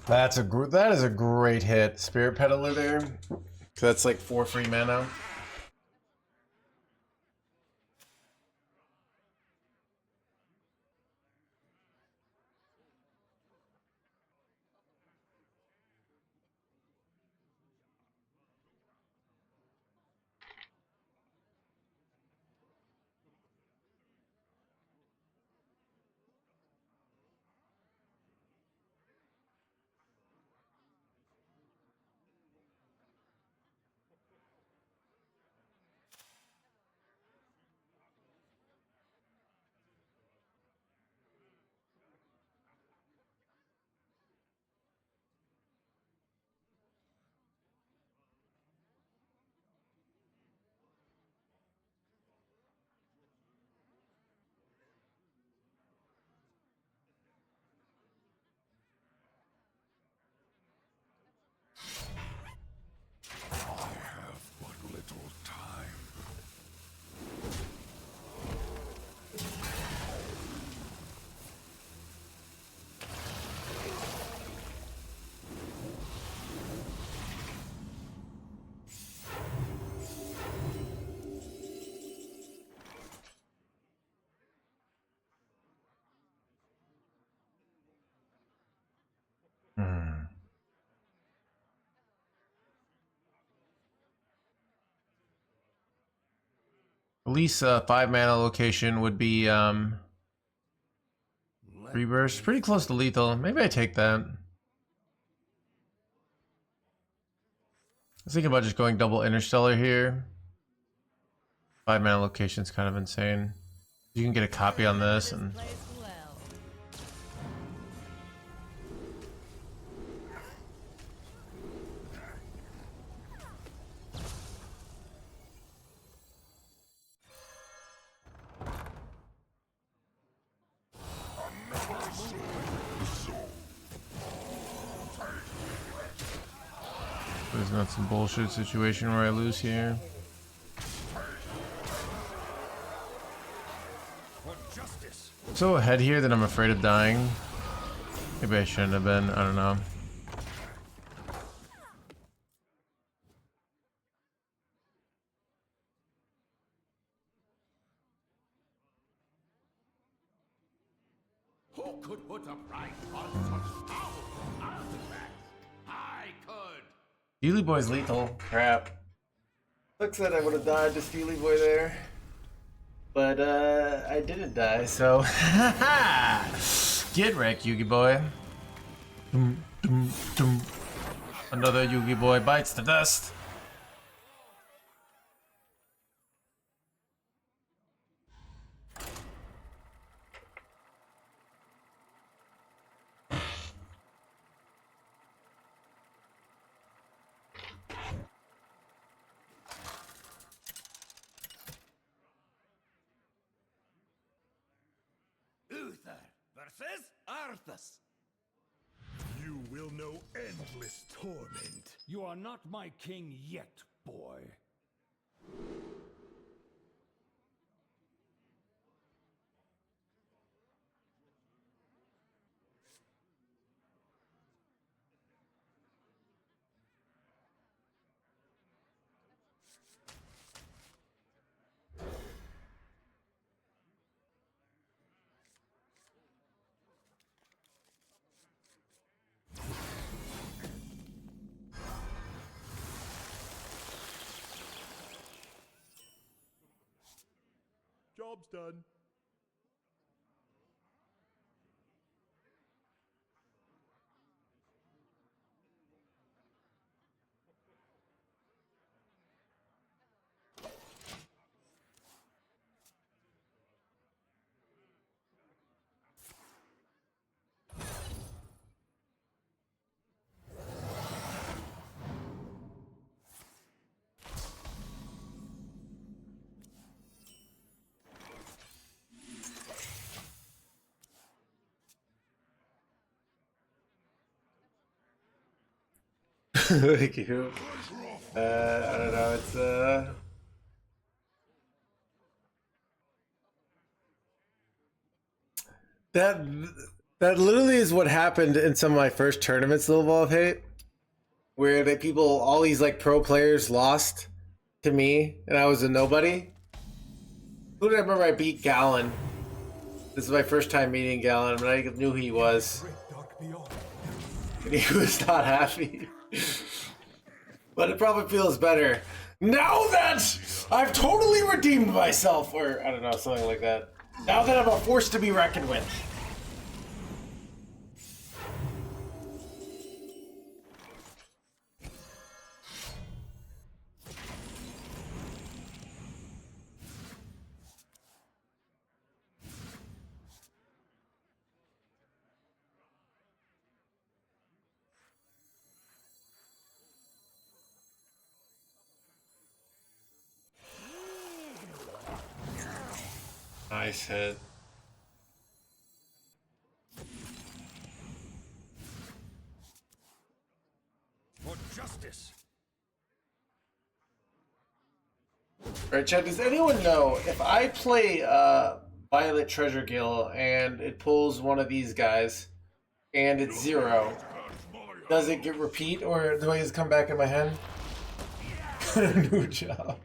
That is a great hit. Spirit Peddler there. So that's like 4 free mana. At least 5 mana location would be reverse. Pretty close to lethal. Maybe I take that. I was thinking about just going double interstellar here. 5 mana location's kind of insane. You can get a copy on this and there's not some bullshit situation where I lose here. So ahead here that I'm afraid of dying. Maybe I shouldn't have been. I don't know. Who could put a price on such powerful artifacts? I could. Steely Boy's lethal. Crap. Looks like I would have died to Steely Boy there. But I didn't die, so get wrecked, Yugi Boy. Dum, dum, dum. Another Yugi Boy bites the dust. Uther versus Arthas. You will know endless torment. You are not my king yet, boy. Job's done. Thank you. I don't know, it's That literally is what happened in some of my first tournaments, Little Ball of Hate, where they people, all these like pro players lost to me, and I was a nobody. Who did I remember I beat? Gallon. This is my first time meeting Gallon, but I knew who he was. And he was not happy. But it probably feels better now that I've totally redeemed myself, or I don't know, something like that. Now that I'm a force to be reckoned with. Nice hit. For justice. Alright, chat, does anyone know if I play Violet Treasure Gill and it pulls one of these guys and it's 0, does it get repeat or do I just come back in my hand? New job.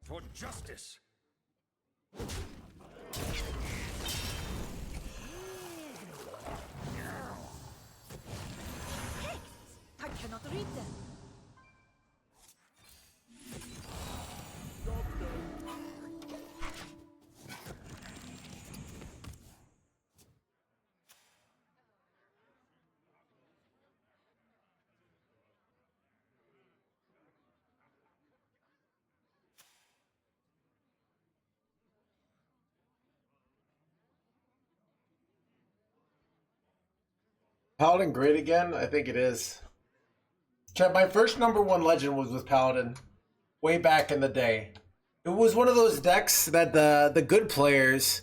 For justice. I cannot read them. Paladin great again? I think it is. Chat, my first #1 legend was with Paladin way back in the day. It was one of those decks that the good players,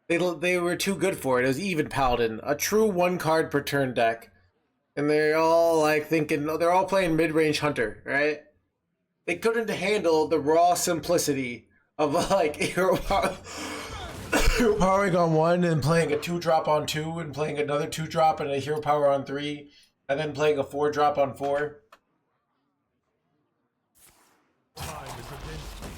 they were too good for it. It was even Paladin, a true 1 card per turn deck. And they're all like thinking, they're all playing mid-range Hunter, right? They couldn't handle the raw simplicity of like hero power. Powering on 1 and playing a 2-drop on 2 and playing another 2-drop and a hero power on 3 and then playing a 4-drop on 4. Time is against me.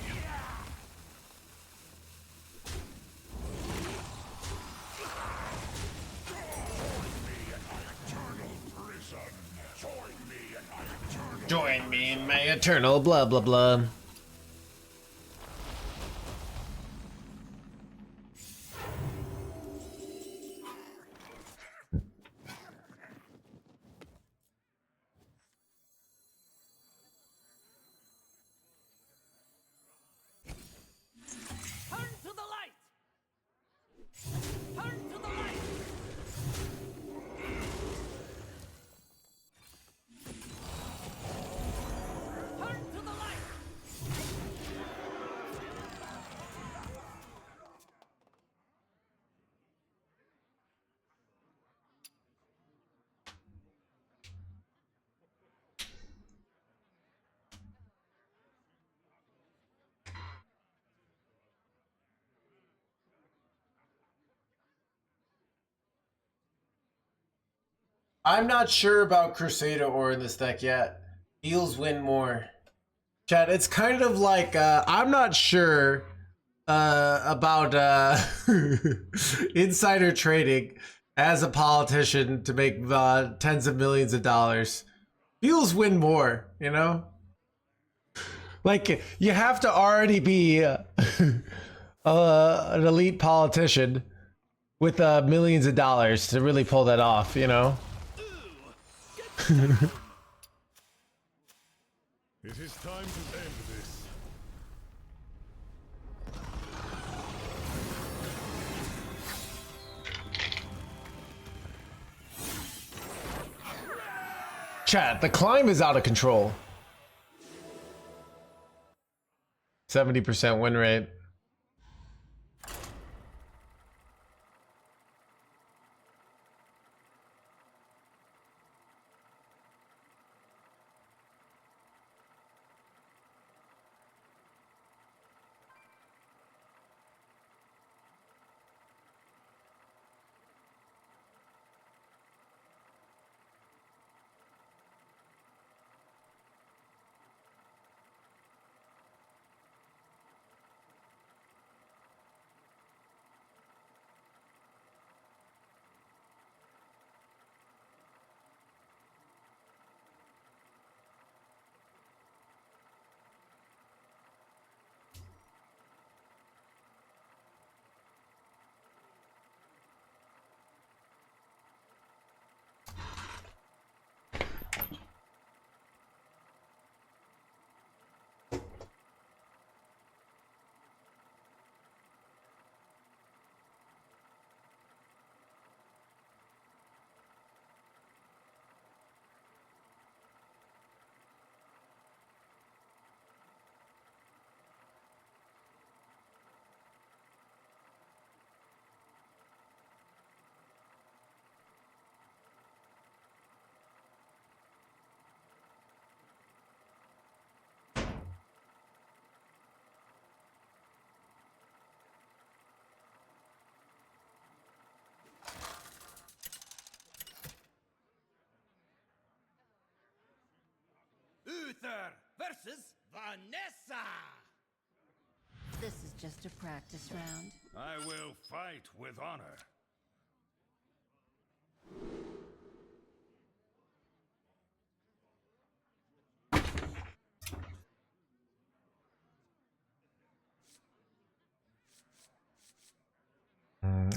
Join me in my eternal blah blah blah. Turn to the light! Turn to the light! Turn to the light! I'm not sure about Crusader or in this deck yet. Heals win more. Chad, it's kind of like, I'm not sure about insider trading as a politician to make tens of millions of dollars. Heals win more, you know? Like, you have to already be an elite politician with millions of dollars to really pull that off, you know? It is time to end this. Chat, the climb is out of control. 70% win rate. Uther versus Vanessa. This is just a practice round. I will fight with honor.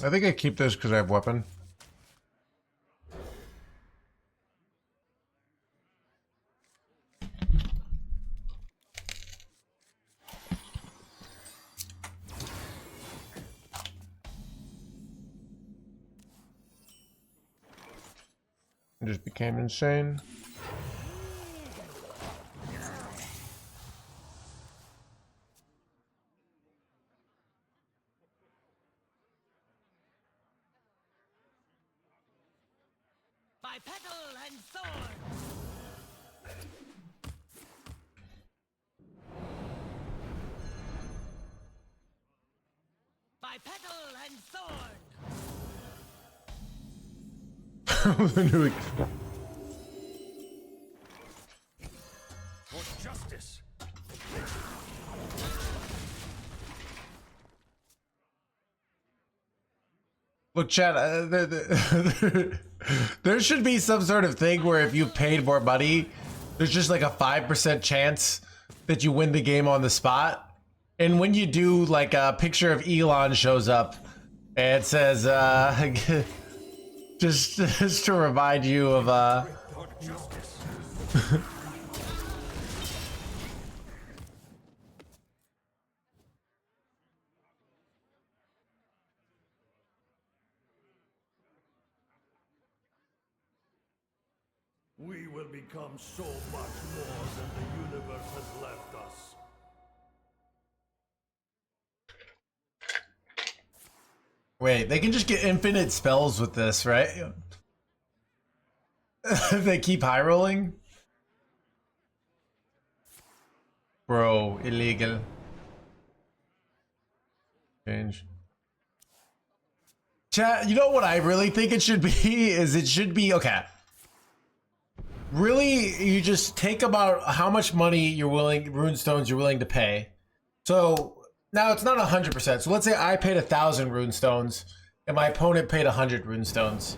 I think I keep this because I have weapon. I just became insane. Bipedal and sword. Bipedal and sword. For justice. Look, Chad, there should be some sort of thing where if you paid more money, there's just like a 5% chance that you win the game on the spot. And when you do, like a picture of Elon shows up and it says, just to remind you of, For justice. We will become so much more than the universe has left us. wait, they can just get infinite spells with this, right? They keep high rolling? Bro, illegal. Change. Chat, you know what I really think it should be? Is it should be, okay. Really, you just take about how much money runestones you're willing to pay. So now it's not 100%. So let's say I paid 1,000 runestones and my opponent paid 100 runestones.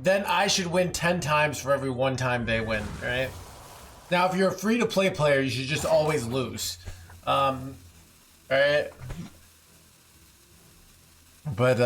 Then I should win 10 times for every one time they win, right? Now, if you're a free-to-play player, you should just always lose. Right? But,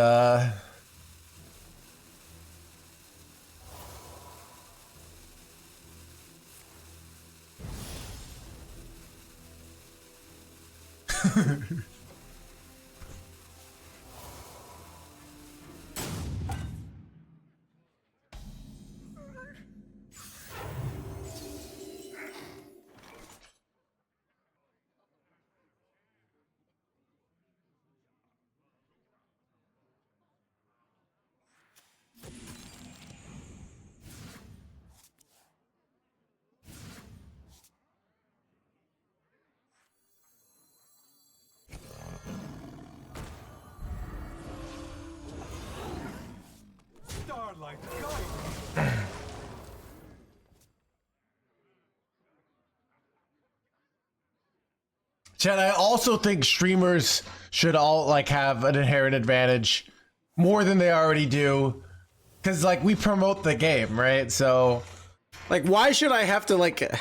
Starlight, guide me. Chad, I also think streamers should all like have an inherent advantage more than they already do. Cause like we promote the game, right? So Like, why should I have to like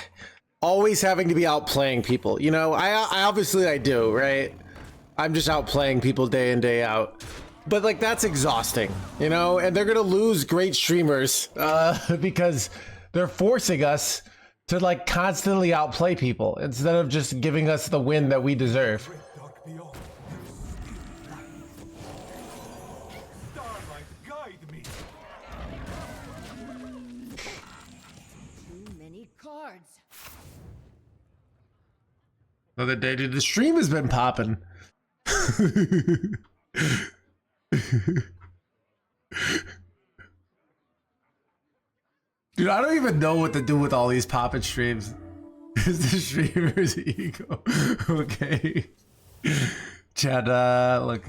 always having to be outplaying people? You know, I obviously I do, right? I'm just outplaying people day in, day out. But like that's exhausting, you know, and they're gonna lose great streamers. because they're forcing us to like constantly outplay people instead of just giving us the win that we deserve. Dark beyond, there is still light. Starlight, guide me. Too many cards. Other day, dude, the stream has been popping. Dude, I don't even know what to do with all these poppin' streams. Is the streamer's ego okay? Chad, look.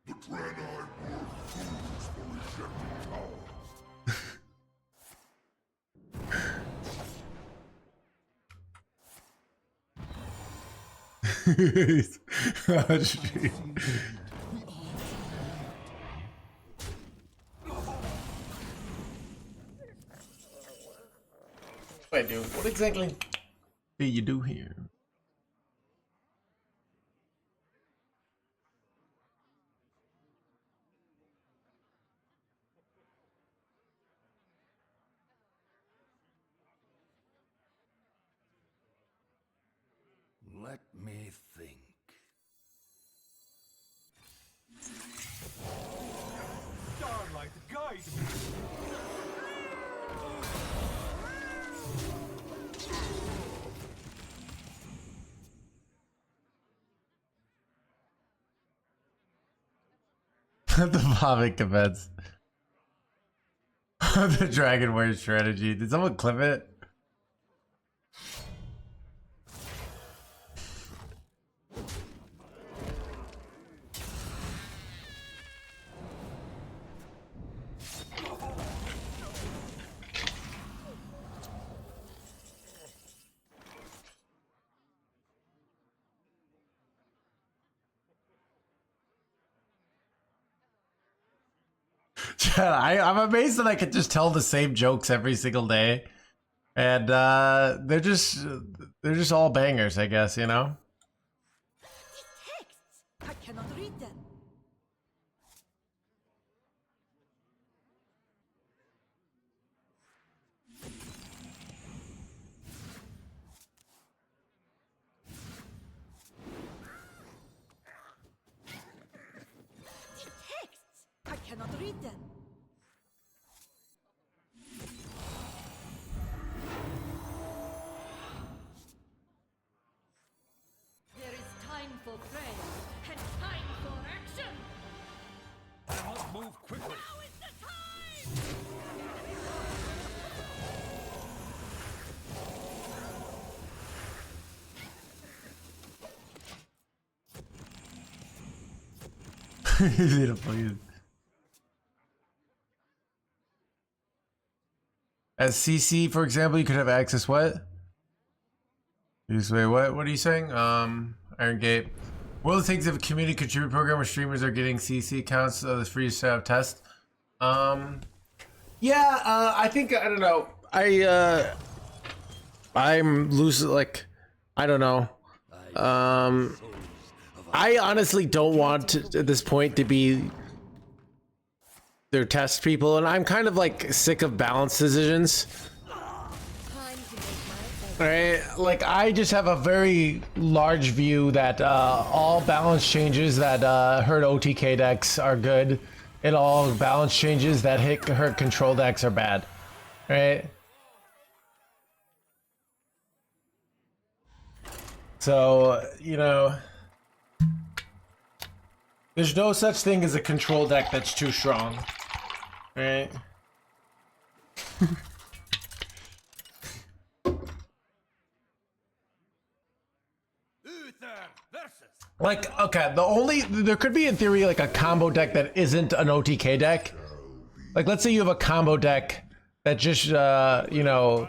The Draenei pour fools for rejected power. Stream. Wait, dude, what exactly do you do here? Let me think. Starlight, guide me. The bombing commence. The Dragon Warrior strategy. Did someone clip it? I'm amazed that I could just tell the same jokes every single day, and they're just all bangers, I guess, you know. These texts! I cannot read them. These texts! I cannot read them. There is time for prayer and time for action. I must move quickly. Now is the time! Beautiful. As CC, for example, you could have access what? Wait, what? What are you saying? Iron Gate. One of the things of a community contribute program where streamers are getting CC accounts that's free to set up test. Yeah, I think, I don't know. I'm losing, like, I don't know. I honestly don't want to, at this point, to be their test people, and I'm kind of like sick of balance decisions. Time to make my Right? Like, I just have a very large view that all balance changes that hurt OTK decks are good, and all balance changes that hurt control decks are bad. Right? So, you know, there's no such thing as a control deck that's too strong. Right? Uther versus Like, okay, there could be in theory like a combo deck that isn't an OTK deck. Like, let's say you have a combo deck that just, you know,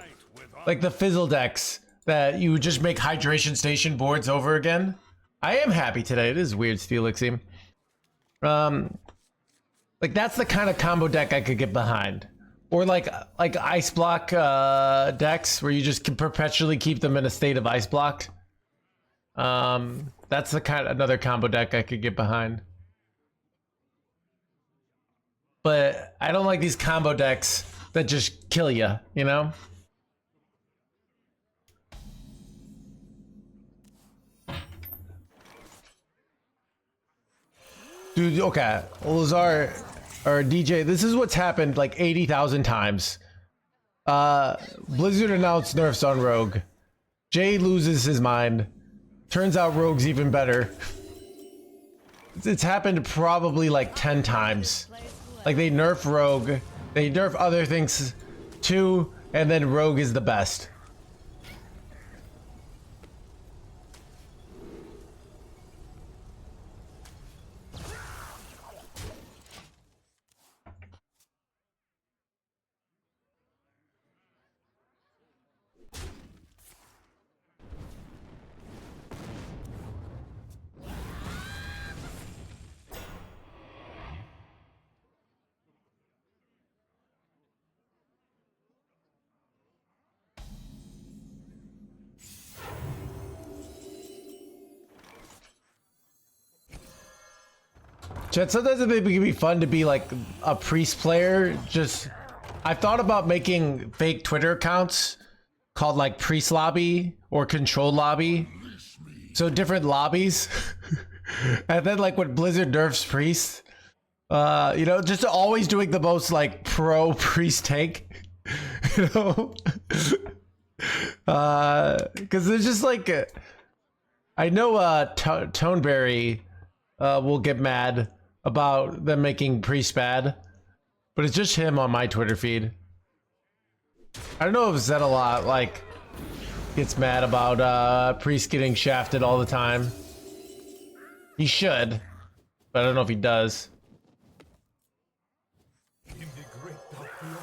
like the fizzle decks that you just make hydration station boards over again. I am happy today. It is weird, Steelixy. Like that's the kind of combo deck I could get behind. Or like ice block decks where you just can perpetually keep them in a state of ice blocked. That's the another combo deck I could get behind. But I don't like these combo decks that just kill you, you know? Dude, okay. Lazar or DJ, this is what's happened like 80,000 times. Blizzard announced nerfs on Rogue. Jay loses his mind. Turns out Rogue's even better. It's happened probably like 10 times. Like they nerf Rogue, they nerf other things too, and then Rogue is the best. Chet, sometimes I think it could be fun to be like a priest player. Just, I've thought about making fake Twitter accounts called like priest lobby or control lobby. So different lobbies. And then like when Blizzard nerfs priest, you know, just always doing the most like pro priest take, you know? Cause there's just like, I know Toneberry will get mad about them making priest bad, but it's just him on my Twitter feed. I don't know if Zed a lot like gets mad about priest getting shafted all the time. He should, but I don't know if he does. In the great dark beyond,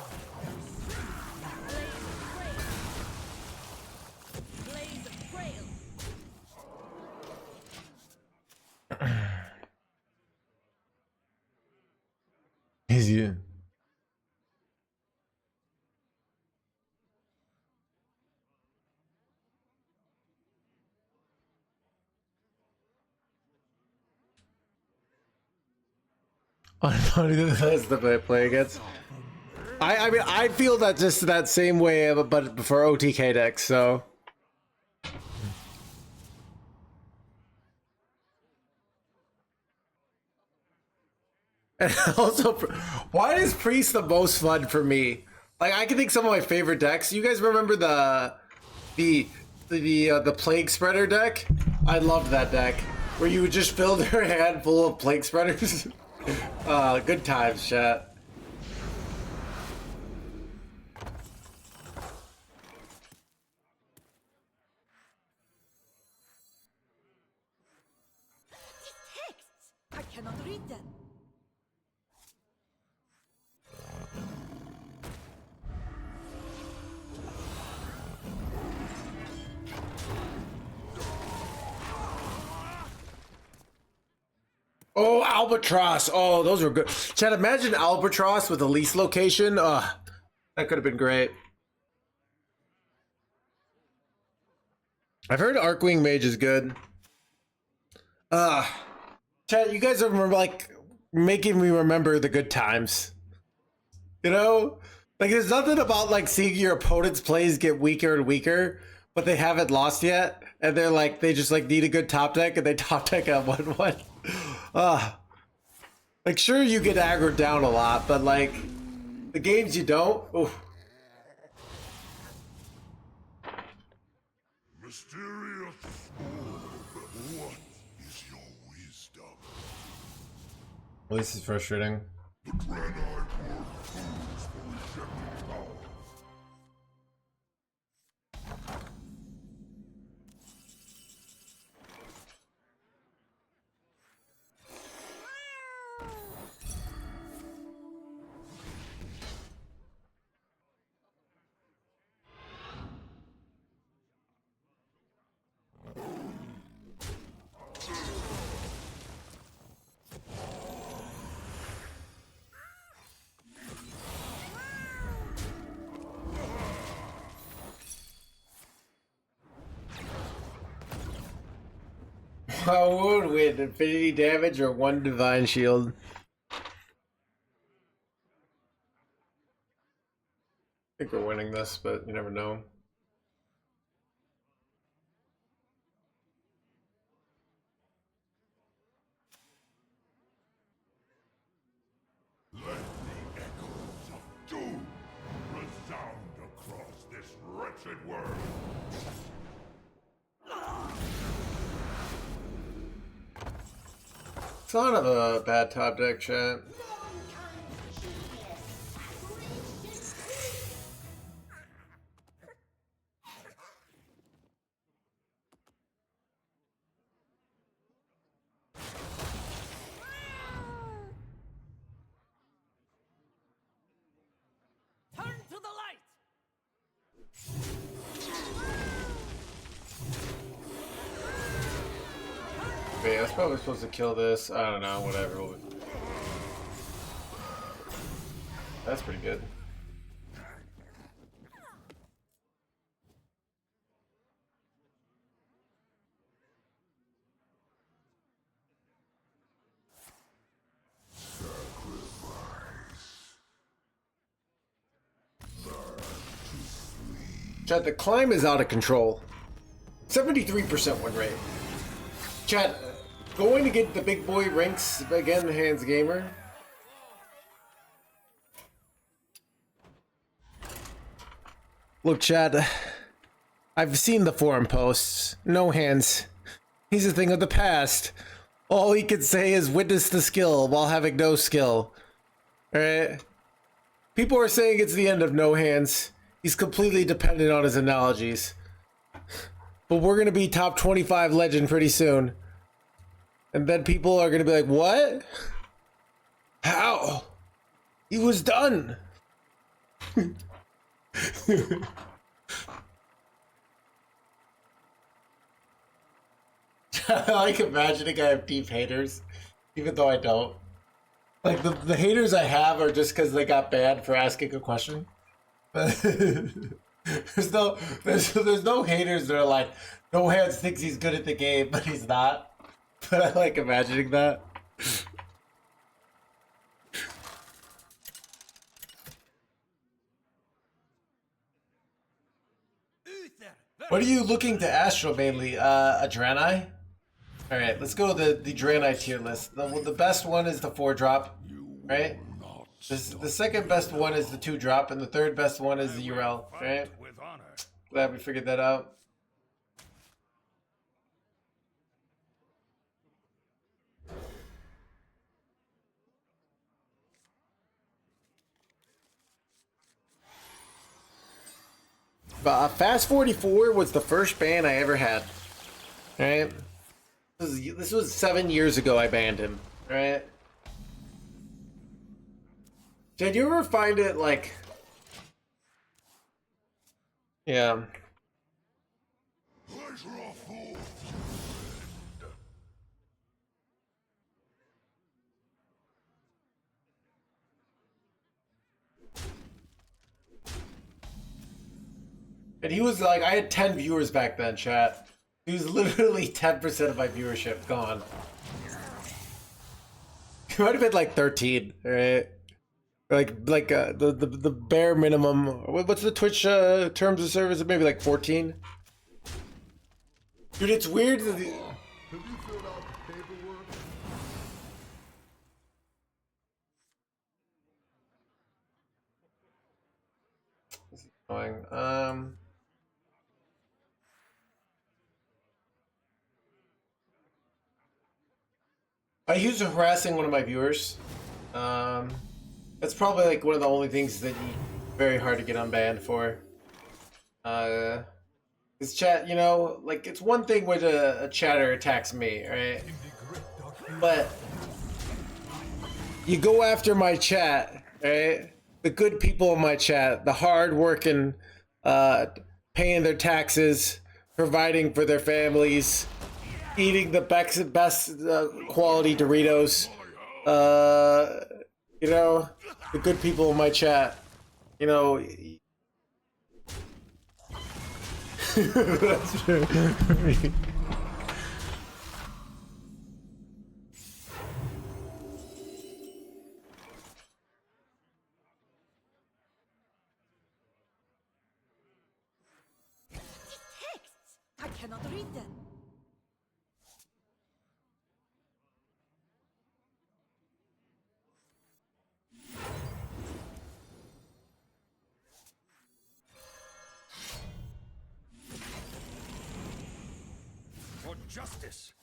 Blaze of Grail. Is you? That's the way I play against. I mean, I feel that just that same way, but for OTK decks, so. And also, why is Priest the most fun for me? Like, I can think some of my favorite decks. You guys remember the Plague Spreader deck? I loved that deck, where you would just fill your hand full of Plague Spreaders. Good times, chat. These texts! I cannot read them. Oh, Albatross. Oh, those were good. Chad, imagine Albatross with a lease location. That could have been great. I've heard Arcwing Mage is good. Chad, you guys remember, like, making me remember the good times. You know? Like, there's nothing about, like, seeing your opponent's plays get weaker and weaker, but they haven't lost yet. And they're like, they just, like, need a good top deck, and they top deck at 1-1. Like, sure, you get aggroed down a lot, but like the games you don't. Oof. Mysterious orb, what is your wisdom? Well, this is frustrating. The Granite Orb proves the rejected power. What would win? Infinity damage or one divine shield? I think we're winning this, but you never know. Let the echoes of doom resound across this wretched world. It's not a bad top deck, chat. Turn to the light. Wait, I was probably supposed to kill this. I don't know, whatever. That's pretty good. Chat, the climb is out of control. 73% win rate. Chat, going to get the big boy ranks again, NoHandsGamer. Look, Chad, I've seen the forum posts. No hands. He's a thing of the past. All he can say is witness the skill while having no skill. Alright? People are saying it's the end of No Hands. He's completely dependent on his analogies. But we're gonna be top 25 legend pretty soon. And then people are gonna be like, what? How? He was done. I like imagining I have deep haters, even though I don't. Like the haters I have are just because they got banned for asking a question. there's no haters that are like, No Hands thinks he's good at the game, but he's not. But I like imagining that. What are you looking to Astro mainly? Adreni? Alright, let's go to the Draenei tier list. The best one is the 4-drop, right? The second best one is the 2-drop, and the third best one is the URL, right? Glad we figured that out. Fast 44 was the first ban I ever had, right? This was 7 years ago I banned him, right? Did you ever find it like... Yeah. And he was like, I had 10 viewers back then, chat. He was literally 10% of my viewership gone. It might have been like 13, right? Like the bare minimum. What's the Twitch terms of service? Maybe like 14. Dude, it's weird. Have you filled out the paperwork? This is annoying. He was harassing one of my viewers. That's probably like one of the only things that very hard to get unbanned for. This chat, you know, like it's one thing when a chatter attacks me, right? But you go after my chat, right? The good people in my chat, the hard working, paying their taxes, providing for their families, eating the best quality Doritos, you know, the good people in my chat, you know. That's true. read them. For justice.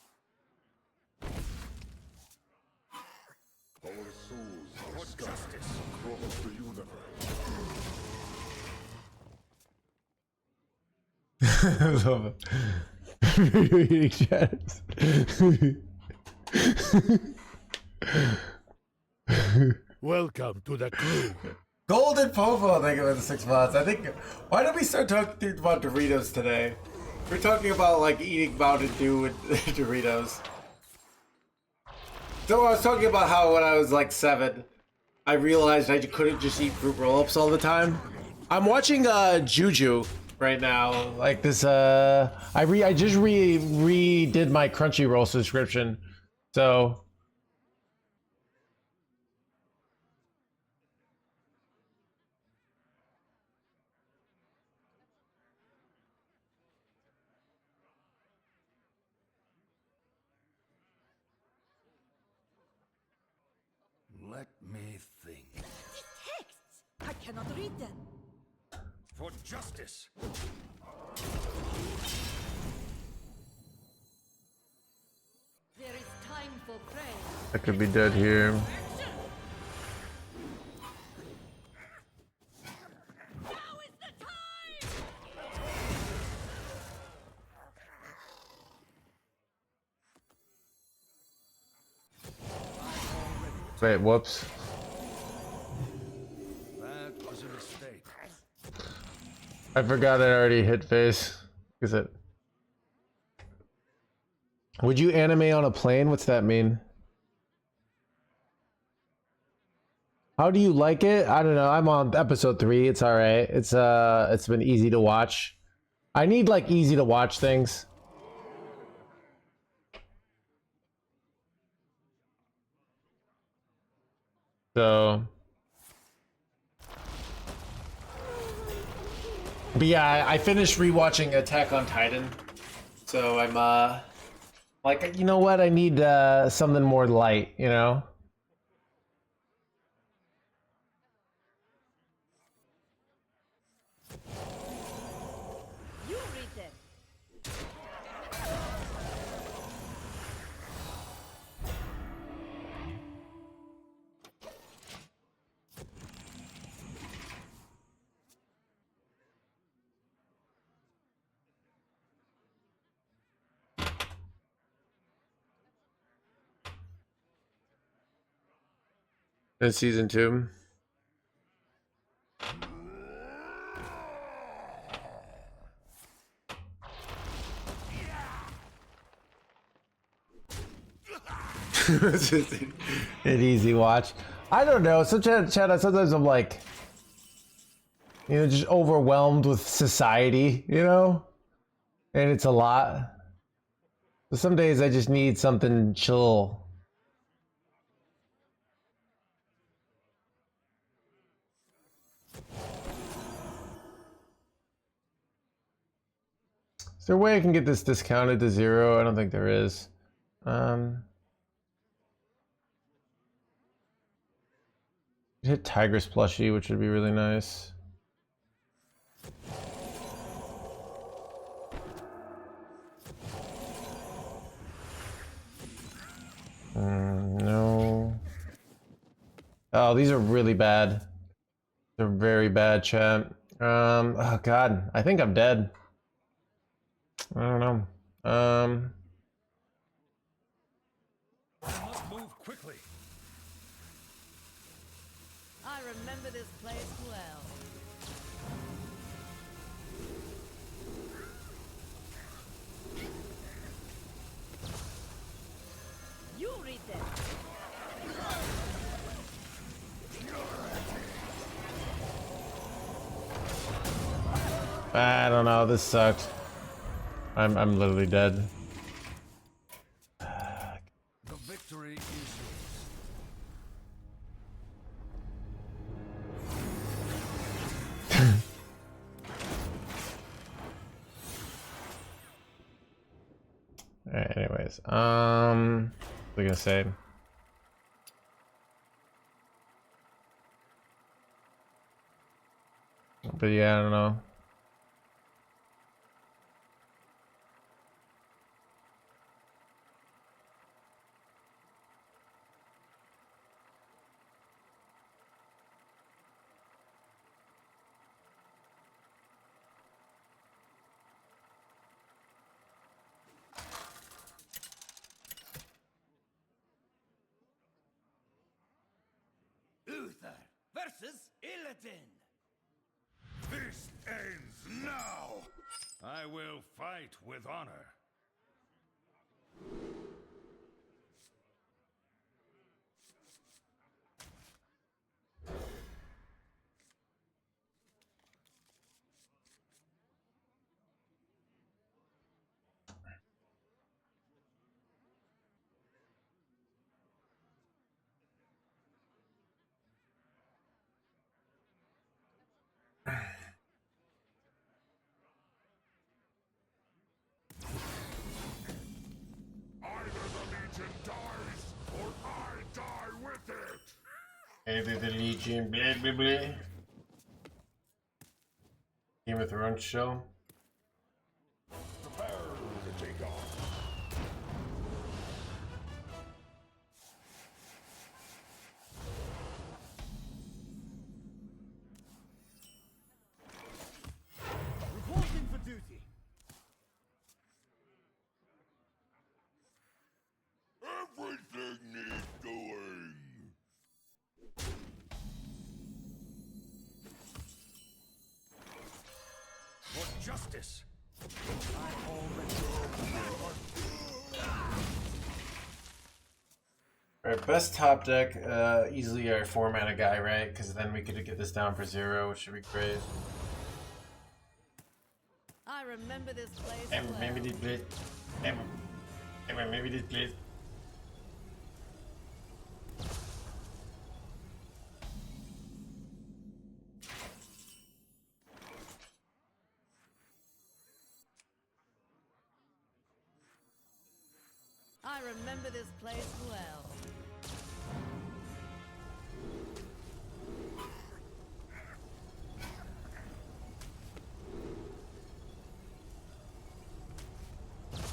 Our souls are For scattered justice. across the universe. I love it. Eating chats. Welcome to the crew. Golden Popo, thank you for the 6 months. I think, why did we start talking about Doritos today? We're talking about like eating Mountain Dew and Doritos. So I was talking about how when I was like 7, I realized I couldn't just eat fruit roll-ups all the time. I'm watching Juju right now. Like this, I just redid my Crunchyroll subscription, so. Let me think. These texts! I cannot read them. For justice. There is time for prey. I could be dead here. Action! Now is the time! Wait, whoops. That was a mistake. I forgot I already hit face. Is it? Would you anime on a plane? What's that mean? How do you like it? I don't know. I'm on episode 3. It's all right. It's been easy to watch. I need like easy to watch things. So, but yeah, I finished rewatching Attack on Titan. So I'm like, you know what? I need something more light, you know? You read them. In season 2. It's just an easy watch. I don't know. Sometimes I'm like, you know, just overwhelmed with society, you know? And it's a lot. But some days I just need something chill. Is there a way I can get this discounted to 0? I don't think there is. Hit Tigress plushie, which would be really nice. No. Oh, these are really bad. They're very bad, chat. Oh god, I think I'm dead. I don't know. I must move quickly. I remember this place well. You read them. I don't know. This sucked. I'm literally dead. The victory is yours. Alright, anyways. What was I gonna say? But yeah, I don't know. Uther versus Illidan. This ends now! I will fight with honor. Either the Legion dies, or I die with it! Either the Legion, blah blah blah. Game of Thrones show. Prepare to take off. Reporting for duty. Everything needs doing! For justice. Alright, best top deck, easily our 4-mana guy, right? Because then we could get this down for 0, which should be great. I remember this place And well. maybe this place. And maybe this place. I remember this place well.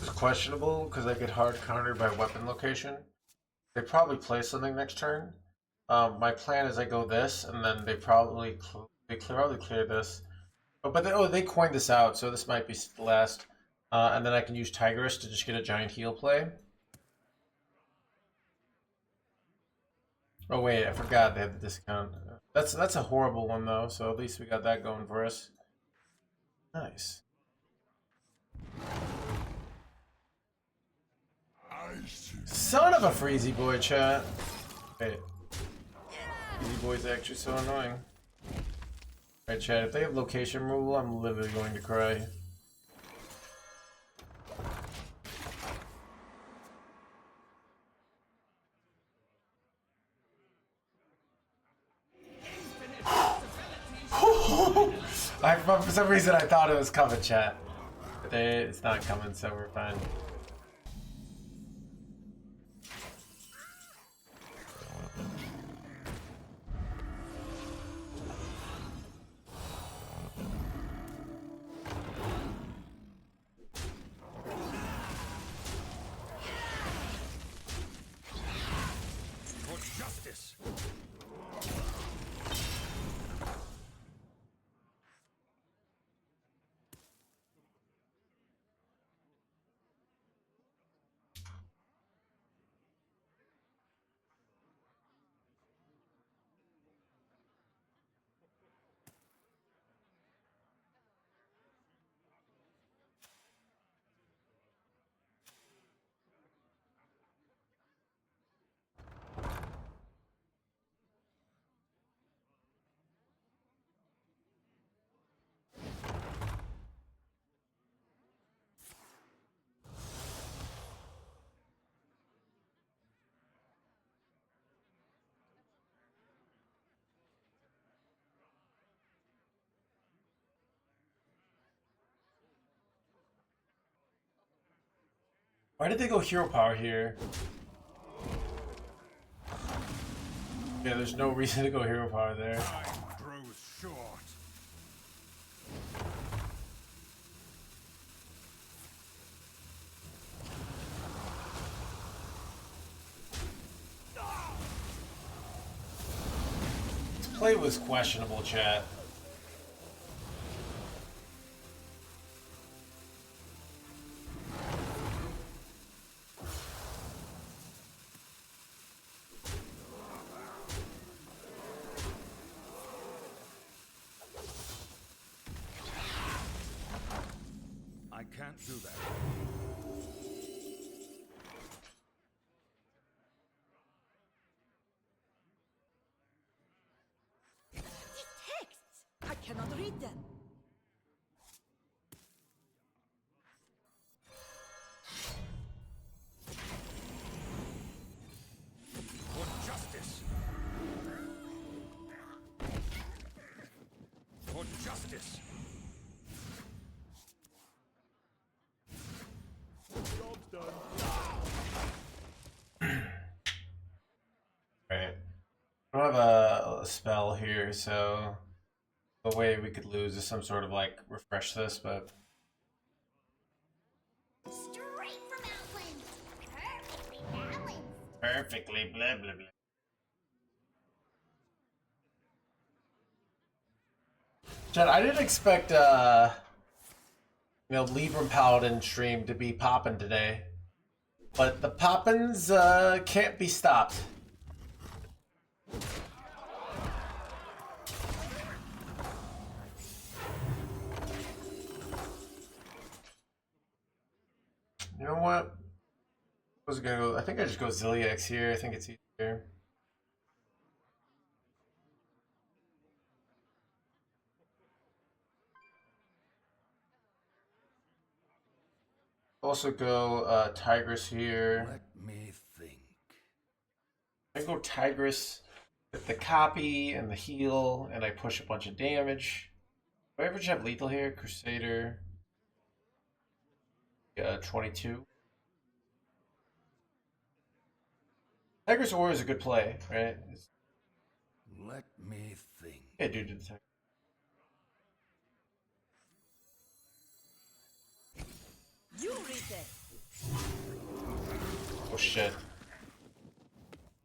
It's questionable because I get hard countered by weapon location. They probably play something next turn. My plan is I go this, and then they probably clear this. But they coined this out, so this might be the last. And then I can use Tigress to just get a giant heal play. Oh wait, I forgot they had the discount. That's a horrible one though, so at least we got that going for us. Nice. Son of a freezy boy, chat. Wait. Freezy boy's actually so annoying. Alright, chat, if they have location removal, I'm literally going to cry. For some reason I thought it was coming, chat. But it's not coming, so we're fine. For justice. Why did they go hero power here? Yeah, there's no reason to go hero power there. Time grows short. This play was questionable, chat. I can't do that. These texts! I cannot read them. For justice. For justice. Job's done. Right. I don't have a spell here, so the way we could lose is some sort of like refresh this, but Straight from Outland! Perfectly balanced! perfectly blah blah blah. Chad, I didn't expect Libram Paladin stream to be popping today, but the poppins can't be stopped. You know what? I was gonna go. I think I just go Zilliax here. I think it's easier. Also go Tigress here. Let me think. I go Tigress with the copy and the heal, and I push a bunch of damage. Do I ever just have lethal here? Crusader. 22. Tigress Aura is a good play, right? Let me think. Yeah, dude, did the Tigress. You read it! Oh shit.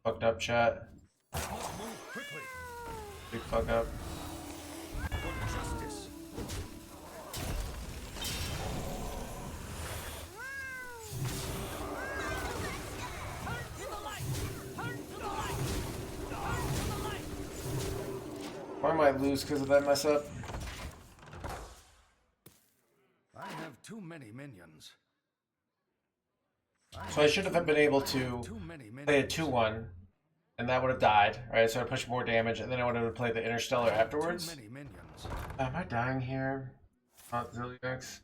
Fucked up, chat. Move quickly. Big fuck up. For justice. Turn to the light! Turn to the light! Turn to the light! Or I might lose because of that mess up. I have too many minions. So I should have been able to Too many minions. play a 2-1, and that would have died, right? So I pushed more damage, and then I would have played the Interstellar afterwards. Too many minions. Am I dying here? Not Zilliax.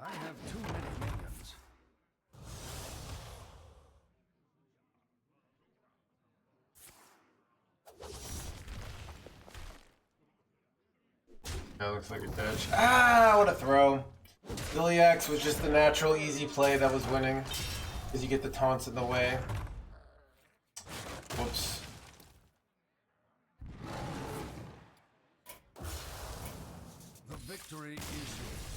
I have too many minions. That looks like a dodge. Ah, what a throw. Zilliax was just the natural, easy play that was winning. Because you get the taunts in the way. Whoops. The victory is yours.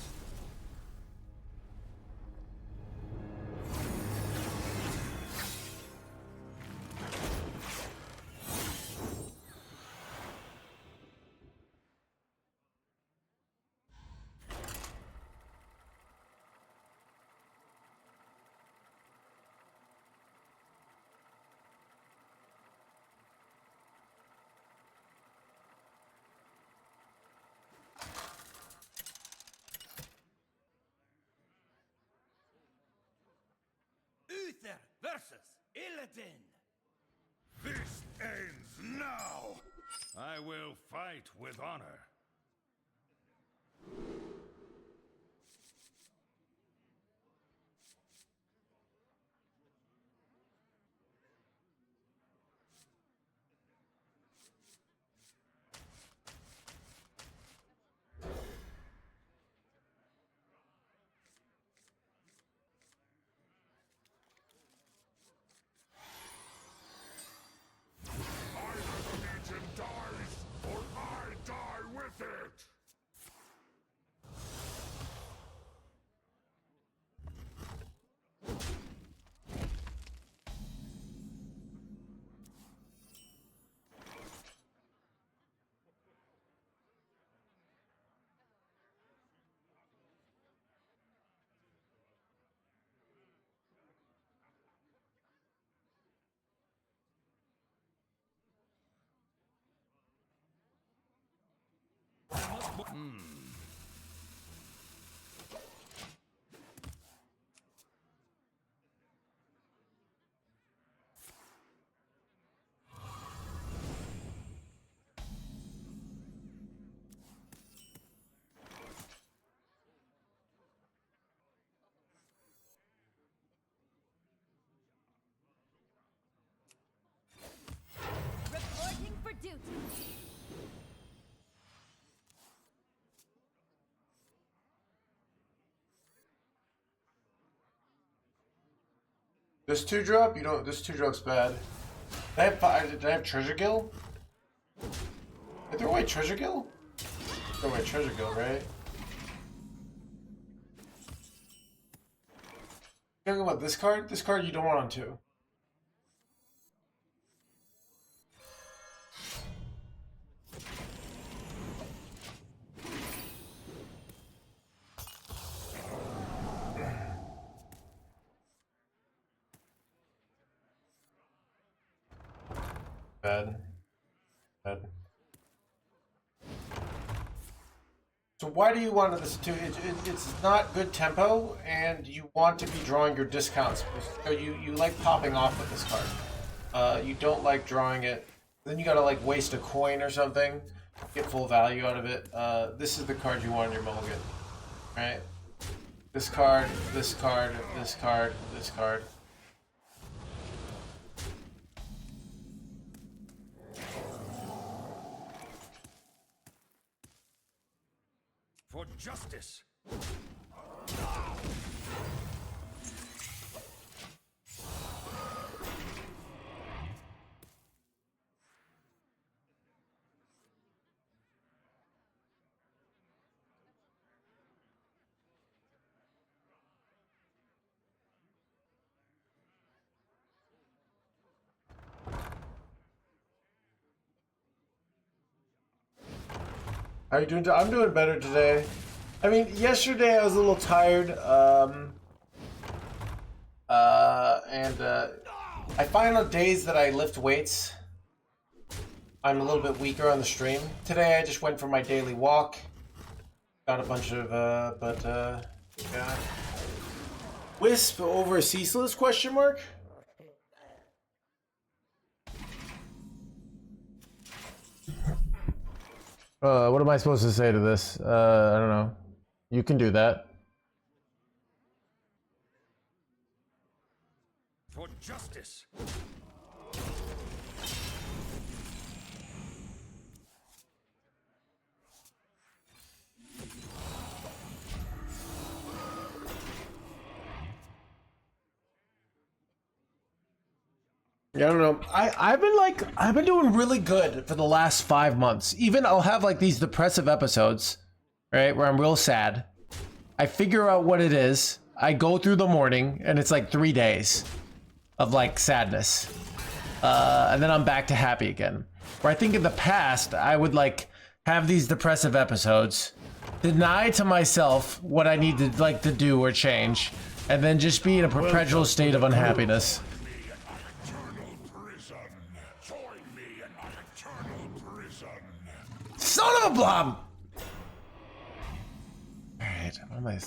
Uther versus Illidan. This ends now! I will fight with honor. Reporting for duty. This 2-drop? You don't. This 2-drop's bad. Did I have Treasure Gill? Did I throw away Treasure Gill? Throw away Treasure Gill, right? You talking about this card? This card you don't want on 2. Bad. Bad. So why do you want this to? It's not good tempo, and you want to be drawing your discounts. So you like popping off with this card. You don't like drawing it. Then you gotta like waste a coin or something, get full value out of it. This is the card you want in your mulligan, right? This card, this card, this card, this card. For justice. How are you doing? I'm doing better today. I mean, yesterday I was a little tired, I find on days that I lift weights, I'm a little bit weaker on the stream. Today I just went for my daily walk, got a bunch of, yeah. Wisp over Ceaseless, question mark? What am I supposed to say to this? I don't know. You can do that. For justice. Yeah, I don't know. I've been doing really good for the last 5 months. Even I'll have like these depressive episodes, right, where I'm real sad. I figure out what it is. I go through the morning, and it's like 3 days of like sadness, and then I'm back to happy again. Where I think in the past I would like have these depressive episodes, deny to myself what I need to like to do or change, and then just be in a perpetual state of unhappiness. Son of a blob! Alright, what am I...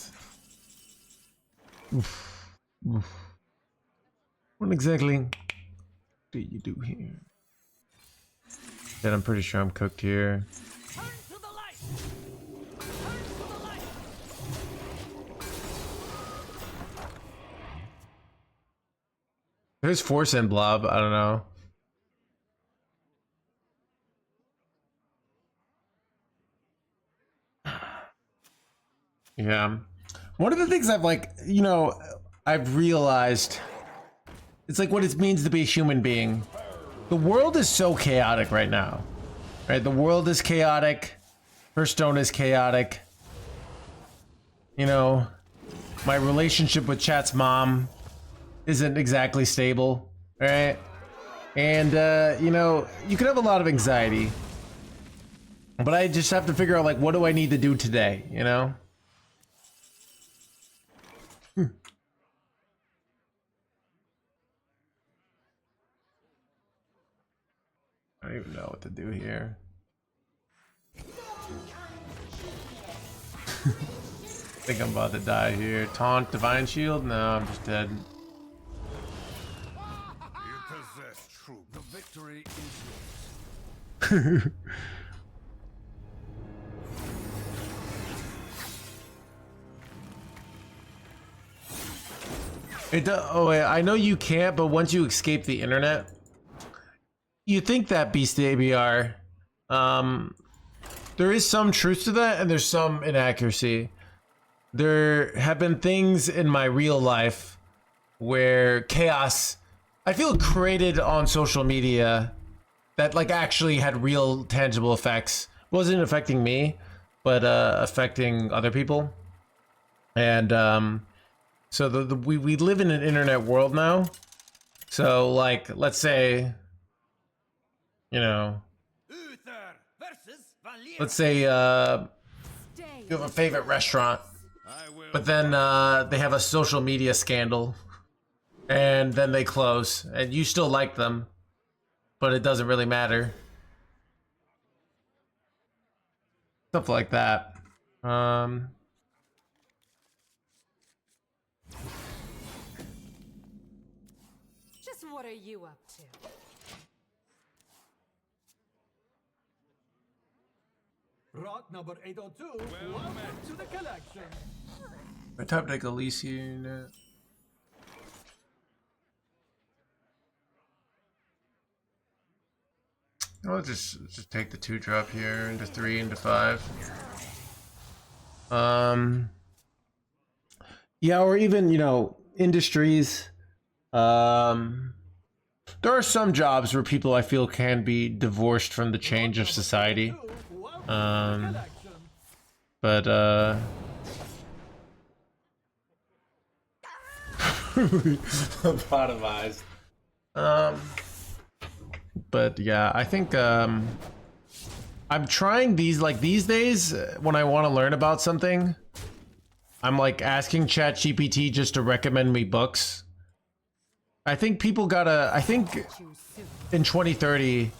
What exactly do you do here? Then I'm pretty sure I'm cooked here. Turn to the light. Turn to the light. There's force in blob, I don't know. Yeah. One of the things I've like, you know, I've realized, it's like what it means to be a human being. The world is so chaotic right now, right? The world is chaotic. Hearthstone is chaotic. You know, my relationship with chat's mom isn't exactly stable, right? And, you know, you can have a lot of anxiety, but I just have to figure out, like, what do I need to do today, you know? I don't even know what to do here. I think I'm about to die here. Taunt, Divine Shield? No, I'm just dead. You possess truth. The victory is yours. Oh, wait, I know you can't, but once you escape the internet, you think that Beast ABR. There is some truth to that, and there's some inaccuracy. There have been things in my real life where chaos, I feel, created on social media that like actually had real tangible effects. Wasn't affecting me, but affecting other people. And so we live in an internet world now. So like, let's say, you know, let's say you have a favorite restaurant, but then they have a social media scandal, and then they close, and you still like them, but it doesn't really matter. Stuff like that. Just what are you up to? Rock number 802. Welcome to the collection. I typed like Elise unit. I'll just take the 2-drop here into 3 into 5. Yeah, or even, you know, industries. There are some jobs where people I feel can be divorced from the change of society. But lobotomized. But yeah, I think I'm trying these, like these days when I want to learn about something, I'm like asking ChatGPT just to recommend me books. I think people gotta, I think in 2030,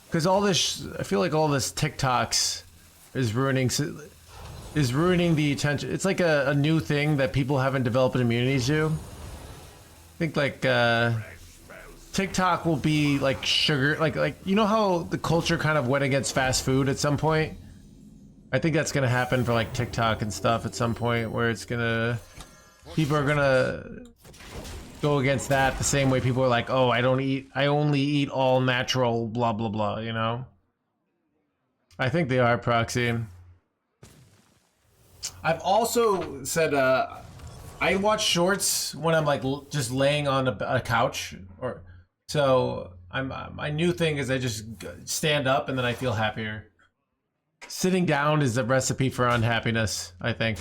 because all this, I feel like all this TikToks is ruining the attention. It's like a new thing that people haven't developed an immunity to. I think like TikTok will be like sugar, like you know how the culture kind of went against fast food at some point? I think that's gonna happen for like TikTok and stuff at some point, where it's gonna, people are gonna go against that the same way people are like, oh, I only eat all natural, blah blah blah, you know? I think they are, Proxy. I've also said I watch shorts when I'm like just laying on a couch, or so my new thing is I just stand up and then I feel happier. Sitting down is the recipe for unhappiness, I think.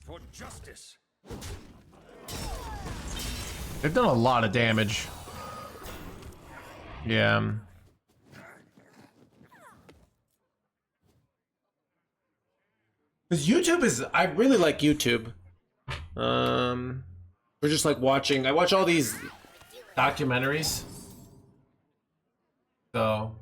For justice. They've done a lot of damage. Yeah. Because YouTube is, I really like YouTube. We're just like watching, I watch all these documentaries. So.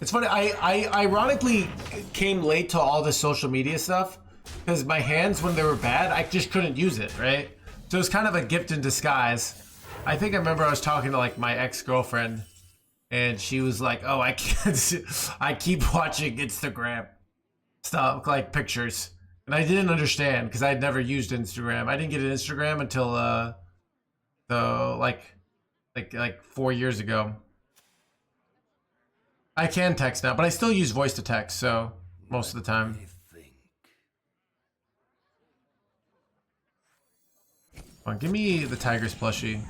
It's funny, I ironically came late to all this social media stuff because my hands, when they were bad, I just couldn't use it, right? So it's kind of a gift in disguise. I think I remember I was talking to like my ex-girlfriend and she was like, oh, I can't, I keep watching Instagram stuff, like pictures. And I didn't understand because I'd never used Instagram. I didn't get an Instagram until like 4 years ago. I can text now, but I still use voice to text, so most of the time. Come on, give me the Tiger's plushie.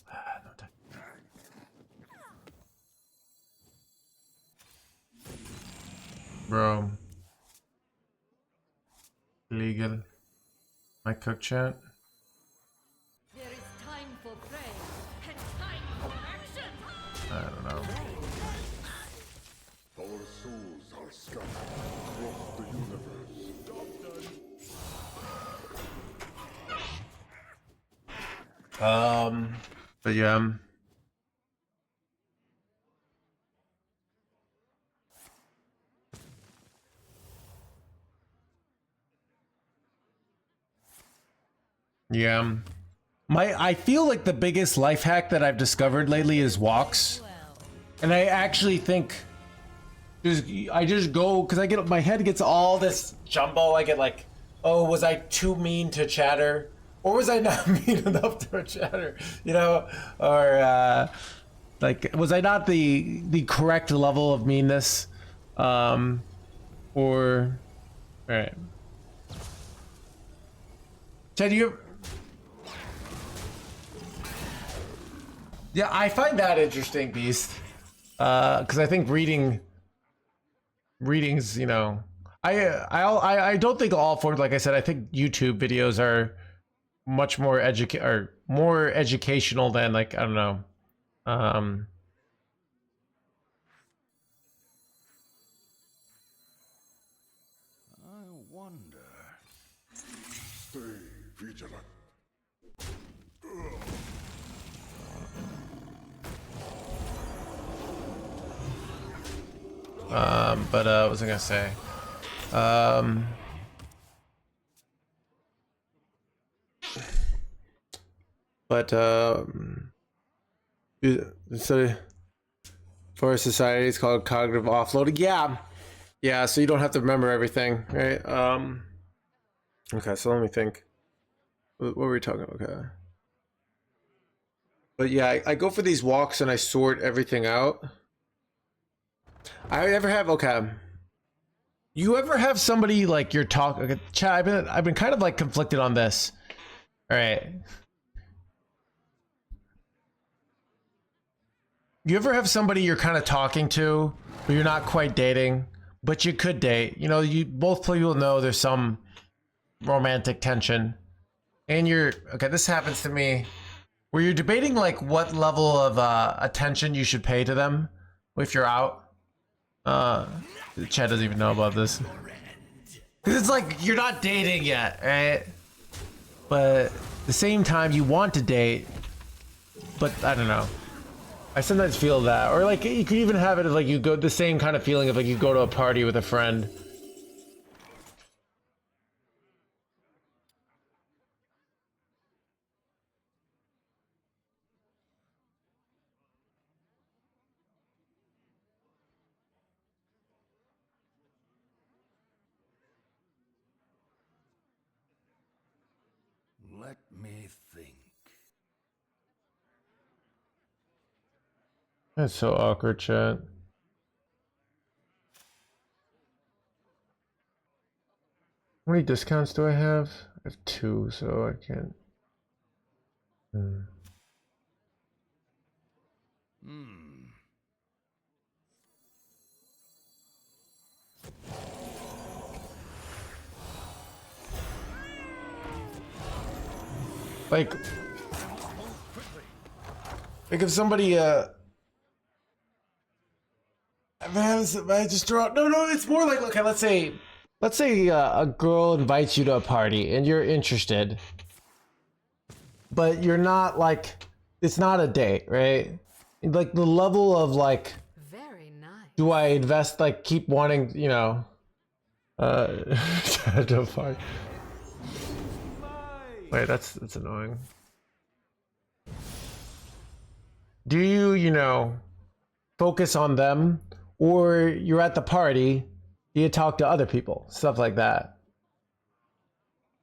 No tiger. Bro. Illegal. My cook chat. There is time for prayer and time for action. I don't know. Our souls are scattered across the universe. But yeah. Yeah. I feel like the biggest life hack that I've discovered lately is walks. And I actually think I just go because I get my head gets all this jumbo. I get like, oh, was I too mean to chatter? Or was I not mean enough to chatter? You know? Or like was I not the correct level of meanness? Or all right. Chad, yeah, I find that interesting, Beast. Because I think readings, you know, I don't think all forms, like I said, I think YouTube videos are much more more educational than like, I don't know. I wonder. Stay vigilant. But what was I gonna say? But so for society, it's called cognitive offloading. Yeah. So you don't have to remember everything, right? Okay. So let me think. What were we talking about? Okay. But yeah, I go for these walks and I sort everything out. I ever have You ever have somebody like you're talking? Okay, Chad, I've been kind of like conflicted on this. All right. You ever have somebody you're kind of talking to, but you're not quite dating, but you could date? You know, you both people know there's some romantic tension, and this happens to me, where you're debating like what level of attention you should pay to them if you're out. Chad doesn't even know about this. Cause it's like you're not dating yet, right? But at the same time, you want to date, but I don't know. I sometimes feel that, or like you could even have it as like you go the same kind of feeling of like you go to a party with a friend. Let me think. That's so awkward, chat. How many discounts do I have? I have 2, so I can't. Like if somebody I just throw out. No, it's more like, okay, let's say a girl invites you to a party and you're interested, but you're not like, it's not a date, right? Like the level of like, Very nice. do I invest, like keep wanting, you know, to party. Wait, that's annoying. Do you know, focus on them, or you're at the party, do you talk to other people? Stuff like that.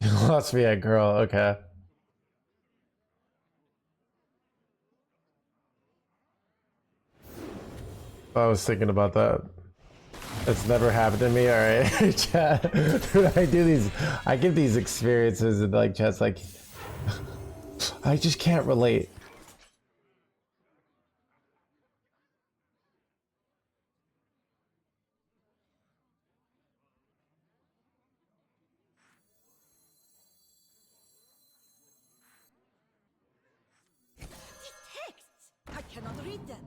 You lost me a girl, okay. I was thinking about that. That's never happened to me, alright. Chat. Dude, I give these experiences and like chat's like I just can't relate. Texts! I cannot read them.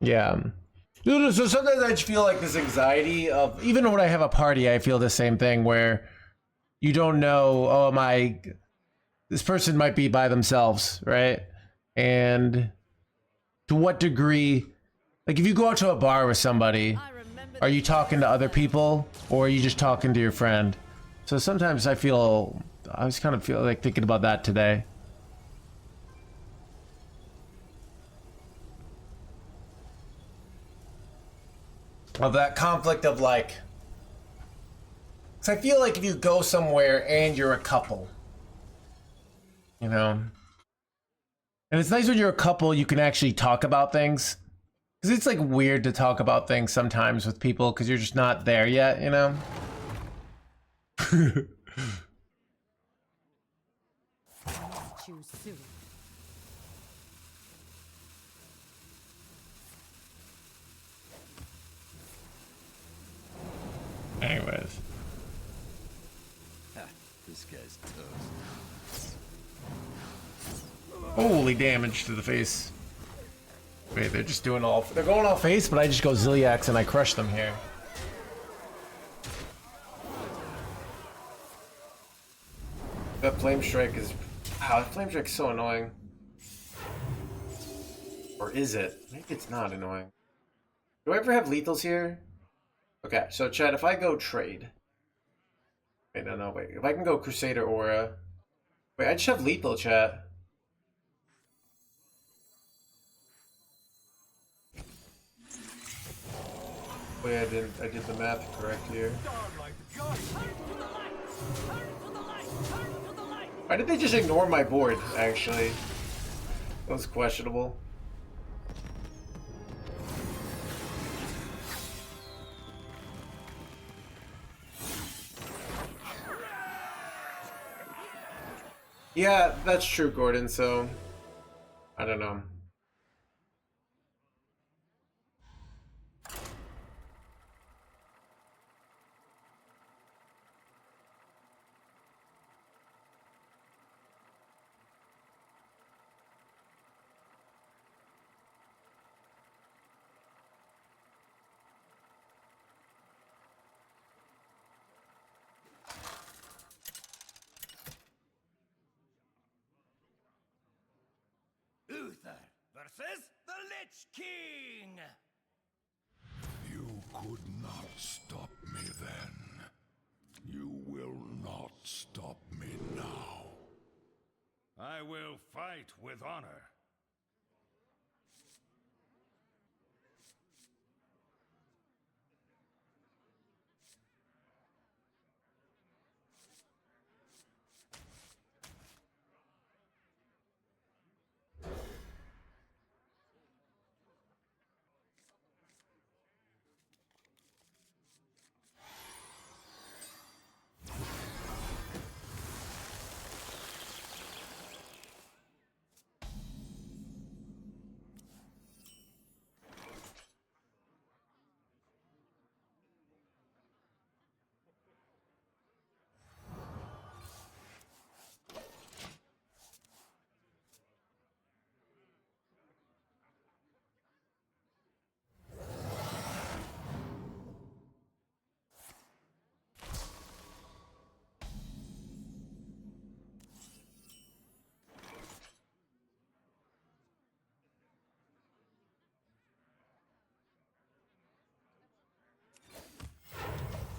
Yeah. So sometimes I just feel like this anxiety of, even when I have a party, I feel the same thing where you don't know, oh, this person might be by themselves, right? And to what degree, like if you go out to a bar with somebody, are you talking to other people or are you just talking to your friend? So sometimes I was kind of feel like thinking about that today. Of that conflict of like, because I feel like if you go somewhere and you're a couple, you know, and it's nice when you're a couple, you can actually talk about things. Because it's like weird to talk about things sometimes with people because you're just not there yet, you know? Choose soon. Anyways. This guy's toast. Holy damage to the face. Wait, they're just doing they're going all face, but I just go Ziliax and I crush them here. That Flame Strike is, wow, that Flame Strike's so annoying. Or is it? Maybe it's not annoying. Do I ever have lethals here? Okay, so Chad, if I go trade. Wait, no, wait. If I can go Crusader Aura. Wait, I just have lethal, chat. Wait, I did the math correct here. Why did they just ignore my board, actually? That was questionable. Yeah, that's true, Gordon, so I don't know. Uther versus the Lich King! You could not stop me then. You will not stop me now. I will fight with honor.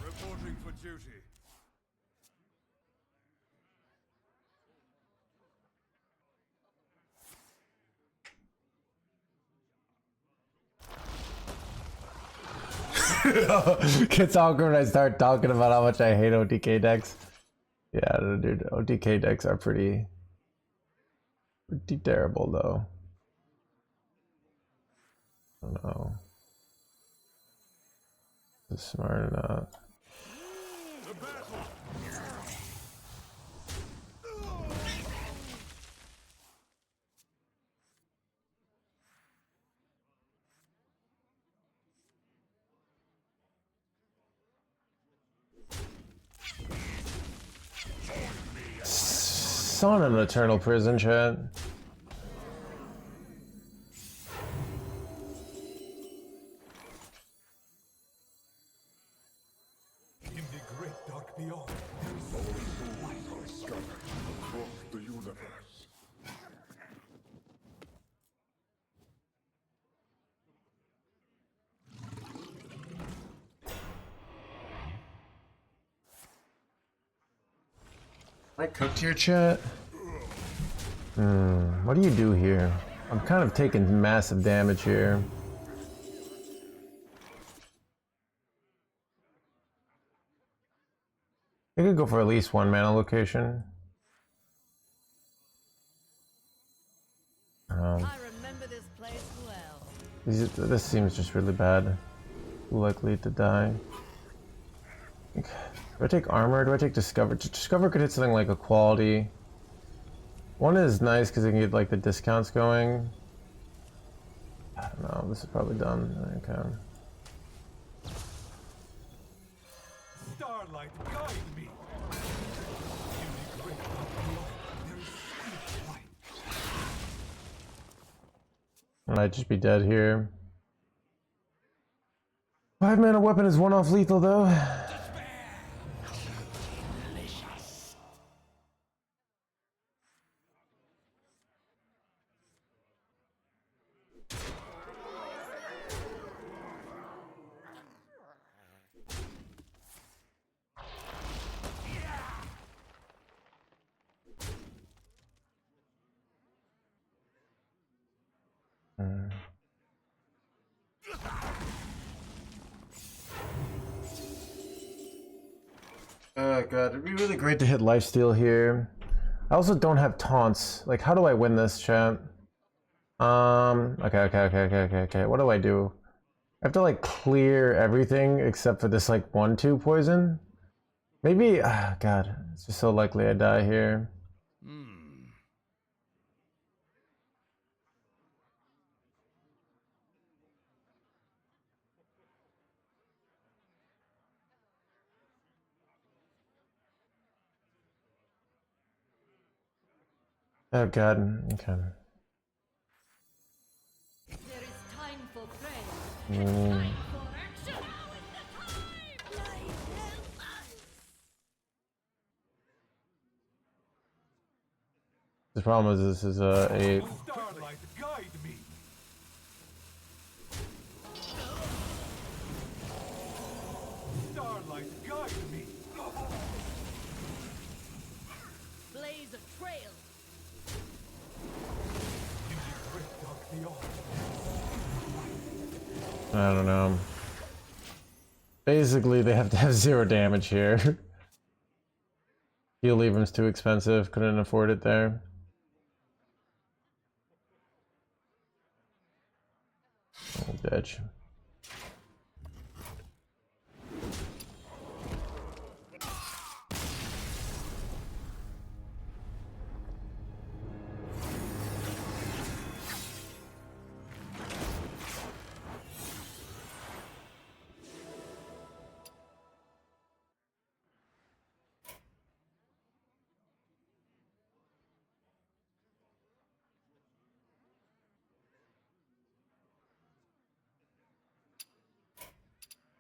Reporting for duty. Gets awkward when I start talking about how much I hate OTK decks. Yeah, dude, OTK decks are pretty terrible though. I don't know. Is it smart or not? Son of an eternal prison, chat. beyond, there is still light. Scattered across the universe. I cooked your chat? What do you do here? I'm kind of taking massive damage here. I could go for at least one mana location. I remember this place well. This seems just really bad. Likely to die. Do I take armor? Do I take discover? Discover could hit something like equality. One is nice because I can get like the discounts going. I don't know. This is probably done. Okay. Starlight, guide me. In the great dark beyond, there is still light. I might just be dead here. 5 mana weapon is one off lethal though. Oh god, it'd be really great to hit lifesteal here. I also don't have taunts. Like, how do I win this, chat? Okay. What do I do? I have to like clear everything except for this like 1/2 poison. Maybe, god, it's just so likely I die here. Oh god, okay. There is time for prayer and time for action. Now is the time! Light help us! The problem is this is a Starlight, guide me. Starlight, guide me. Blaze a trail. In the great dark beyond, I don't know. Basically, they have to have 0 damage here. Heal Libram's too expensive, couldn't afford it there. Oh, ditch.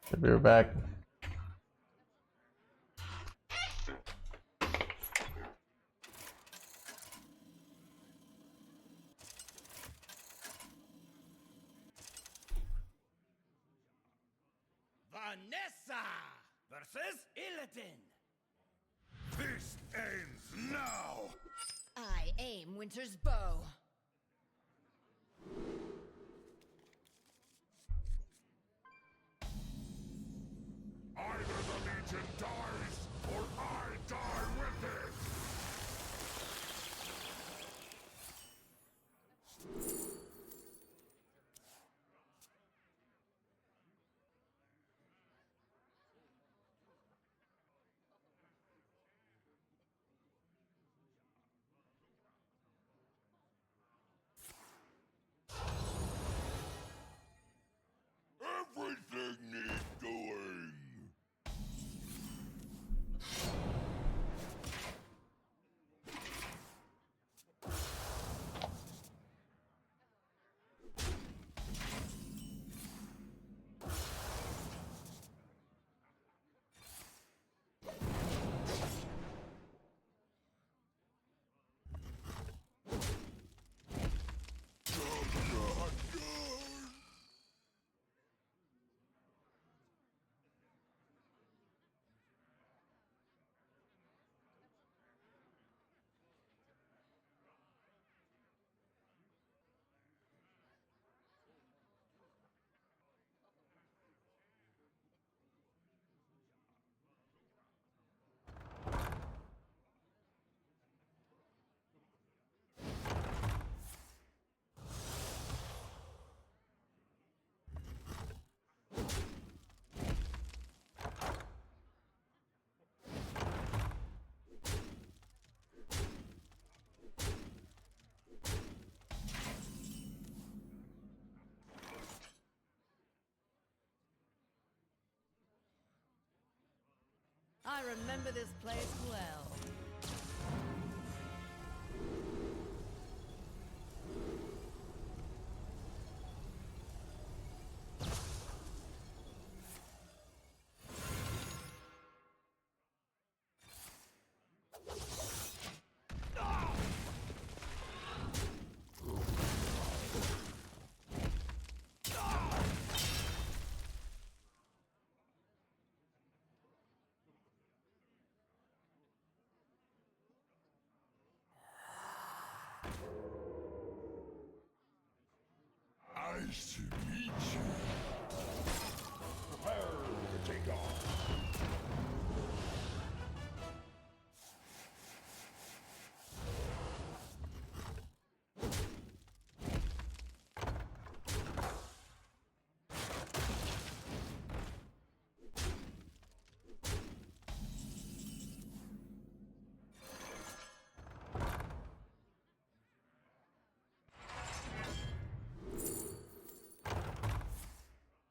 Should be back. Vanessa versus Illidan. This ends now! I aim Winter's bow. Either the Legion dies, or I die with it! I remember this place well. Nice to meet you. Prepare to take off.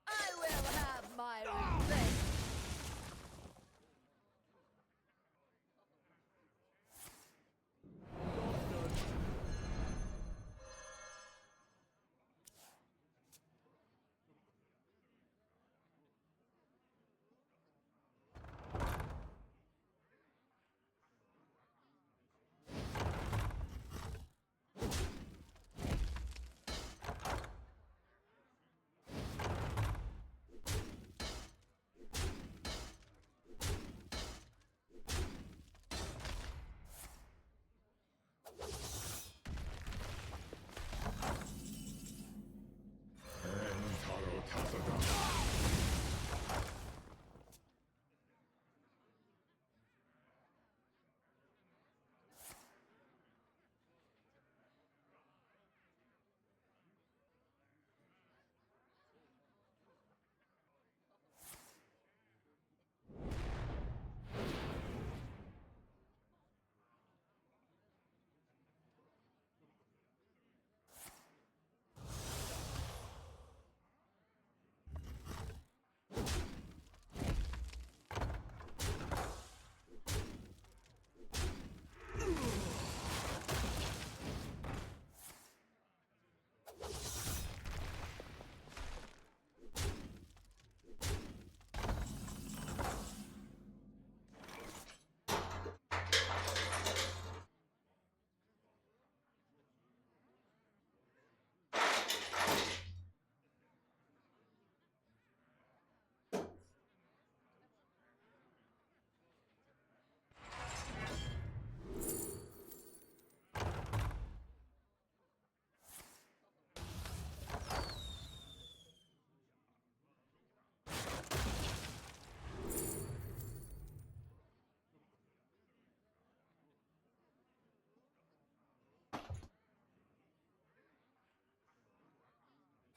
I will have my revenge.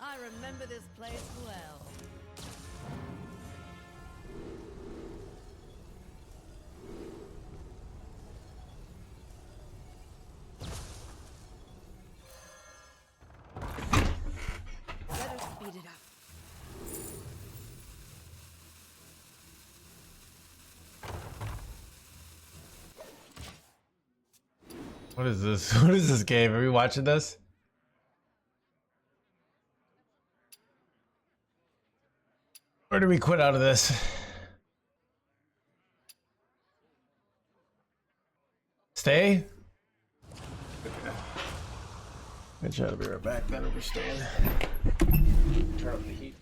I remember this place well. Better speed it up. What is this? What is this game? Are we watching this? Or do we quit out of this? Stay? Good job. I'll be right back then if we're staying. Turn up the heat.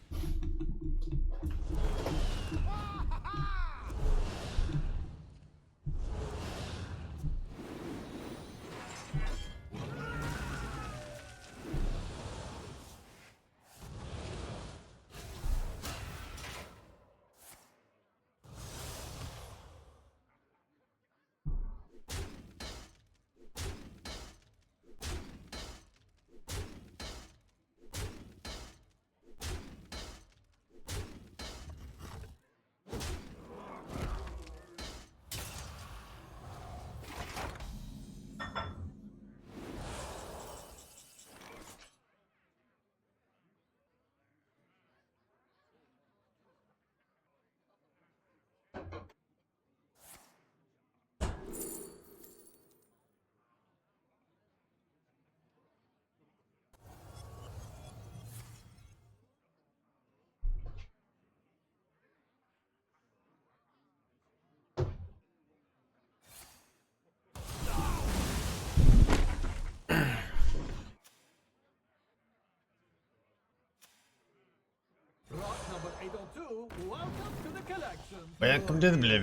802, welcome to the collection. Welcome to the blah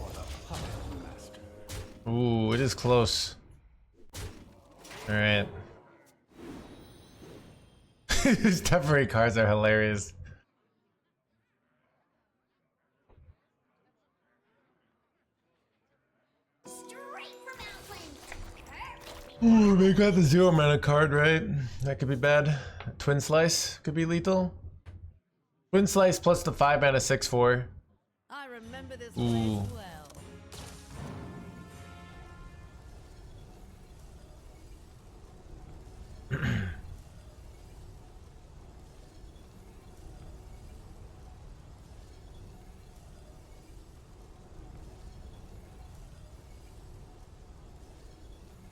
blah blah. Ooh, it is close. Alright. These temporary cards are hilarious. Ooh, we got the 0 mana card, right? That could be bad. Twin Slice could be lethal. Twin Slice plus the 5 mana 6/4. I remember this Ooh. place well.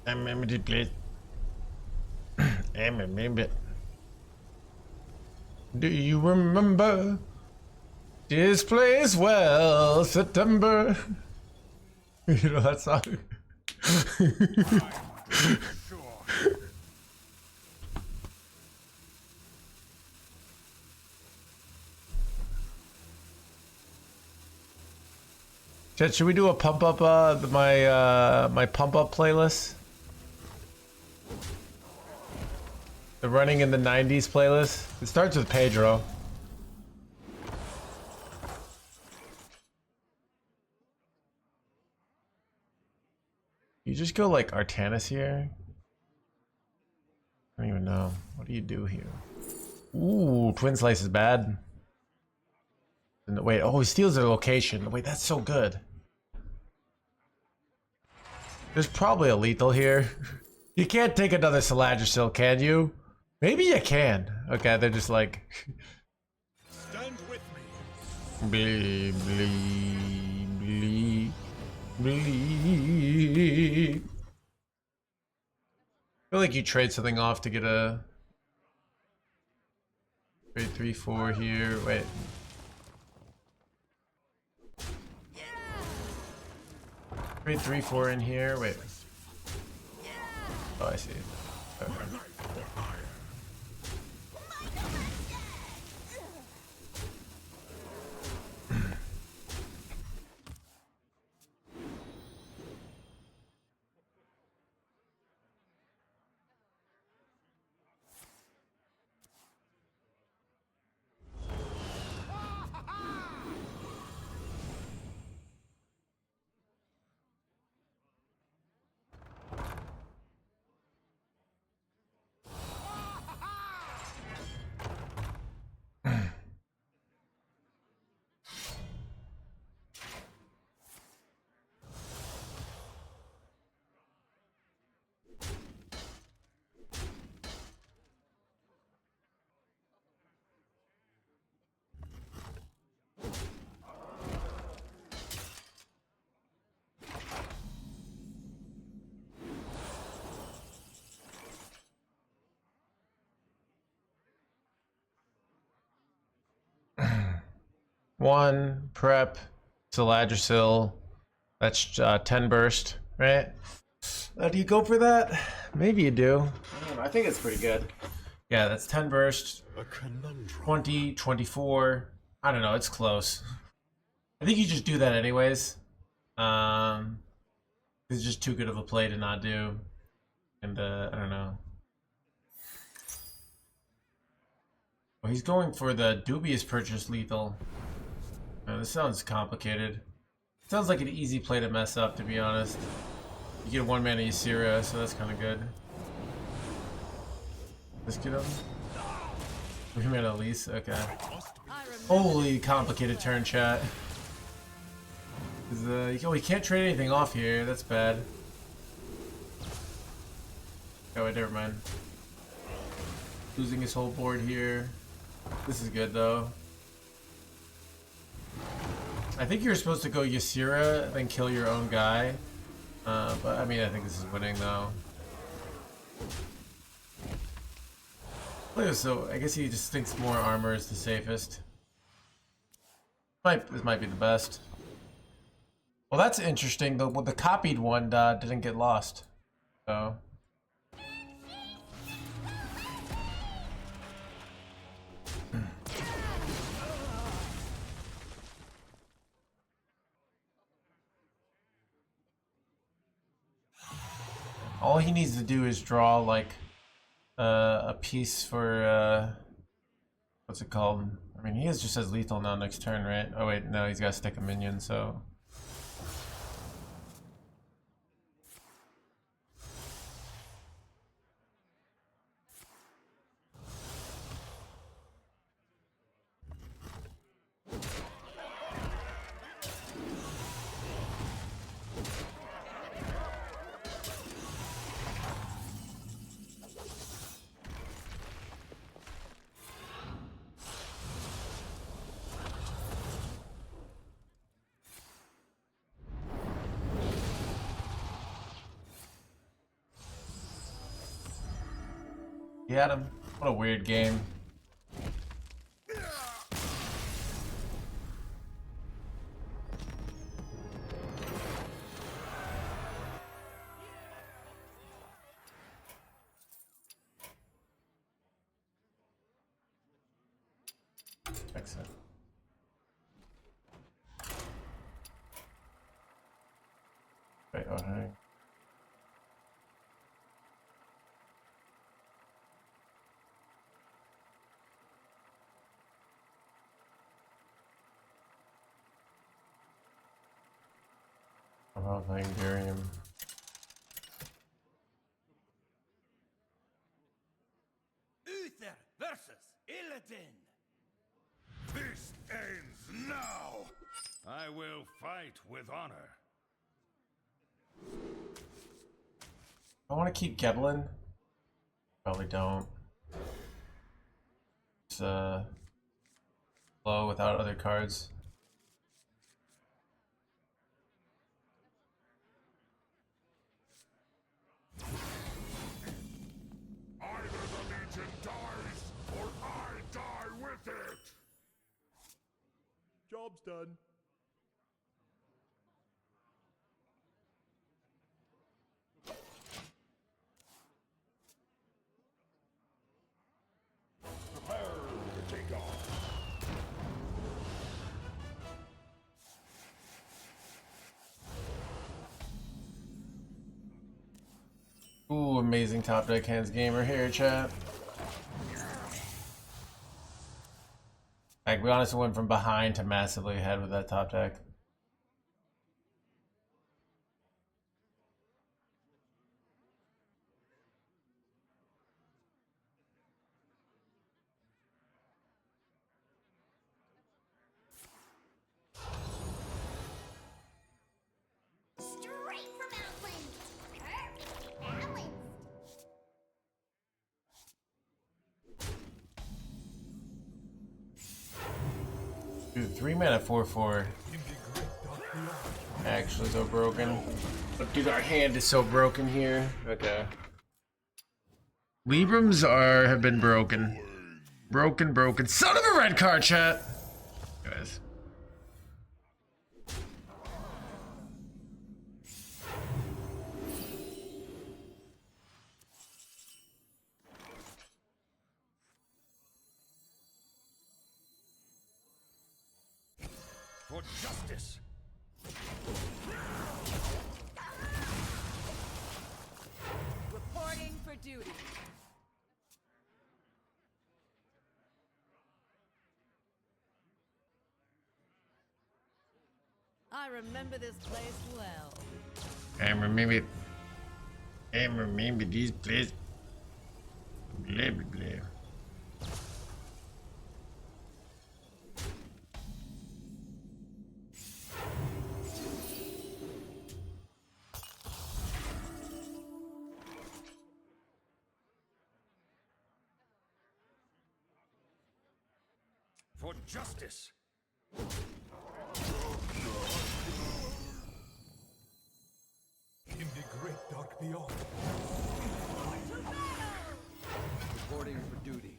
I remember the place. I remember. Do you remember this place well? September. You know that song? Chet, should we do a pump up my pump up playlist? The running in the 90s playlist. It starts with Pedro. You just go like Artanis here? I don't even know. What do you do here? Ooh, Twin Slice is bad. Wait, oh, he steals their location. Wait, that's so good. There's probably a lethal here. You can't take another Saladrisil, can you? Maybe you can. Okay, they're just like... Stand with me. Blee, blee, blee, blee. I feel like you trade something off to get a... Trade 3/4 here. Wait. Trade 3/4 in here. Wait. Oh, I see. Okay. One prep, Saladrisil. That's 10 burst, right? Do you go for that? Maybe you do. I don't know. I think it's pretty good. Yeah, that's 10 burst. 20, 24. I don't know. It's close. I think you just do that anyways. It's just too good of a play to not do. And I don't know. Well, he's going for the dubious purchase lethal. This sounds complicated. Sounds like an easy play to mess up, to be honest. You get 1 mana Ysira, so that's kind of good. Let's get him. 3 mana Elise, okay. Holy complicated turn, chat. Oh, he can't trade anything off here. That's bad. Oh wait, never mind. Losing his whole board here. This is good though. I think you're supposed to go Ysira, then kill your own guy. But I mean, I think this is winning though. So I guess he just thinks more armor is the safest. This might be the best. Well, that's interesting. The copied one didn't get lost. So. All he needs to do is draw like a piece for what's it called? I mean, he is just as lethal now next turn, right? Oh wait, no, he's got to stick a minion, so. He had him. What a weird game. Excellent. Wait, oh, hang. About Hungarian. Uther versus Illidan. This ends now. I will fight with honor. I want to keep Gebelin. Probably don't. It's slow without other cards. Either the Legion dies, or I die with it! Job's done. Prepare to take off. Ooh, amazing top deck HandsGamer here, chat. Like, we honestly went from behind to massively ahead with that top deck. Straight from Outland. Perfectly balanced. Dude, 3 mana 4/4. Actually, so broken. But dude, our hand is so broken here. Okay. Librams have been broken. Broken. Son of a red card, chat! Guys. For justice. Reporting for duty. I remember this place well. I remember these places. Blah, blah, blah. For justice. In the great dark beyond. Reporting for duty.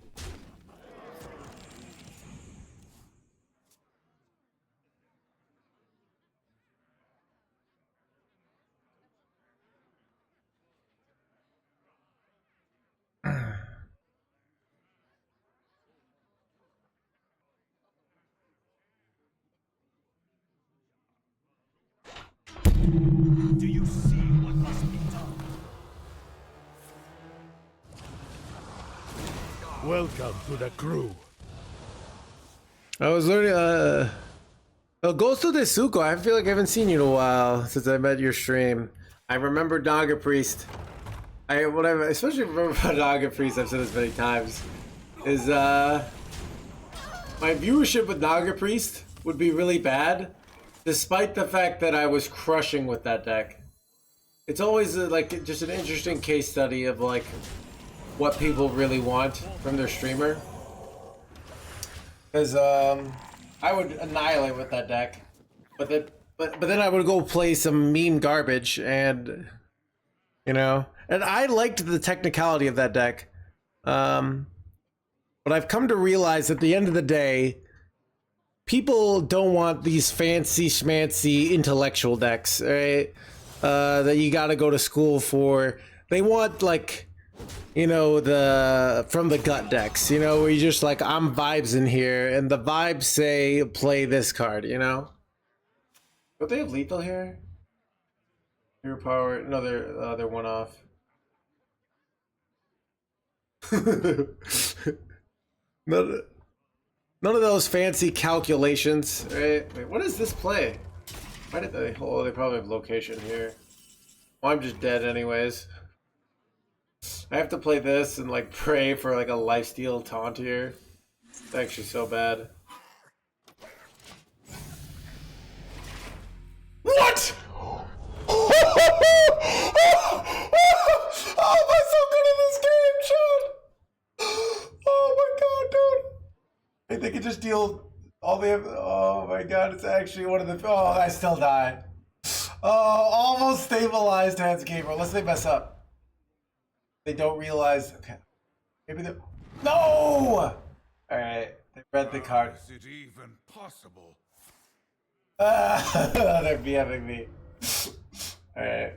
Do you see what must be done? Welcome to the crew. I was learning. Ghost of Suko. I feel like I haven't seen you in a while since I met your stream. I remember Naga Priest. Especially remember about Naga Priest. I've said this many times. Is my viewership with Naga Priest would be really bad, despite the fact that I was crushing with that deck. It's always like just an interesting case study of like what people really want from their streamer. Because I would annihilate with that deck, but then I would go play some mean garbage, and you know, and I liked the technicality of that deck. But I've come to realize at the end of the day, people don't want these fancy schmancy intellectual decks, right? That you got to go to school for. They want like, you know, the from the gut decks, you know, where you just like, I'm vibes in here, and the vibes say play this card, you know. But they have lethal here. Hero power. No, they're one off. None of those fancy calculations, right? Wait, what does this play? Why did they? Oh, they probably have location here. Well, I'm just dead anyways. I have to play this and like pray for like a lifesteal taunt here. It's actually so bad. What? Oh, am I so good at this game, Chad? Oh my god, dude. Hey, they can just deal all they have. Oh my god, it's actually one of the. Oh, I still die. Oh, almost stabilized NoHandsGamer. Unless they mess up. They don't realize. Okay. Maybe they. No! Alright. They read the card. Is it even possible? They're BFing me. Alright.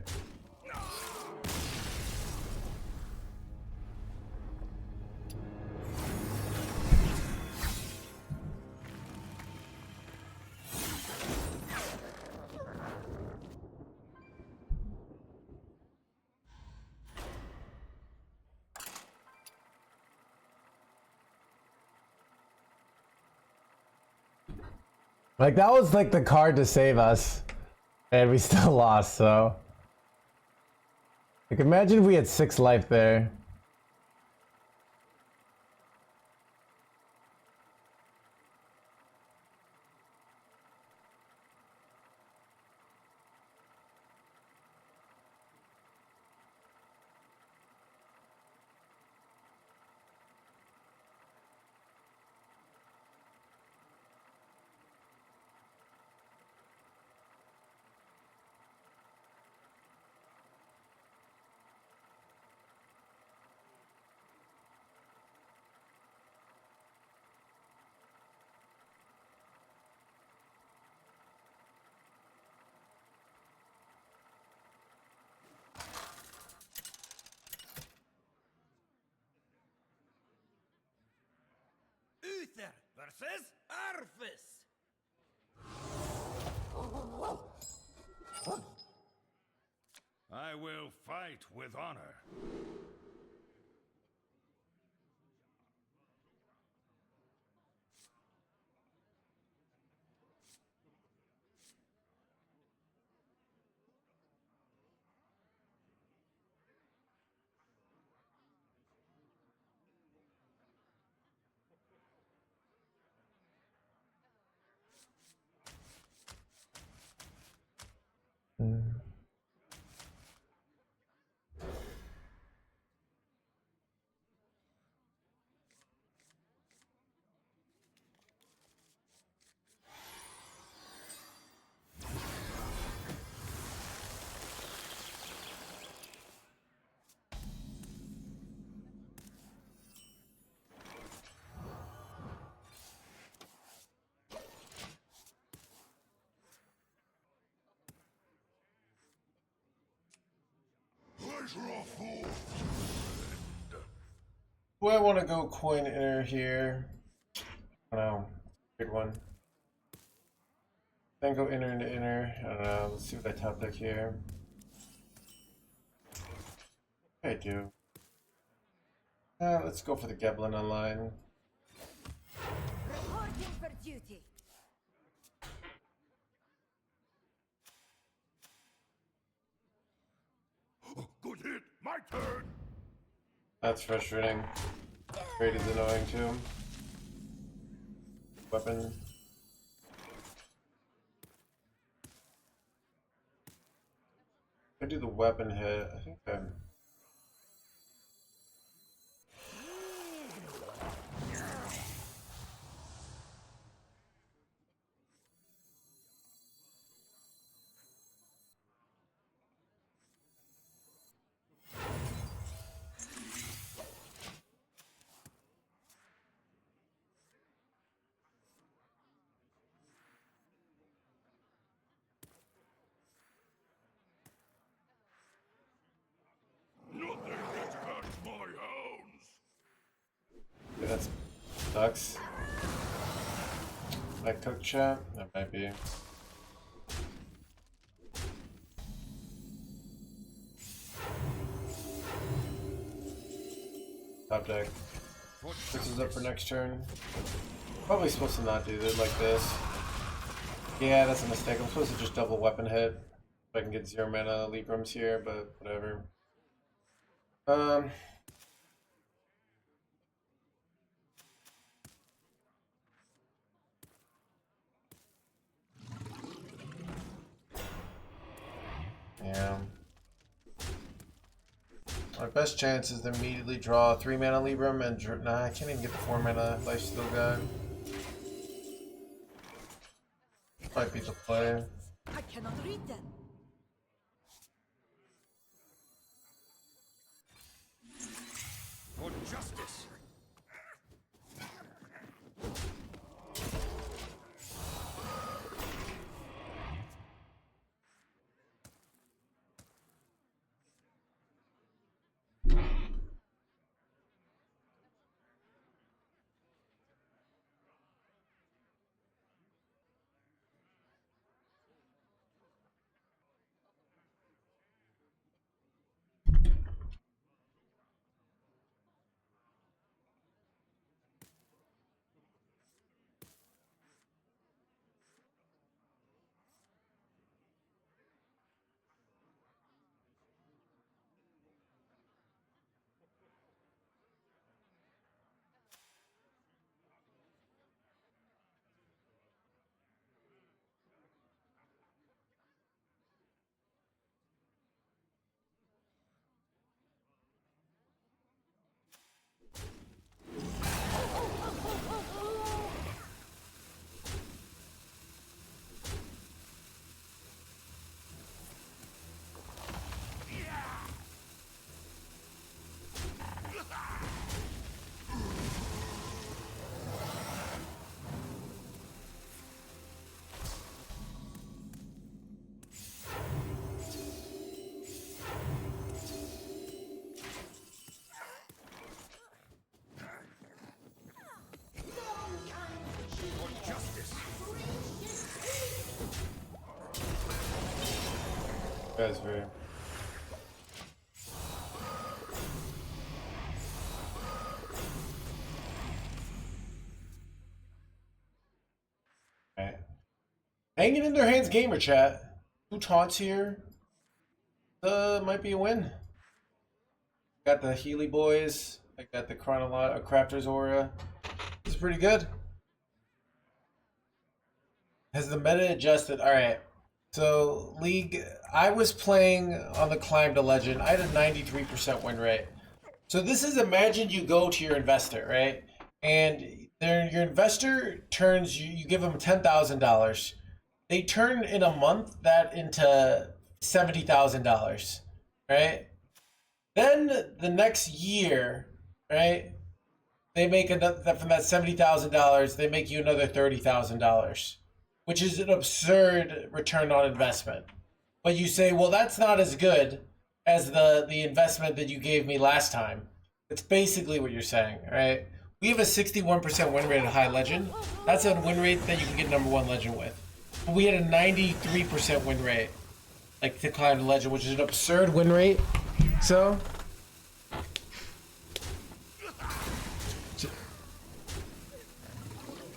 Like, that was like the card to save us, and we still lost, so. Like, imagine if we had 6 life there. Uther versus Arthas. I will fight with honor. Do I want to go coin inner here? I don't know. Good one. Then go inner into inner. I don't know. Let's see what I top deck here. I do. Let's go for the Goblin online. Reporting for duty. Good hit. My turn. That's frustrating. Great is annoying too. Weapon. I do the weapon hit. I think I'm. Nothing gets past my hounds. Yeah, that sucks. Like cook chat? That might be. Top deck. This is up for next turn. Probably supposed to not do this like this. Yeah, that's a mistake. I'm supposed to just double weapon hit. If I can get 0 mana Librams here, but whatever. Yeah. Our best chance is to immediately draw a 3 mana Libram and nah, I can't even get the 4 mana Lifesteal guy. Might be the play. I cannot read them. For justice. Guys, very. Alright. Hanging in their hands, gamer chat. 2 taunts here. Might be a win. Got the Healy boys. I got the Crafter's Aura. This is pretty good. Has the meta adjusted? Alright. So, League, I was playing on the Climb to Legend. I had a 93% win rate. So this is, imagine you go to your investor, right? And your investor turns, you give them $10,000. They turn in a month that into $70,000, right? Then the next year, right? They make another, from that $70,000, they make you another $30,000. Which is an absurd return on investment. But you say, well, that's not as good as the investment that you gave me last time. It's basically what you're saying, right? We have a 61% win rate at High Legend. That's a win rate that you can get #1 Legend with. But we had a 93% win rate, like to Climb to Legend, which is an absurd win rate. So,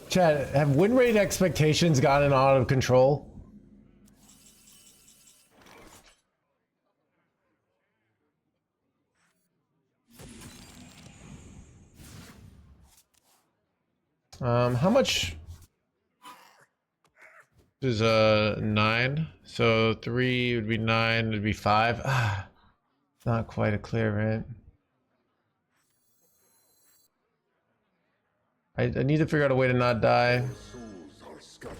Chad, have win rate expectations gotten out of control? How much is 9? So 3 would be 9, would be 5. Ah, not quite a clear rate. I need to figure out a way to not die. Souls are scattered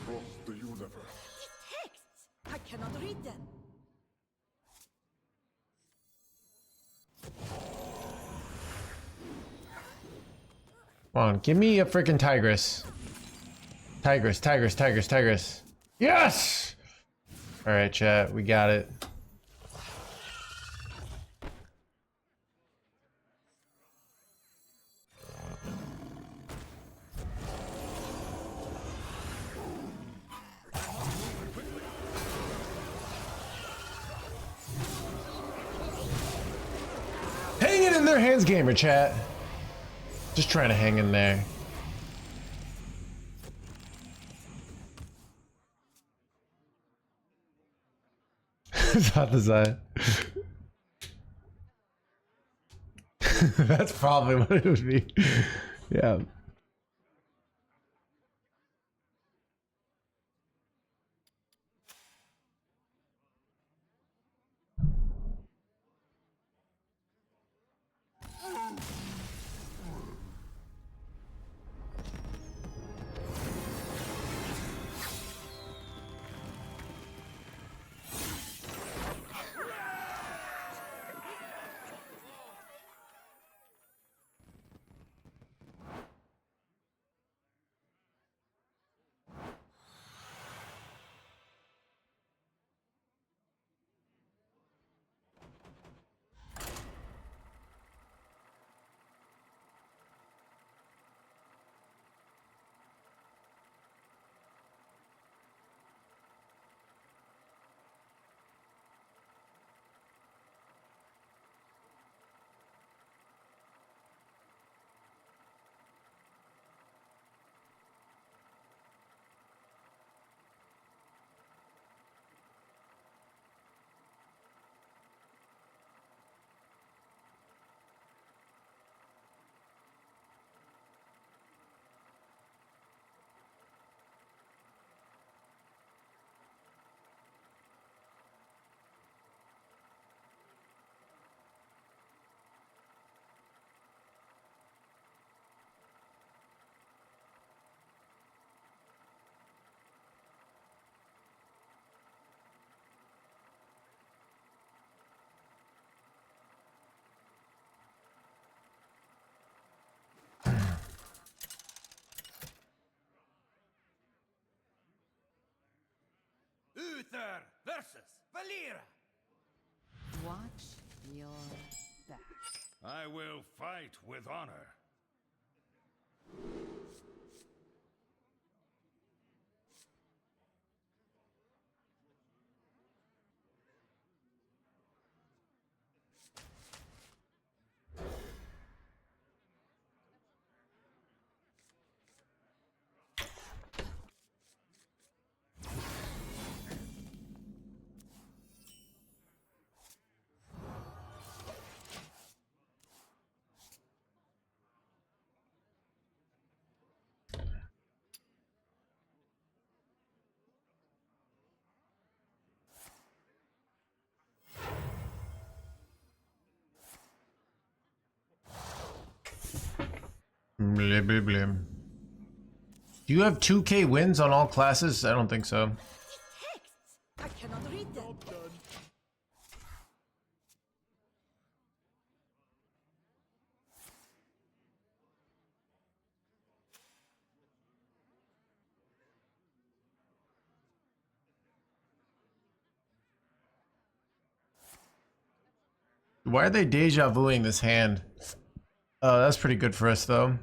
across the universe. These texts! I cannot read them. Come on, give me a freaking tigress. Tigress, tigress, tigress, tigress. Yes! Alright, chat, we got it. Hanging in their hands, gamer chat. Just trying to hang in there. It's not the side. That's probably what it would be. Yeah. Uther versus Valera. Watch your back. I will fight with honor. Blah, blah, blah. Do you have 2K wins on all classes? I don't think so. Texts! I cannot read them. Why are they deja vuing this hand? Oh, that's pretty good for us, though.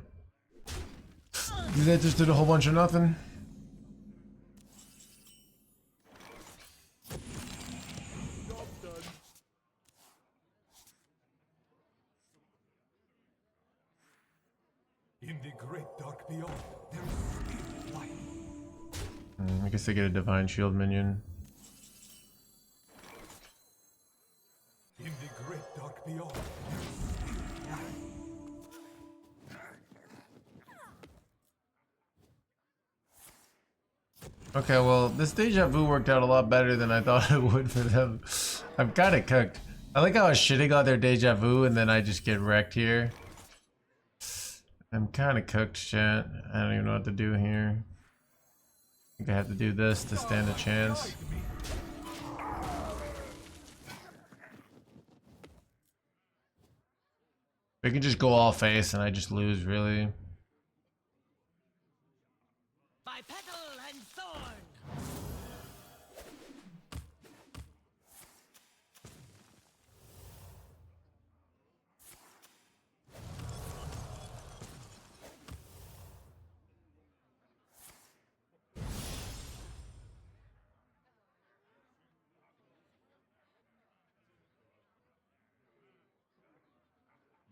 That just did a whole bunch of nothing. In the great dark beyond, there is I guess they get a divine shield minion. In the great dark beyond, Okay, well, this deja vu worked out a lot better than I thought it would for them. I'm kind of cooked. I like how I was shitting on their deja vu and then I just get wrecked here. I'm kind of cooked, chat. I don't even know what to do here. I think I have to do this to stand a chance. We can just go all face and I just lose, really. By petal and thorn.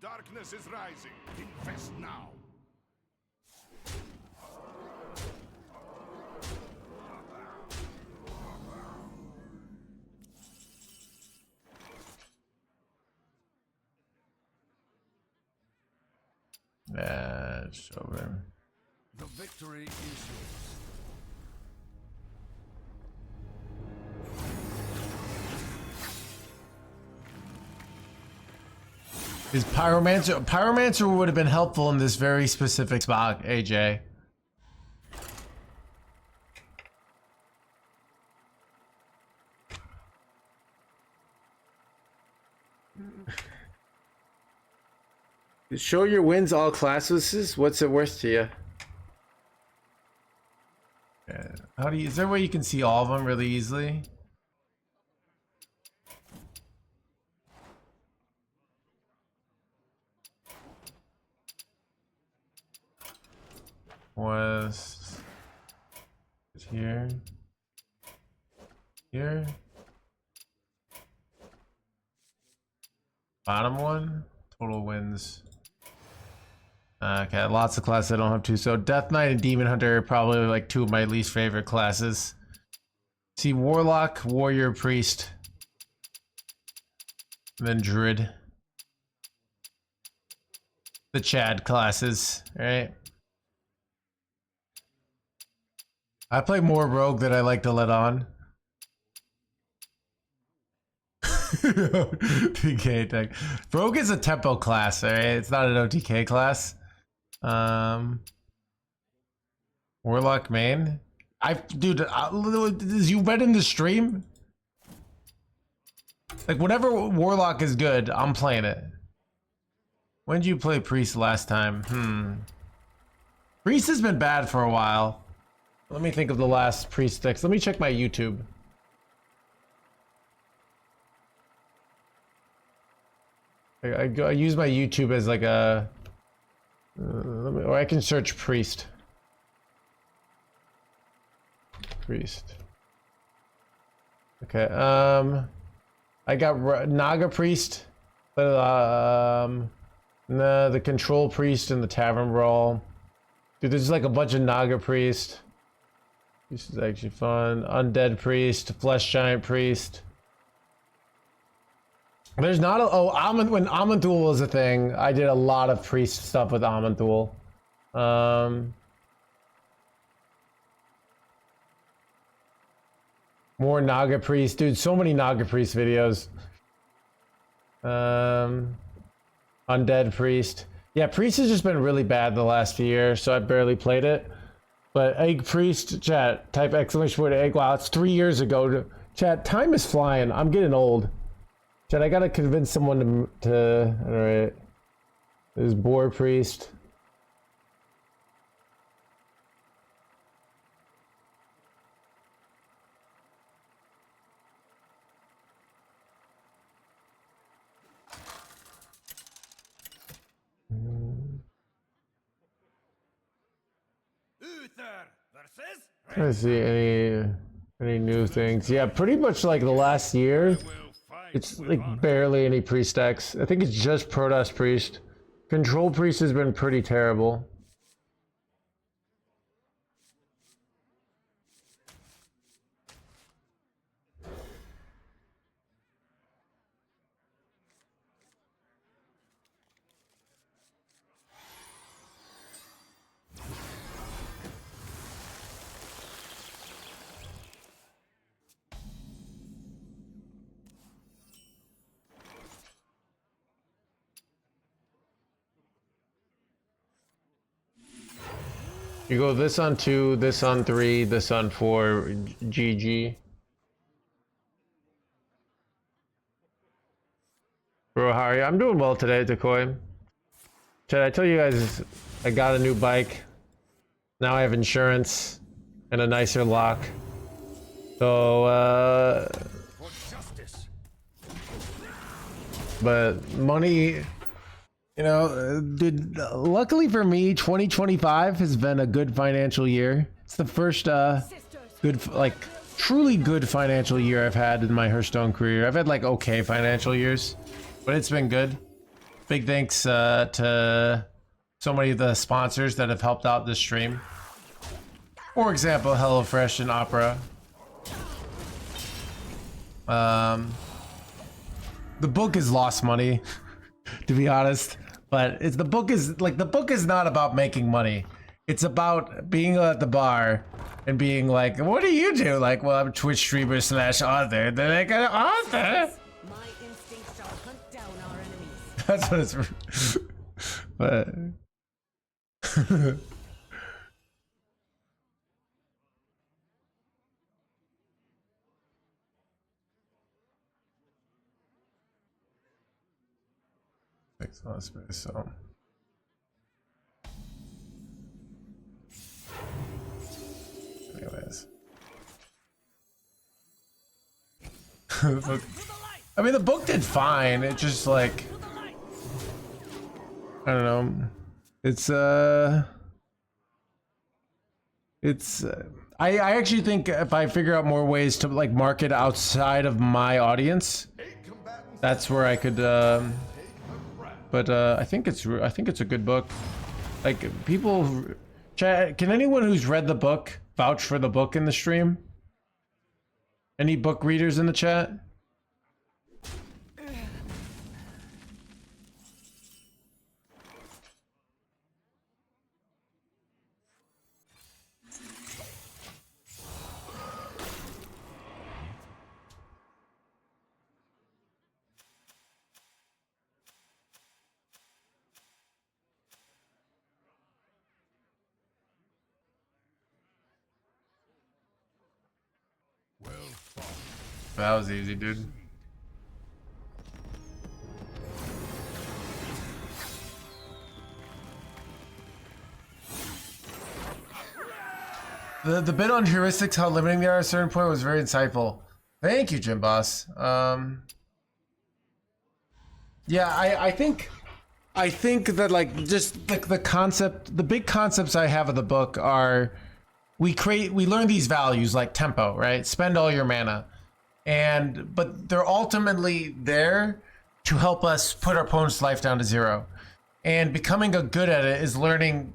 Darkness is rising. Infest now. Yeah, it's over. The victory is yours. Is Pyromancer would have been helpful in this very specific spot, AJ. Show your wins all classes. What's it worth to you? Yeah. How do you? Is there a way you can see all of them really easily? Was here, here, bottom one, total wins. Okay, lots of classes I don't have to. So Death Knight and Demon Hunter are probably like two of my least favorite classes. See, Warlock, Warrior, Priest, and then Druid. The Chad classes, right? I play more Rogue than I like to let on. OTK tech. Rogue is a tempo class, alright? It's not an OTK class. Warlock main. Dude, you read in the stream? Like, whenever Warlock is good, I'm playing it. When did you play Priest last time? Priest has been bad for a while. Let me think of the last Priest sticks. Let me check my YouTube. I use my YouTube as like a... or I can search Priest. Priest. Okay, I got Naga Priest. The Control Priest and the Tavern Brawl. Dude, there's like a bunch of Naga Priest. This is actually fun. Undead Priest, Flesh Giant Priest. There's not a... Oh, when Amanthul was a thing, I did a lot of Priest stuff with Amanthul. More Naga Priest. Dude, so many Naga Priest videos. Undead Priest. Yeah, Priest has just been really bad the last few years, so I barely played it. But Egg Priest, chat, type exclamation point egg. Wow, it's 3 years ago. Chat, time is flying. I'm getting old. Chat, I gotta convince someone to alright. There's Boar Priest. I see any new things. Yeah, pretty much like the last year. It's like barely any priest decks. I think it's just Protoss Priest. Control Priest has been pretty terrible. You go this on 2, this on 3, this on 4, GG. Bro, how are you? I'm doing well today, Decoy. Chad, I tell you guys, I got a new bike. Now I have insurance and a nicer lock. So, but money, you know, dude, luckily for me, 2025 has been a good financial year. It's the first good, like, truly good financial year I've had in my Hearthstone career. I've had like okay financial years, but it's been good. Big thanks to so many of the sponsors that have helped out this stream. For example, HelloFresh and Opera. The book has lost money, to be honest. But it's the book is not about making money. It's about being at the bar and being like, what do you do? Like, well, I'm a Twitch streamer / author. They're like, an author? My instincts shall hunt down our enemies. That's what it's. But. Takes a lot of space, so. Anyways. I mean, the book did fine. It just like, I don't know. I actually think if I figure out more ways to like market outside of my audience, that's where I could. But I think it's a good book. Like people, chat. Can anyone who's read the book vouch for the book in the stream? Any book readers in the chat? That was easy, dude. The bit on heuristics, how limiting they are at a certain point, was very insightful. Thank you, Jim Boss. Yeah, I think that like just like the big concepts I have of the book are we learn these values like tempo, right? Spend all your mana. But they're ultimately there to help us put our opponent's life down to 0. And becoming good at it is learning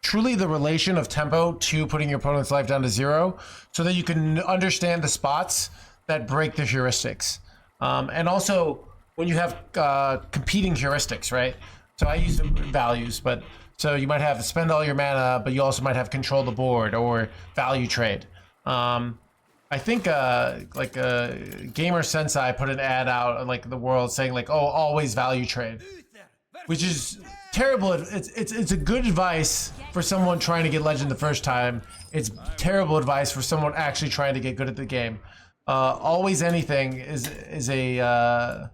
truly the relation of tempo to putting your opponent's life down to 0 so that you can understand the spots that break the heuristics. And also when you have competing heuristics, right? So I use values, but so you might have spend all your mana, but you also might have control the board or value trade. I think like Gamer Sensei put an ad out in like the world saying like, oh, always value trade, which is terrible. It's a good advice for someone trying to get legend the first time. It's terrible advice for someone actually trying to get good at the game. Always anything is a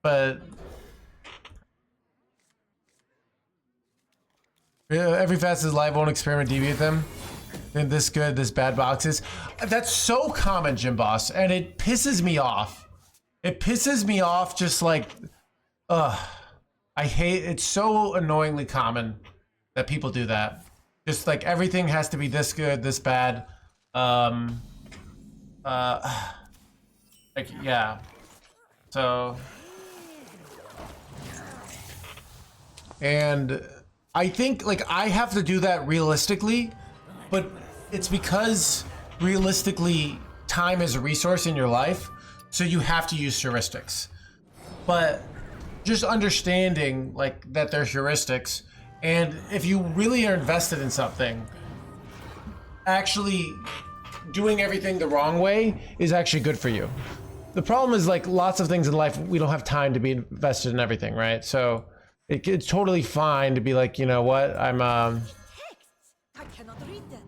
but every fast is live won't experiment deviate them. And this good, this bad boxes. That's so common, Jim Boss, and it pisses me off. It pisses me off just like, I hate, it's so annoyingly common that people do that. Just like everything has to be this good, this bad. Like, yeah. So. And I think like I have to do that realistically, but it's because realistically time is a resource in your life, so you have to use heuristics. But just understanding like that they're heuristics, and if you really are invested in something, actually doing everything the wrong way is actually good for you. The problem is like lots of things in life, we don't have time to be invested in everything, right? So it's totally fine to be like, you know what, I'm I cannot read them.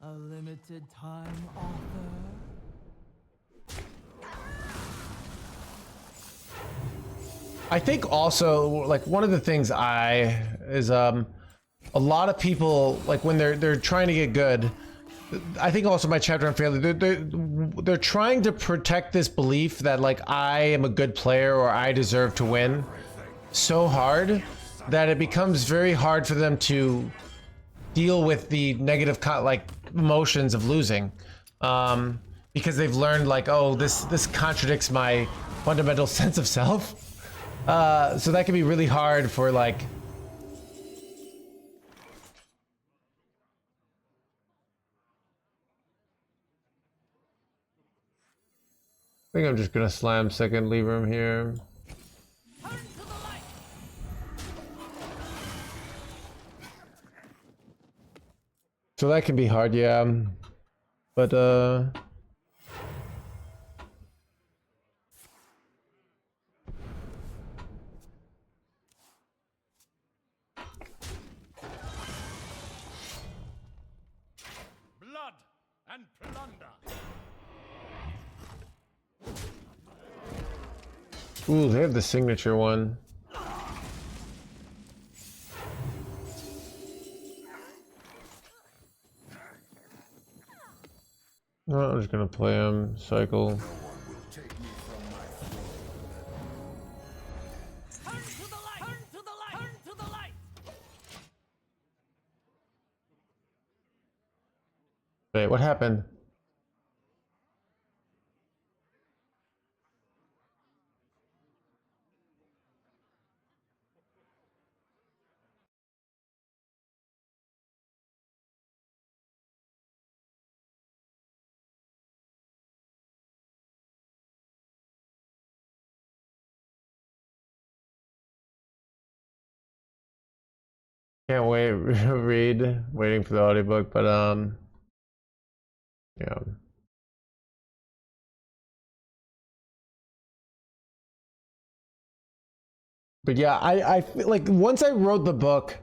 A limited time offer. I think also like one of the things a lot of people like when they're trying to get good. I think also my chapter on failure, they're trying to protect this belief that like I am a good player or I deserve to win so hard that it becomes very hard for them to deal with the negative emotions of losing, because they've learned like, oh, this contradicts my fundamental sense of self. So that can be really hard for like. I think I'm just gonna slam second Libram here. Turn to the light. So that can be hard, yeah. But Blood and plunder. ooh, they have the signature one. No, I'm just gonna play him, cycle. Turn to the light. Turn to the light. Turn to the light. Wait, what happened? Can't wait, waiting for the audiobook, but yeah. But yeah, I feel like once I wrote the book,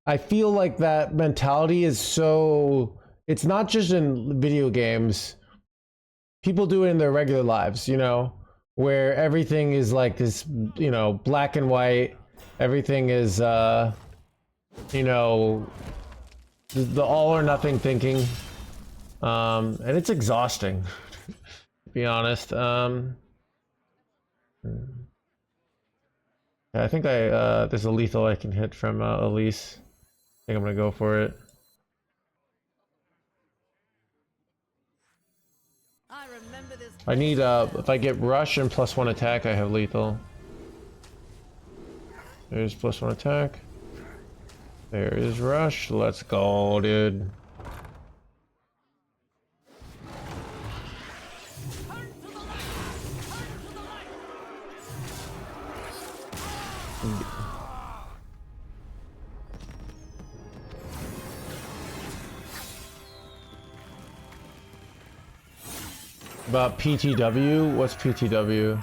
I feel like that mentality is so, it's not just in video games. People do it in their regular lives, you know, where everything is like this, you know, black and white. Everything is, you know, the all or nothing thinking. And it's exhausting, to be honest. I think there's a lethal I can hit from Elise. I think I'm gonna go for it. I remember this. I need if I get rush and +1 attack, I have lethal. There's +1 attack. There is rush. Let's go, dude. About PTW? What's PTW?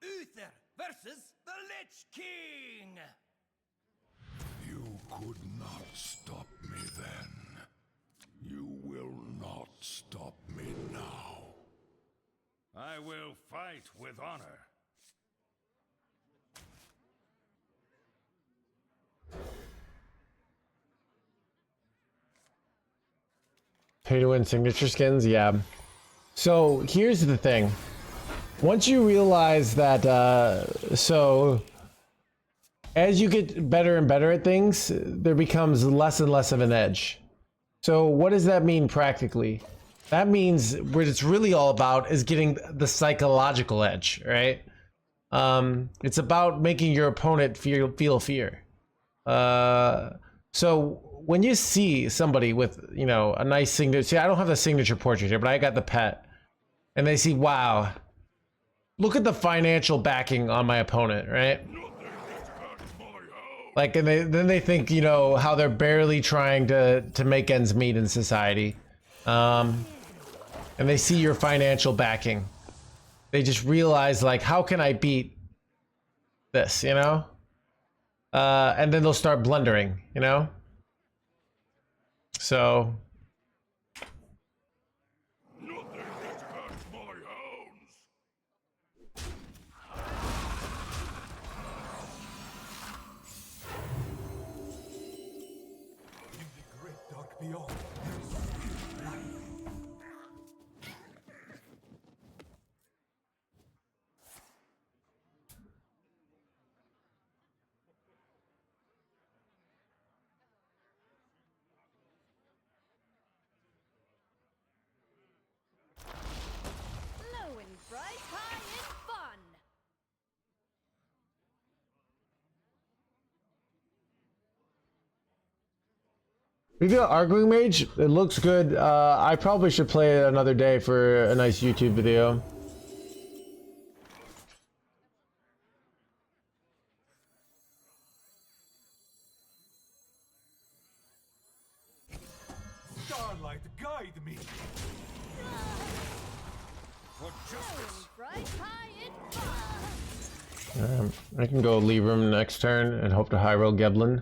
Uther versus the Lich King! You could not stop me then. You will not stop me now. I will fight with honor. Pay to win signature skins? Yeah. So here's the thing. Once you realize that, so as you get better and better at things, there becomes less and less of an edge. So what does that mean practically? That means what it's really all about is getting the psychological edge, right? It's about making your opponent feel fear. So when you see somebody with, you know, a nice signature, see, I don't have the signature portrait here, but I got the pet, and they see, wow, look at the financial backing on my opponent, right? Like, and then they think, you know, how they're barely trying to make ends meet in society. And they see your financial backing. They just realize, like, how can I beat this, you know? And then they'll start blundering, you know? So... In the great dark beyond, there is still light. Low and bright, high and fun. We got Arguing Mage. It looks good. I probably should play it another day for a nice YouTube video. Starlight, guide me. For Low justice. and bright, high and fun. I can go Libram next turn and hope to high roll Geblin.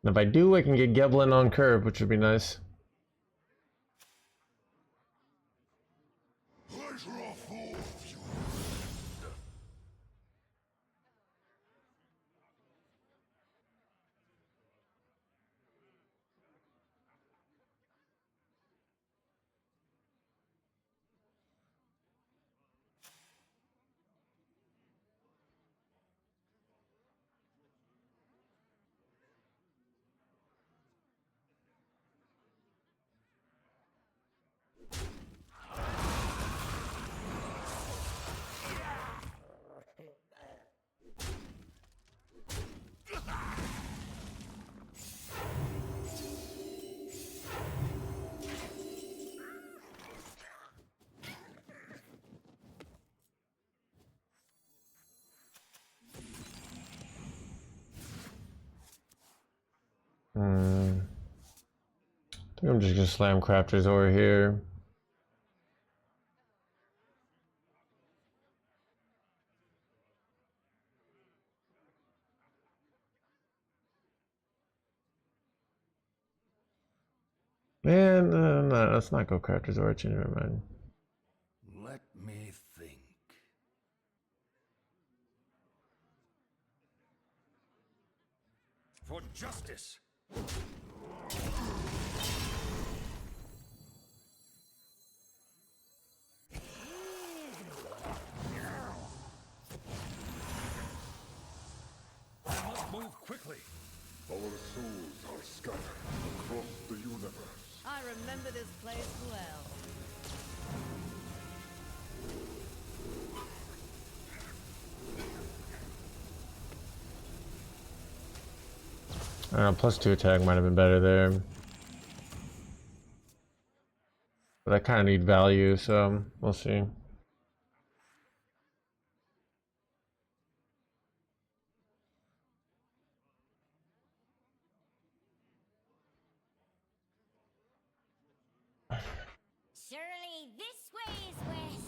And if I do, I can get Geblin on curve, which would be nice. I think I'm just gonna slam crafters over here. Man, no, let's not go crafters over. Change my mind. Let me think. For justice. I must move quickly. Our souls are scattered across the universe. I remember this place well. I don't know, +2 attack might have been better there. But I kind of need value, so we'll see. Surely this way is west.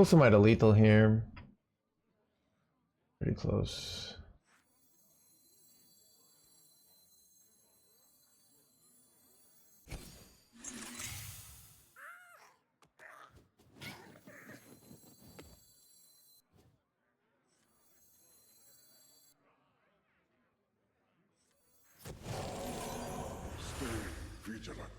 Close to my lethal here. Pretty close. Vigilant.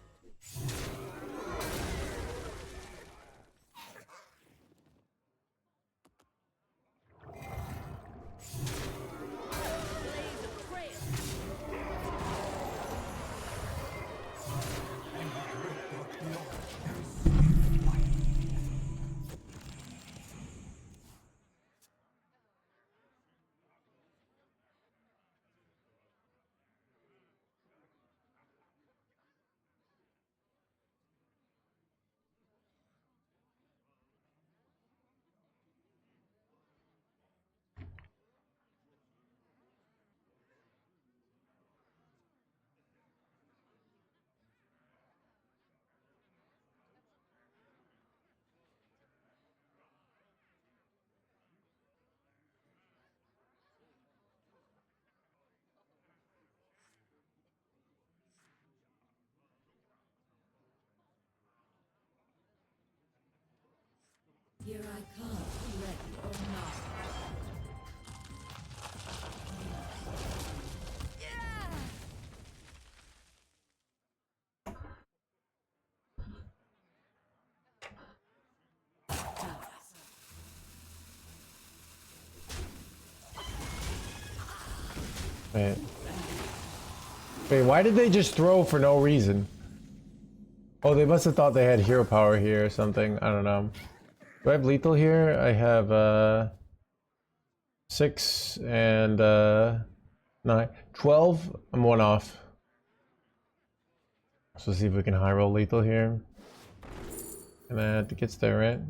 Here I come, ready or not. Wait. Wait, why did they just throw for no reason? Oh, they must have thought they had hero power here or something. I don't know. Do I have lethal here? I have 6 and 9. 12. I'm 1 off. So see if we can high roll lethal here. And that gets there, right?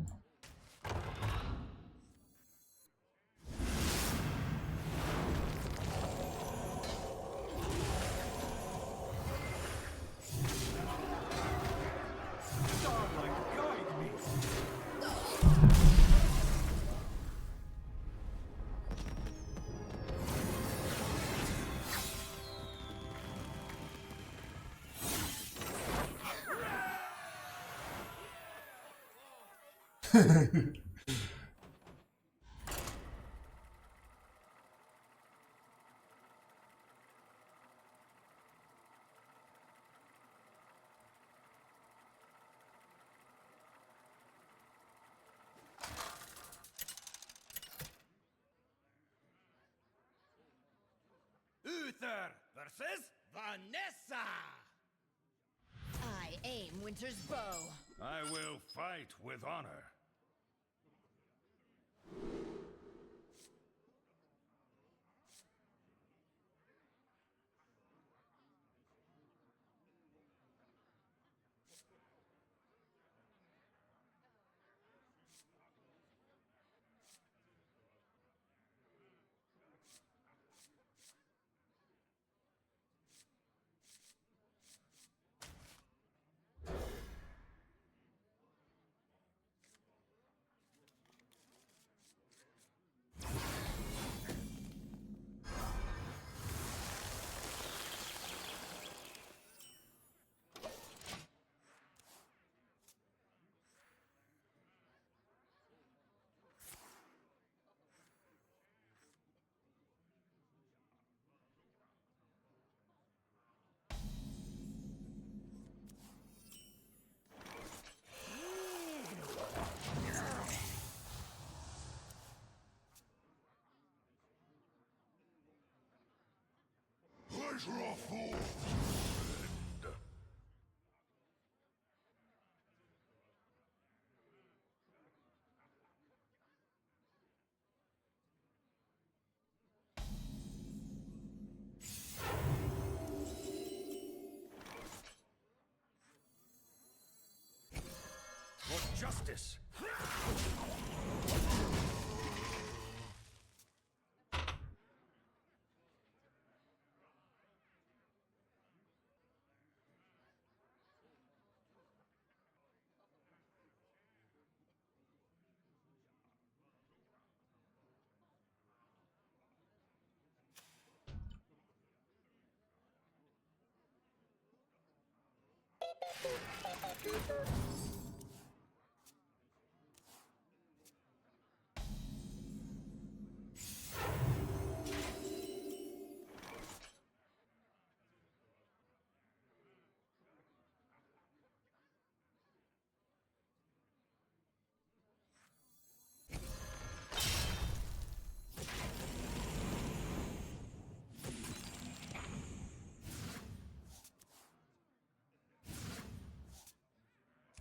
Uther versus Vanessa! I aim Winter's bow. I will fight with honor. Pleasure of fools. For justice!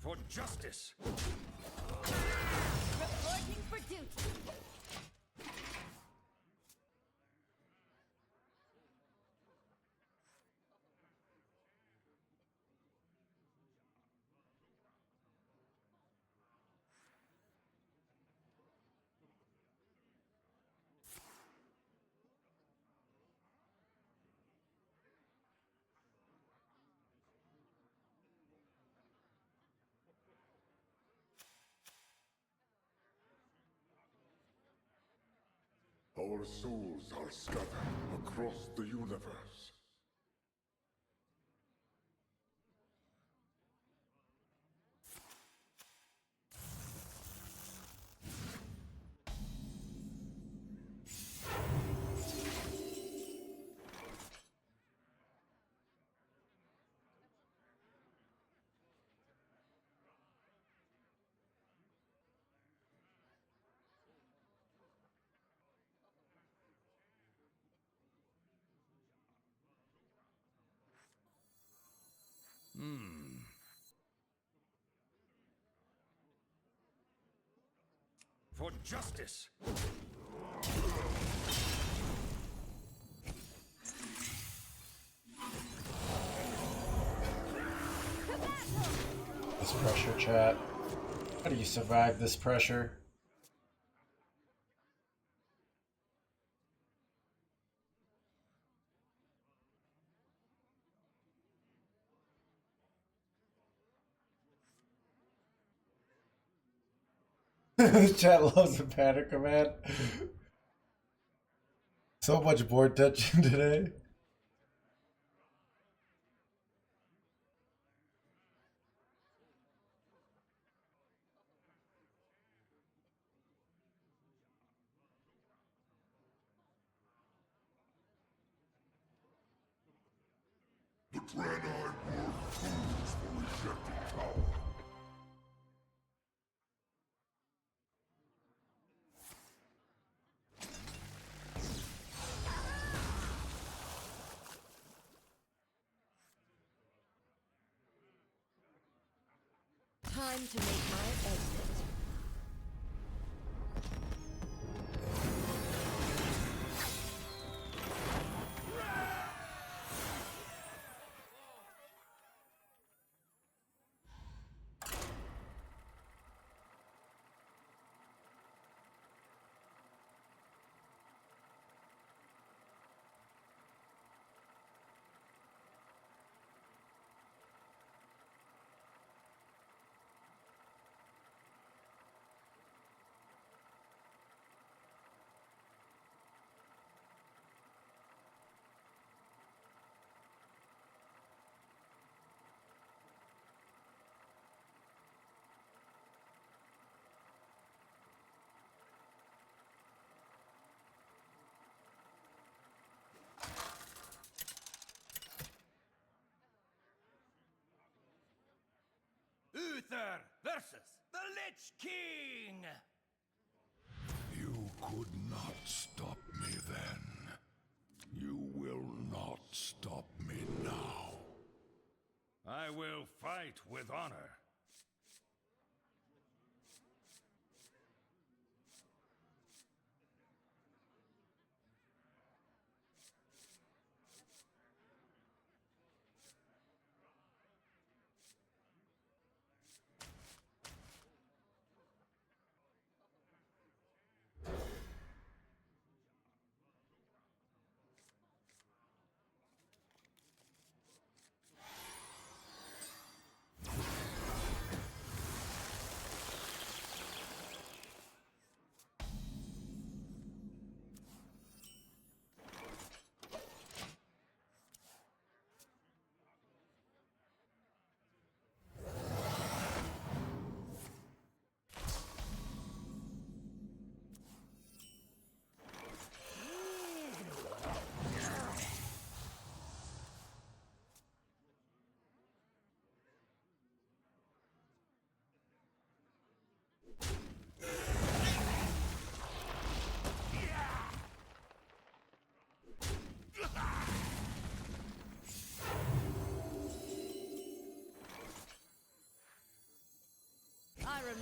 For justice! Reporting for duty. Our souls are scattered across the universe. For justice! This pressure, chat. How do you survive this pressure? Chat loves the panic command. So much board touching today. The Draenei were fools for rejecting power. Time to make my exit. Uther versus the Lich King! You could not stop me then. You will not stop me now. I will fight with honor.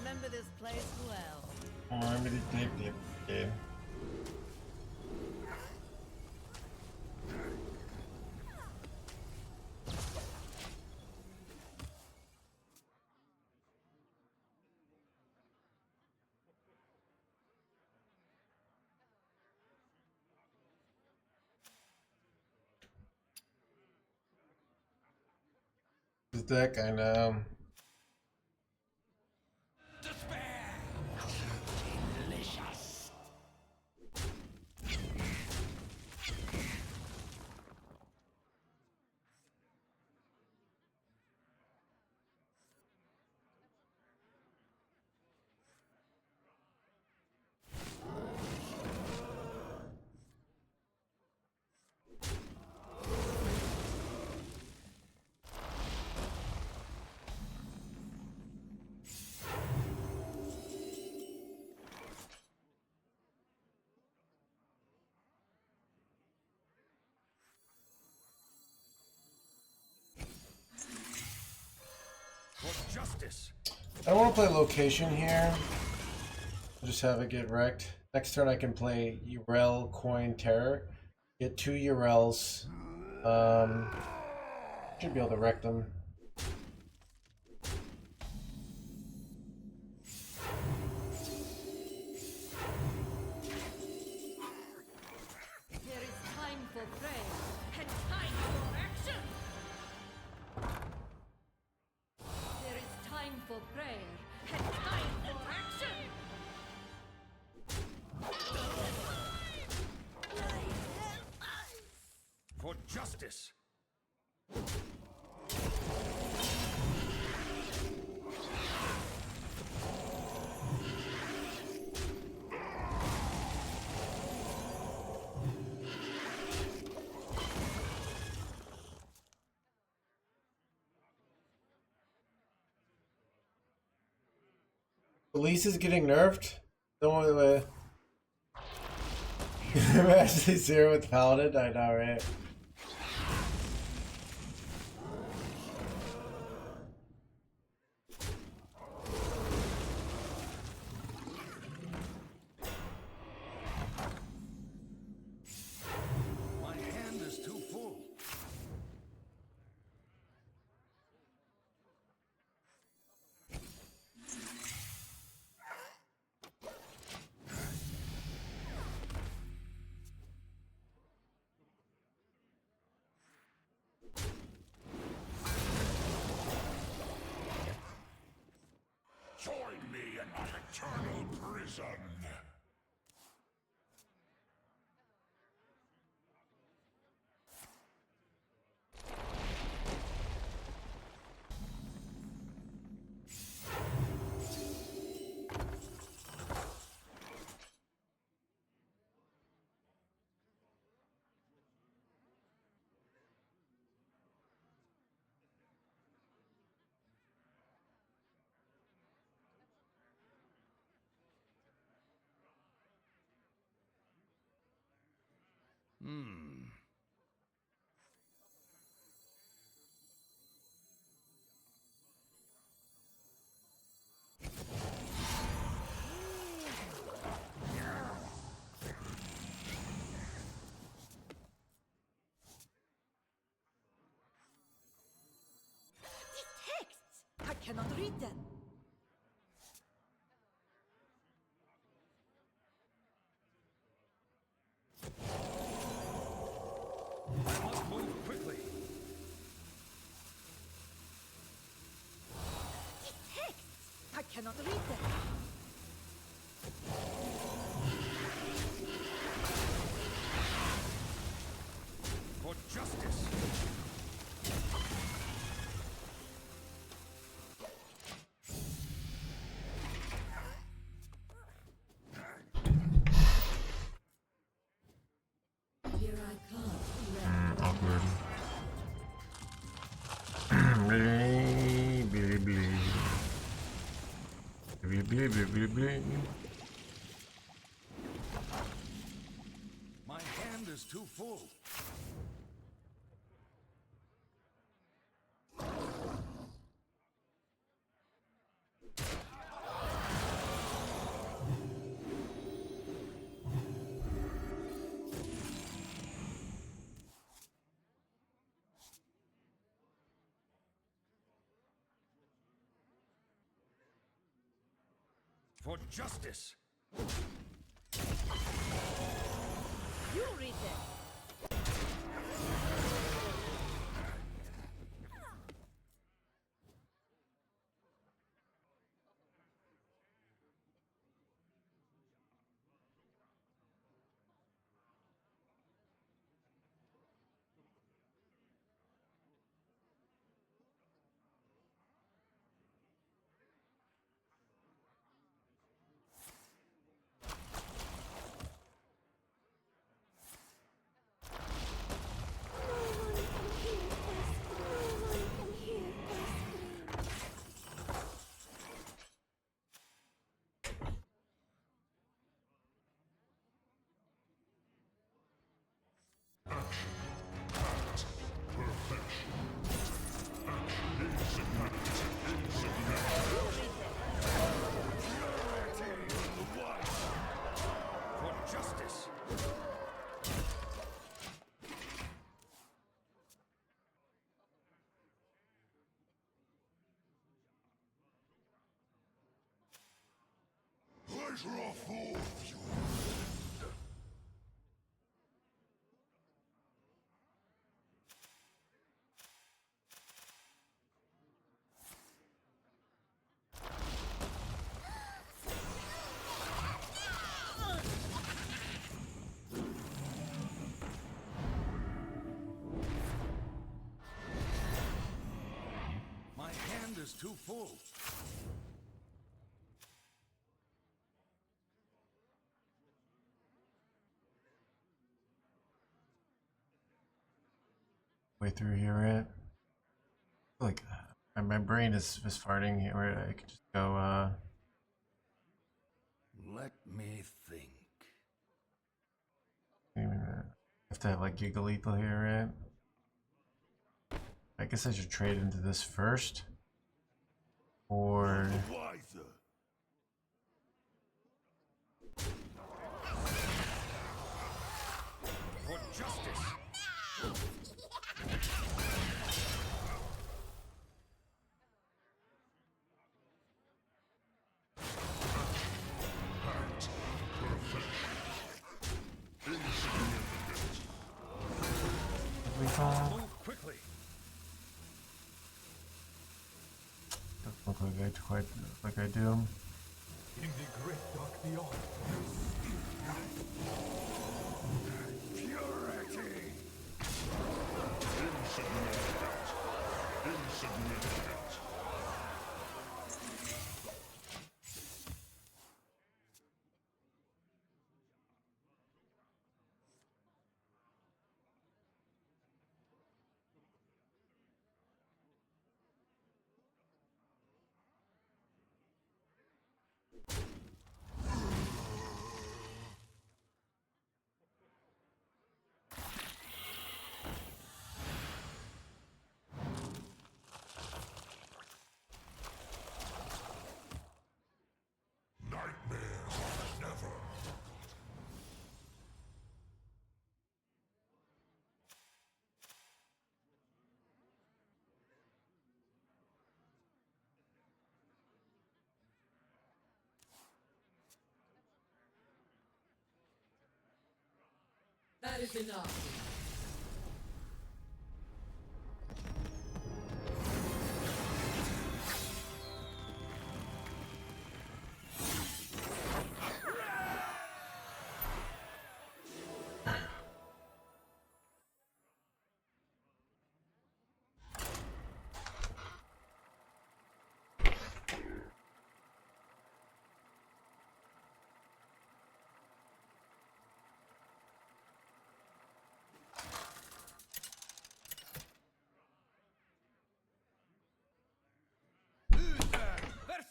remember this place well. I'm gonna take the game. This deck, I know. For justice. I want to play location here. I'll just have it get wrecked. Next turn I can play Urel Coin Terror. Get 2 Urels. Should be able to wreck them. There is time for prayer and time for action. There is time for prayer and time for action. For justice. Elise is getting nerfed? Don't worry. I'm actually zero with Paladin? I know, right? My hand is too full. Join me in my eternal prison. These texts! I cannot read them. I must move quickly. These texts! I cannot read them. For justice. Here I come. Awkward. Blee, blee, blee. Blee, blee, blee, blee, blee. My hand is too full. For justice. You read them. For justice. Pleasure of all of you. My hand is too full. Way through here, right? Like, my brain is farting here. Right? I could just go, Let me think. have to have like Giga Lethal here, right? I guess I should trade into this first. Or... Wiser. For justice. Lethal. Move quickly. Doesn't look like I quite like I do. In the great dark beyond, there is purity. Insignificant. Nightmares are never. That is enough.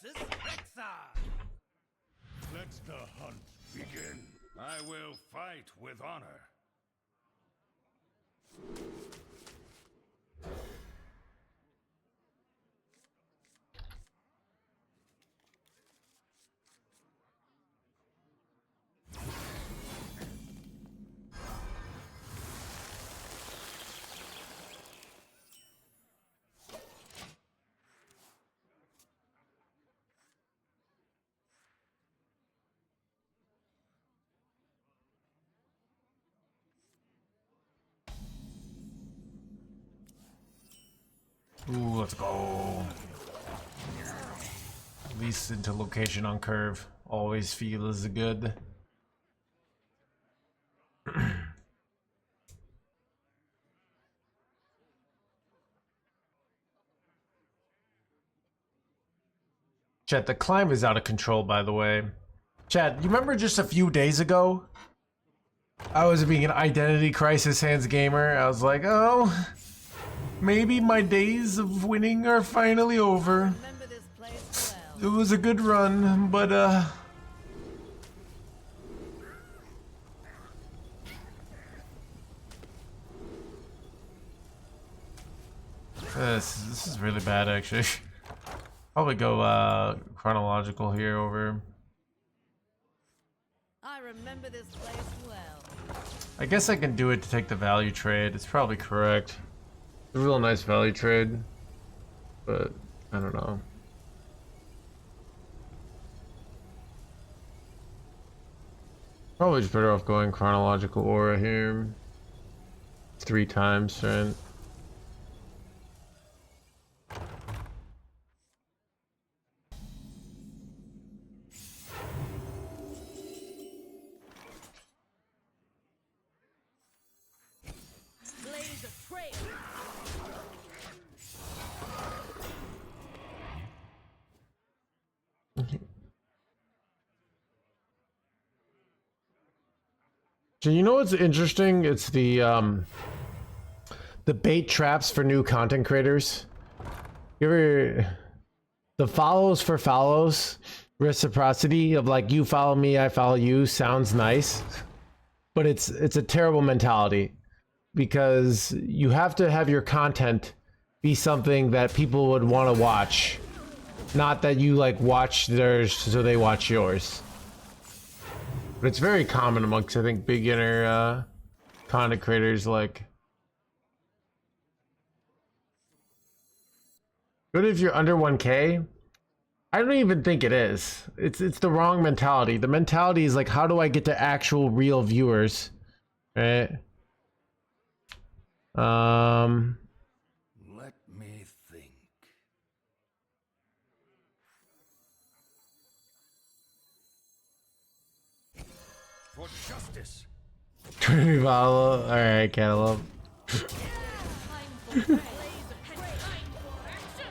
Versus Rexar. Let the hunt begin. I will fight with honor. let's go. At least into location on curve. Always feels good. Chat, the climb is out of control, by the way. Chat, you remember just a few days ago? I was being an identity crisis hands gamer. I was like, oh, maybe my days of winning are finally over. Remember this place well. It was a good run, but this is really bad actually. Probably go chronological here over. I remember this place well. I guess I can do it to take the value trade. It's probably correct. It's a real nice value trade, but I don't know. Probably just better off going chronological aura here. 3 times, right? Blaze a trail. So you know what's interesting? It's the bait traps for new content creators. You ever the follows for follows reciprocity of like you follow me, I follow you sounds nice, but it's a terrible mentality because you have to have your content be something that people would want to watch, not that you like watch theirs so they watch yours. But it's very common amongst, I think, beginner content creators. Like, good if you're under 1K. I don't even think it is. It's the wrong mentality. The mentality is like, how do I get to actual real viewers, right? Let me think. For justice. Trinity follow. All right, Cantaloupe. Time for prey and time for action.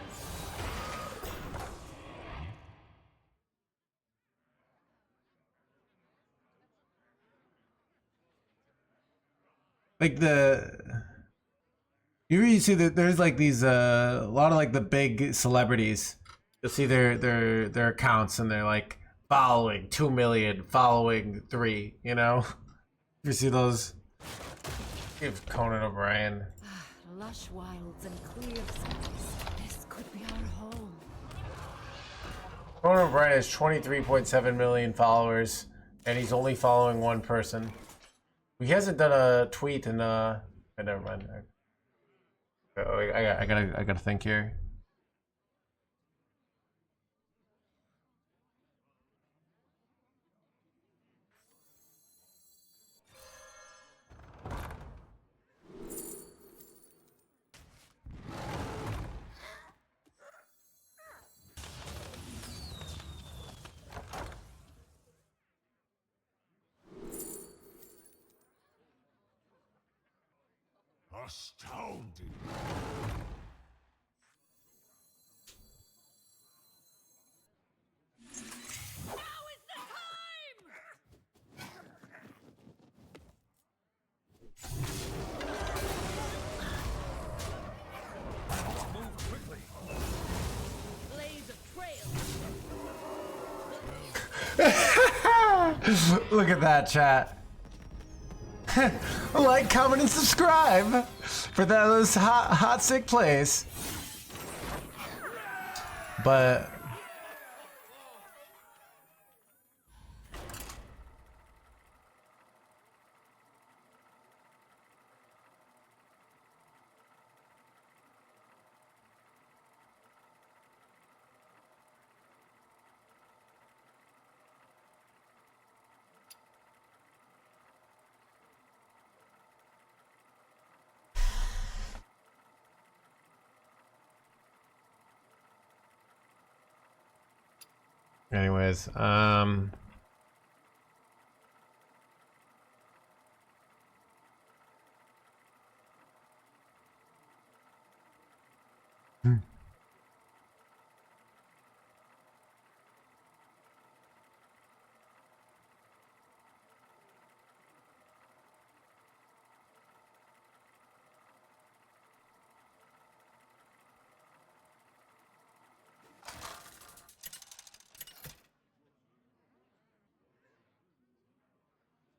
Like you really see that there's like these a lot of like the big celebrities. You'll see their accounts and they're like following 2 million, following 3. You know, you see those. Give Conan O'Brien. Lush wilds and clear skies. This could be our home. Conan O'Brien has 23.7 million followers, and he's only following 1 person. He hasn't done a tweet in never mind. I gotta think here. Astounding. Now is the time! Move quickly. Blaze a trail. Look at that, chat. Like, comment, and subscribe for those hot sick plays. But Anyways,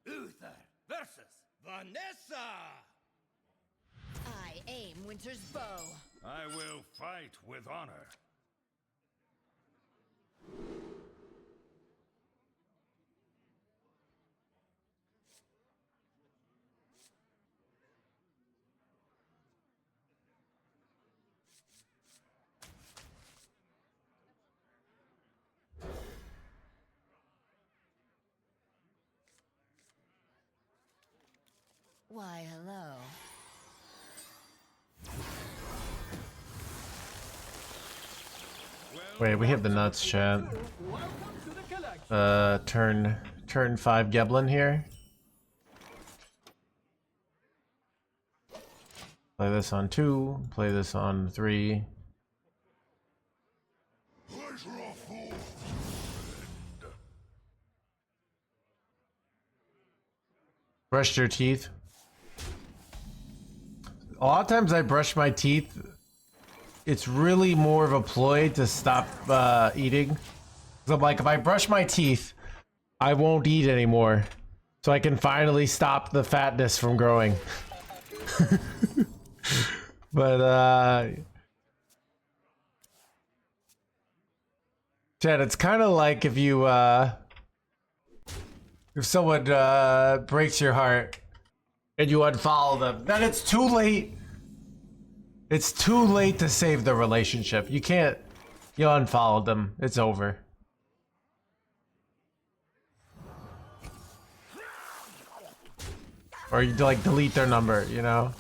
Uther versus Vanessa! I aim Winter's bow. I will fight with honor. Why, hello. wait, we have the nuts, chat. Welcome to the collection. Turn 5 Geblin here. Play this on 2, play this on 3. Brush your teeth. A lot of times I brush my teeth. It's really more of a ploy to stop eating. 'Cause I'm like, if I brush my teeth, I won't eat anymore. So I can finally stop the fatness from growing. But Chad, it's kind of like if you if someone breaks your heart and you unfollow them, then it's too late. It's too late to save the relationship. You can't. You unfollowed them. It's over. Or you like delete their number, you know?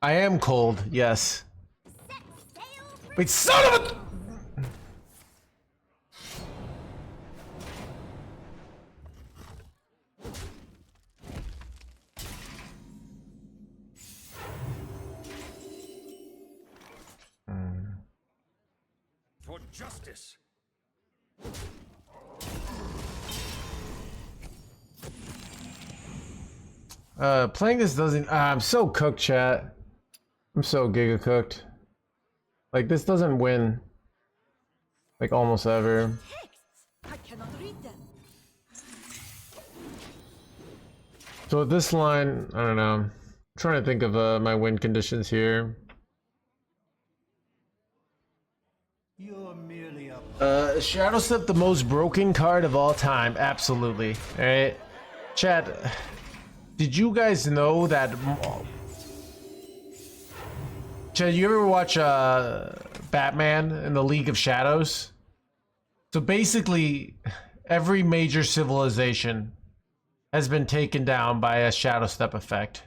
I am cold, yes. Wait, son of a... For justice. Playing this doesn't... I'm so cooked, chat. I'm so giga cooked. Like, this doesn't win. Like, almost ever. Texts! I cannot read them. So with this line, I don't know. I'm trying to think of my win conditions here. You're merely a Shadow Step, the most broken card of all time. Absolutely. Alright. Chat, did you guys know that... Chad, you ever watch Batman in the League of Shadows? So basically, every major civilization has been taken down by a Shadow Step effect.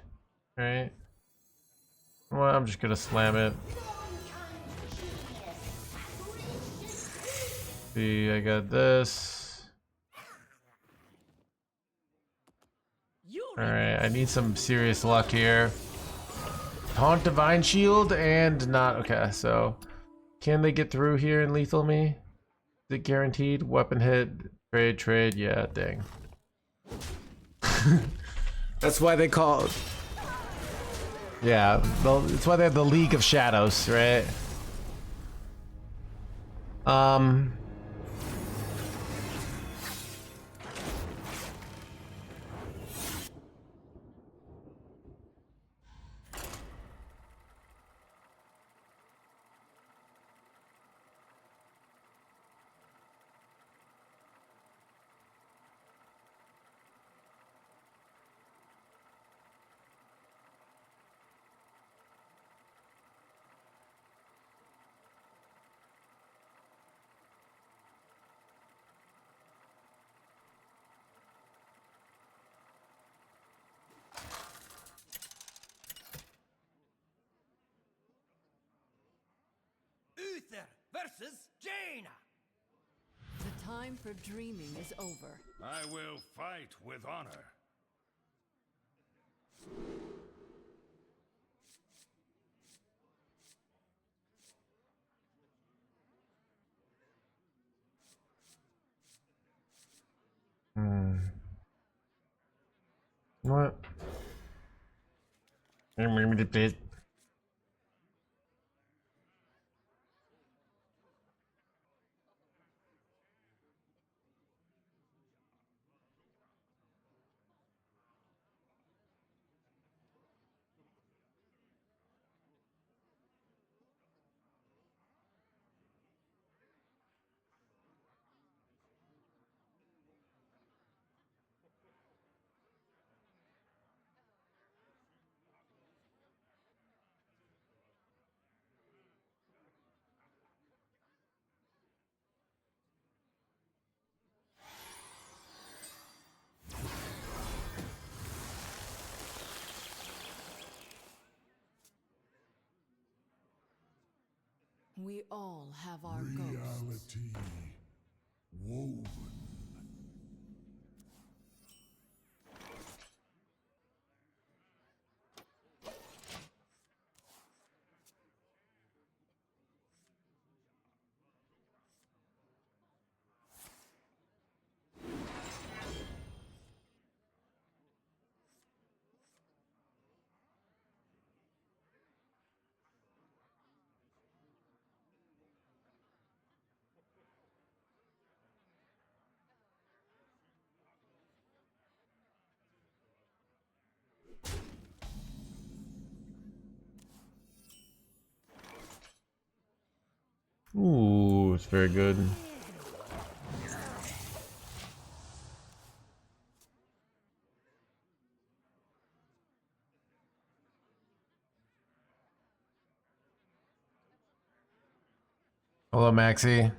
Right? Well, I'm just gonna slam it. See, I got this. Alright, I need some serious luck here. Taunt Divine Shield and not... Okay, so... Can they get through here and lethal me? Is it guaranteed? Weapon hit, trade, yeah, dang. That's why they call... Yeah, that's why they have the League of Shadows, right? versus Jaina. The time for dreaming is over. I will fight with honor. What? Maybe the bit. We all have our ghosts. Reality woven. Ooh, it's very good. Hello, Maxie.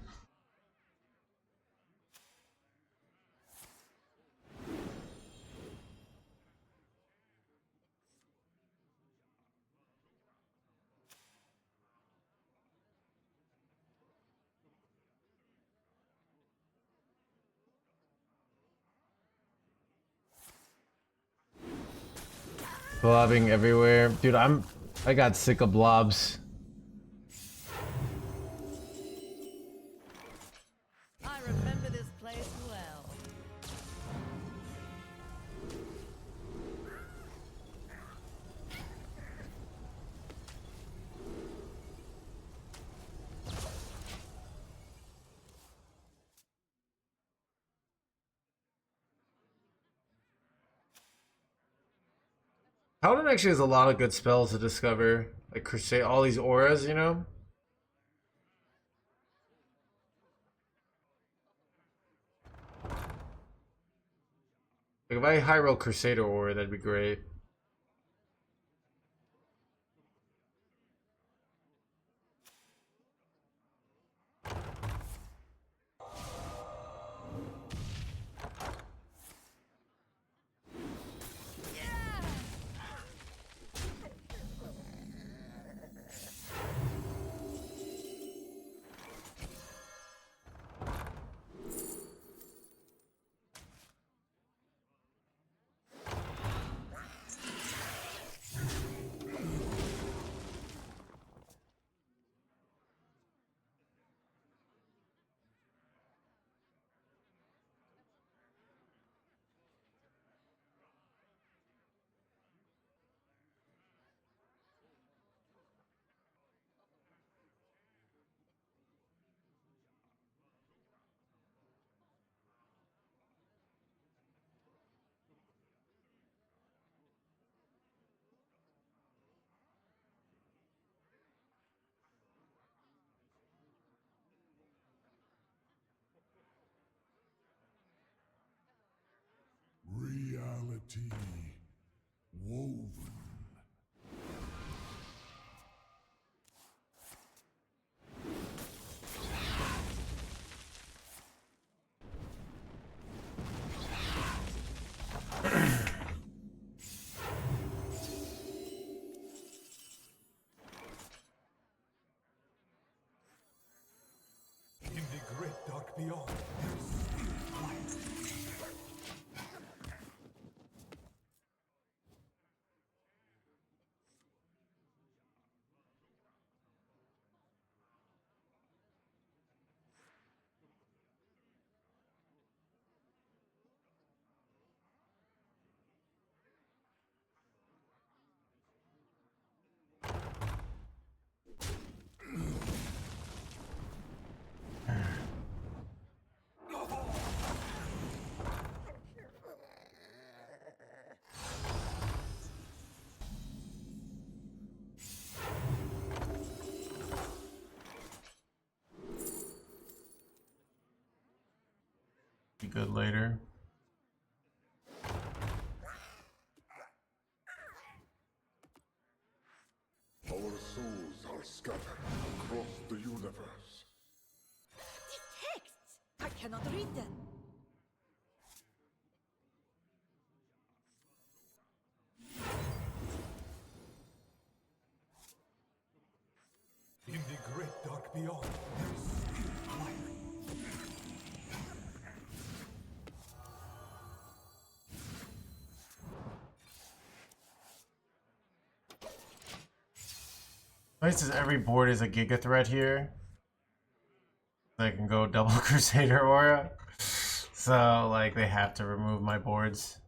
Blobbing everywhere. Dude, I got sick of blobs. I remember this place well. Paladin actually has a lot of good spells to discover. Like Crusade, all these auras, you know? Like if I high roll Crusader aura, that'd be great. Reality woven. be good later. Our souls are scattered across the universe. These texts! I cannot read them. In the great dark beyond, there is still light. Nice is every board is a Giga threat here. I can go double Crusader Aura. So, like, they have to remove my boards.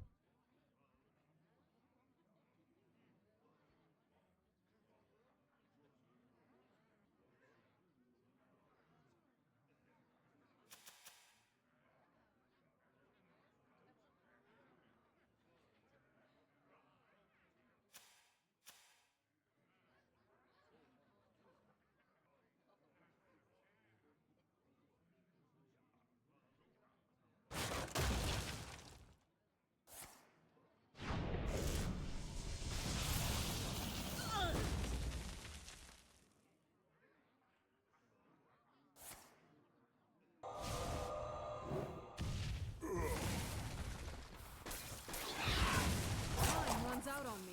Time runs out on me.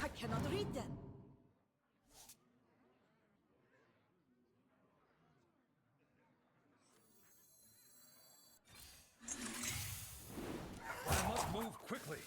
I cannot read them. I must move quickly.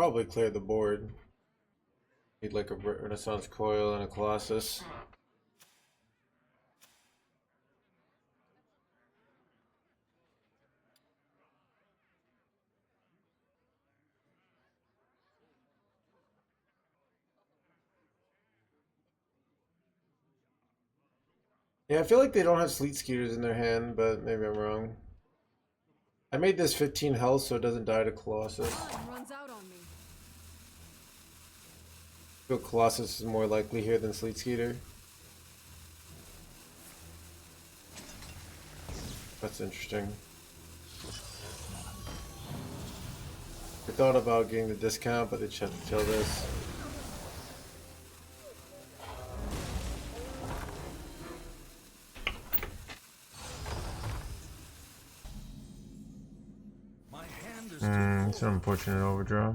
probably clear the board. Need like a Renaissance Coil and a Colossus. Yeah, I feel like they don't have Sleet Skeeters in their hand, but maybe I'm wrong. I made this 15 health so it doesn't die to Colossus. Time runs out on me. I feel Colossus is more likely here than Sleet Skeeter. That's interesting. I thought about getting the discount, but they just have to kill this. My hand is It's an unfortunate overdraw.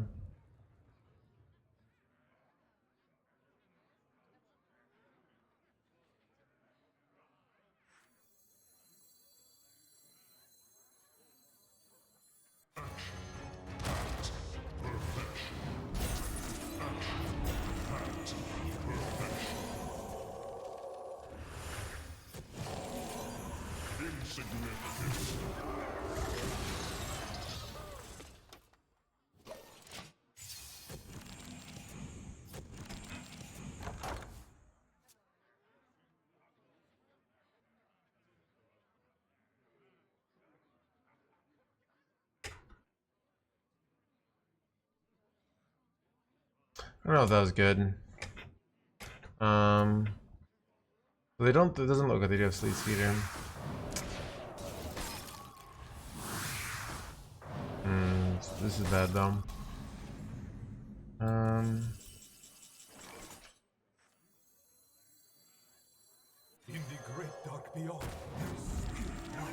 I don't know if that was good. They don't. It doesn't look like they do have Sleet Skeeter. This is bad though. in the great dark beyond. There is still light.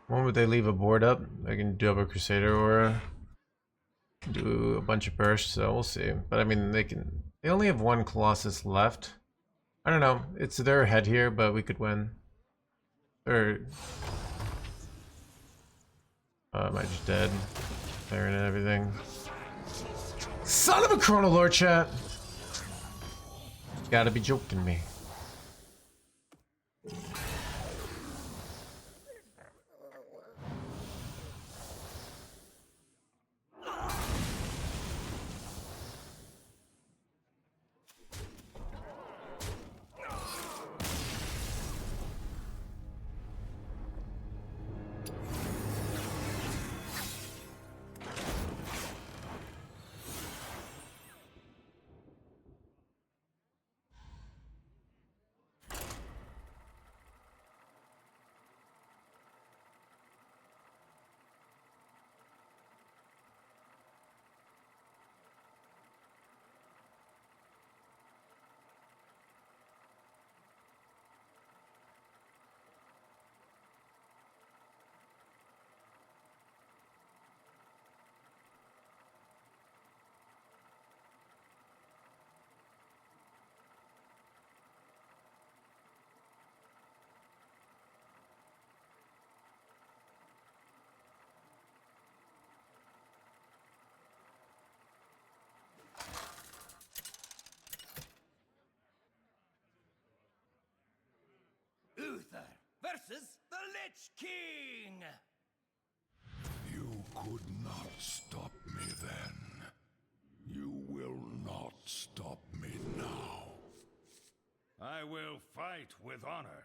When would they leave a board up? I can do up a Crusader or do a bunch of bursts, so we'll see. But I mean, they only have one Colossus left. I don't know. It's their head here, but we could win. Or am I just dead? Clearing and everything. Son of a Chrono Lord, chat. You gotta be joking me. Uther versus the Lich King! You could not stop me then. You will not stop me now. I will fight with honor.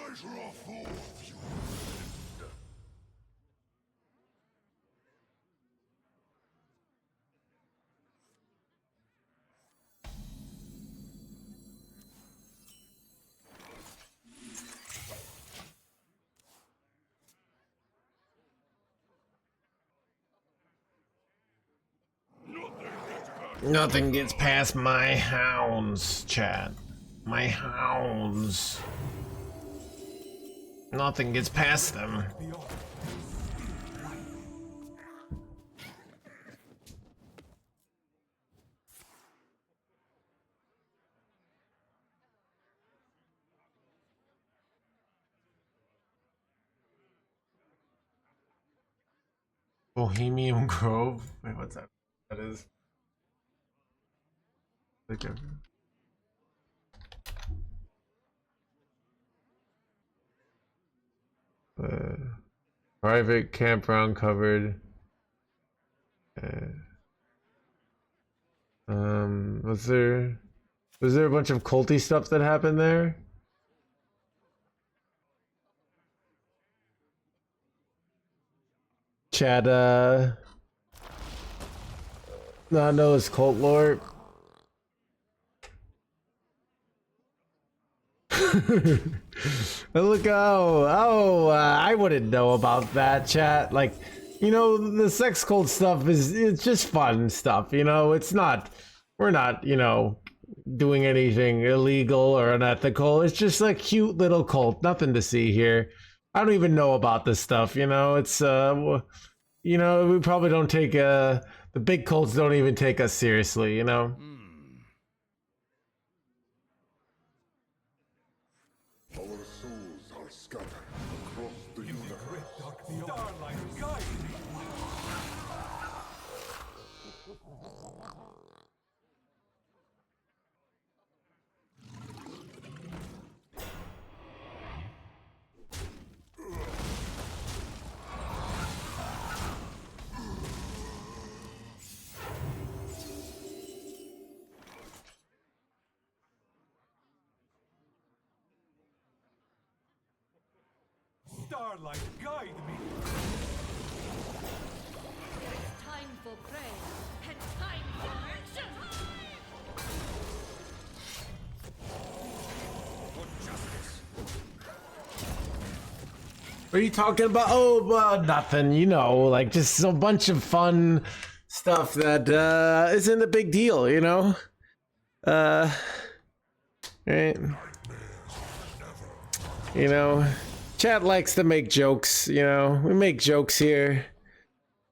pleasure of all of you. Nothing gets past my hounds, chat. My hounds. Nothing gets past them. Bohemian Grove? Wait, what's that? That is. Okay. Private campground covered. Was there a bunch of culty stuff that happened there? Chad, not know his cult lore. Look, I wouldn't know about that, chat. Like, you know, the sex cult stuff it's just fun stuff, you know. We're not, you know, doing anything illegal or unethical. It's just a cute little cult, nothing to see here. I don't even know about this stuff, you know. It's you know, we probably don't take the big cults don't even take us seriously, you know. Our souls are scattered across the universe. Starlight, guide me. Starlight, guide me. There is time for prayer and time for action. What are you talking about? Oh, nothing. You know, like just a bunch of fun stuff that isn't a big deal. You know, right? You know, chat likes to make jokes. You know, we make jokes here.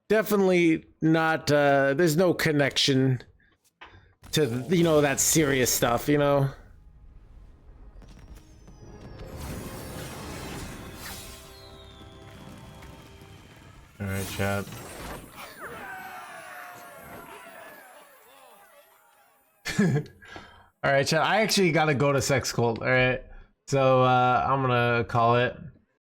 Definitely not. There's no connection to that serious stuff. You know. All right, chat. All right, chat. I actually gotta go to sex cult. All right, so I'm gonna call it.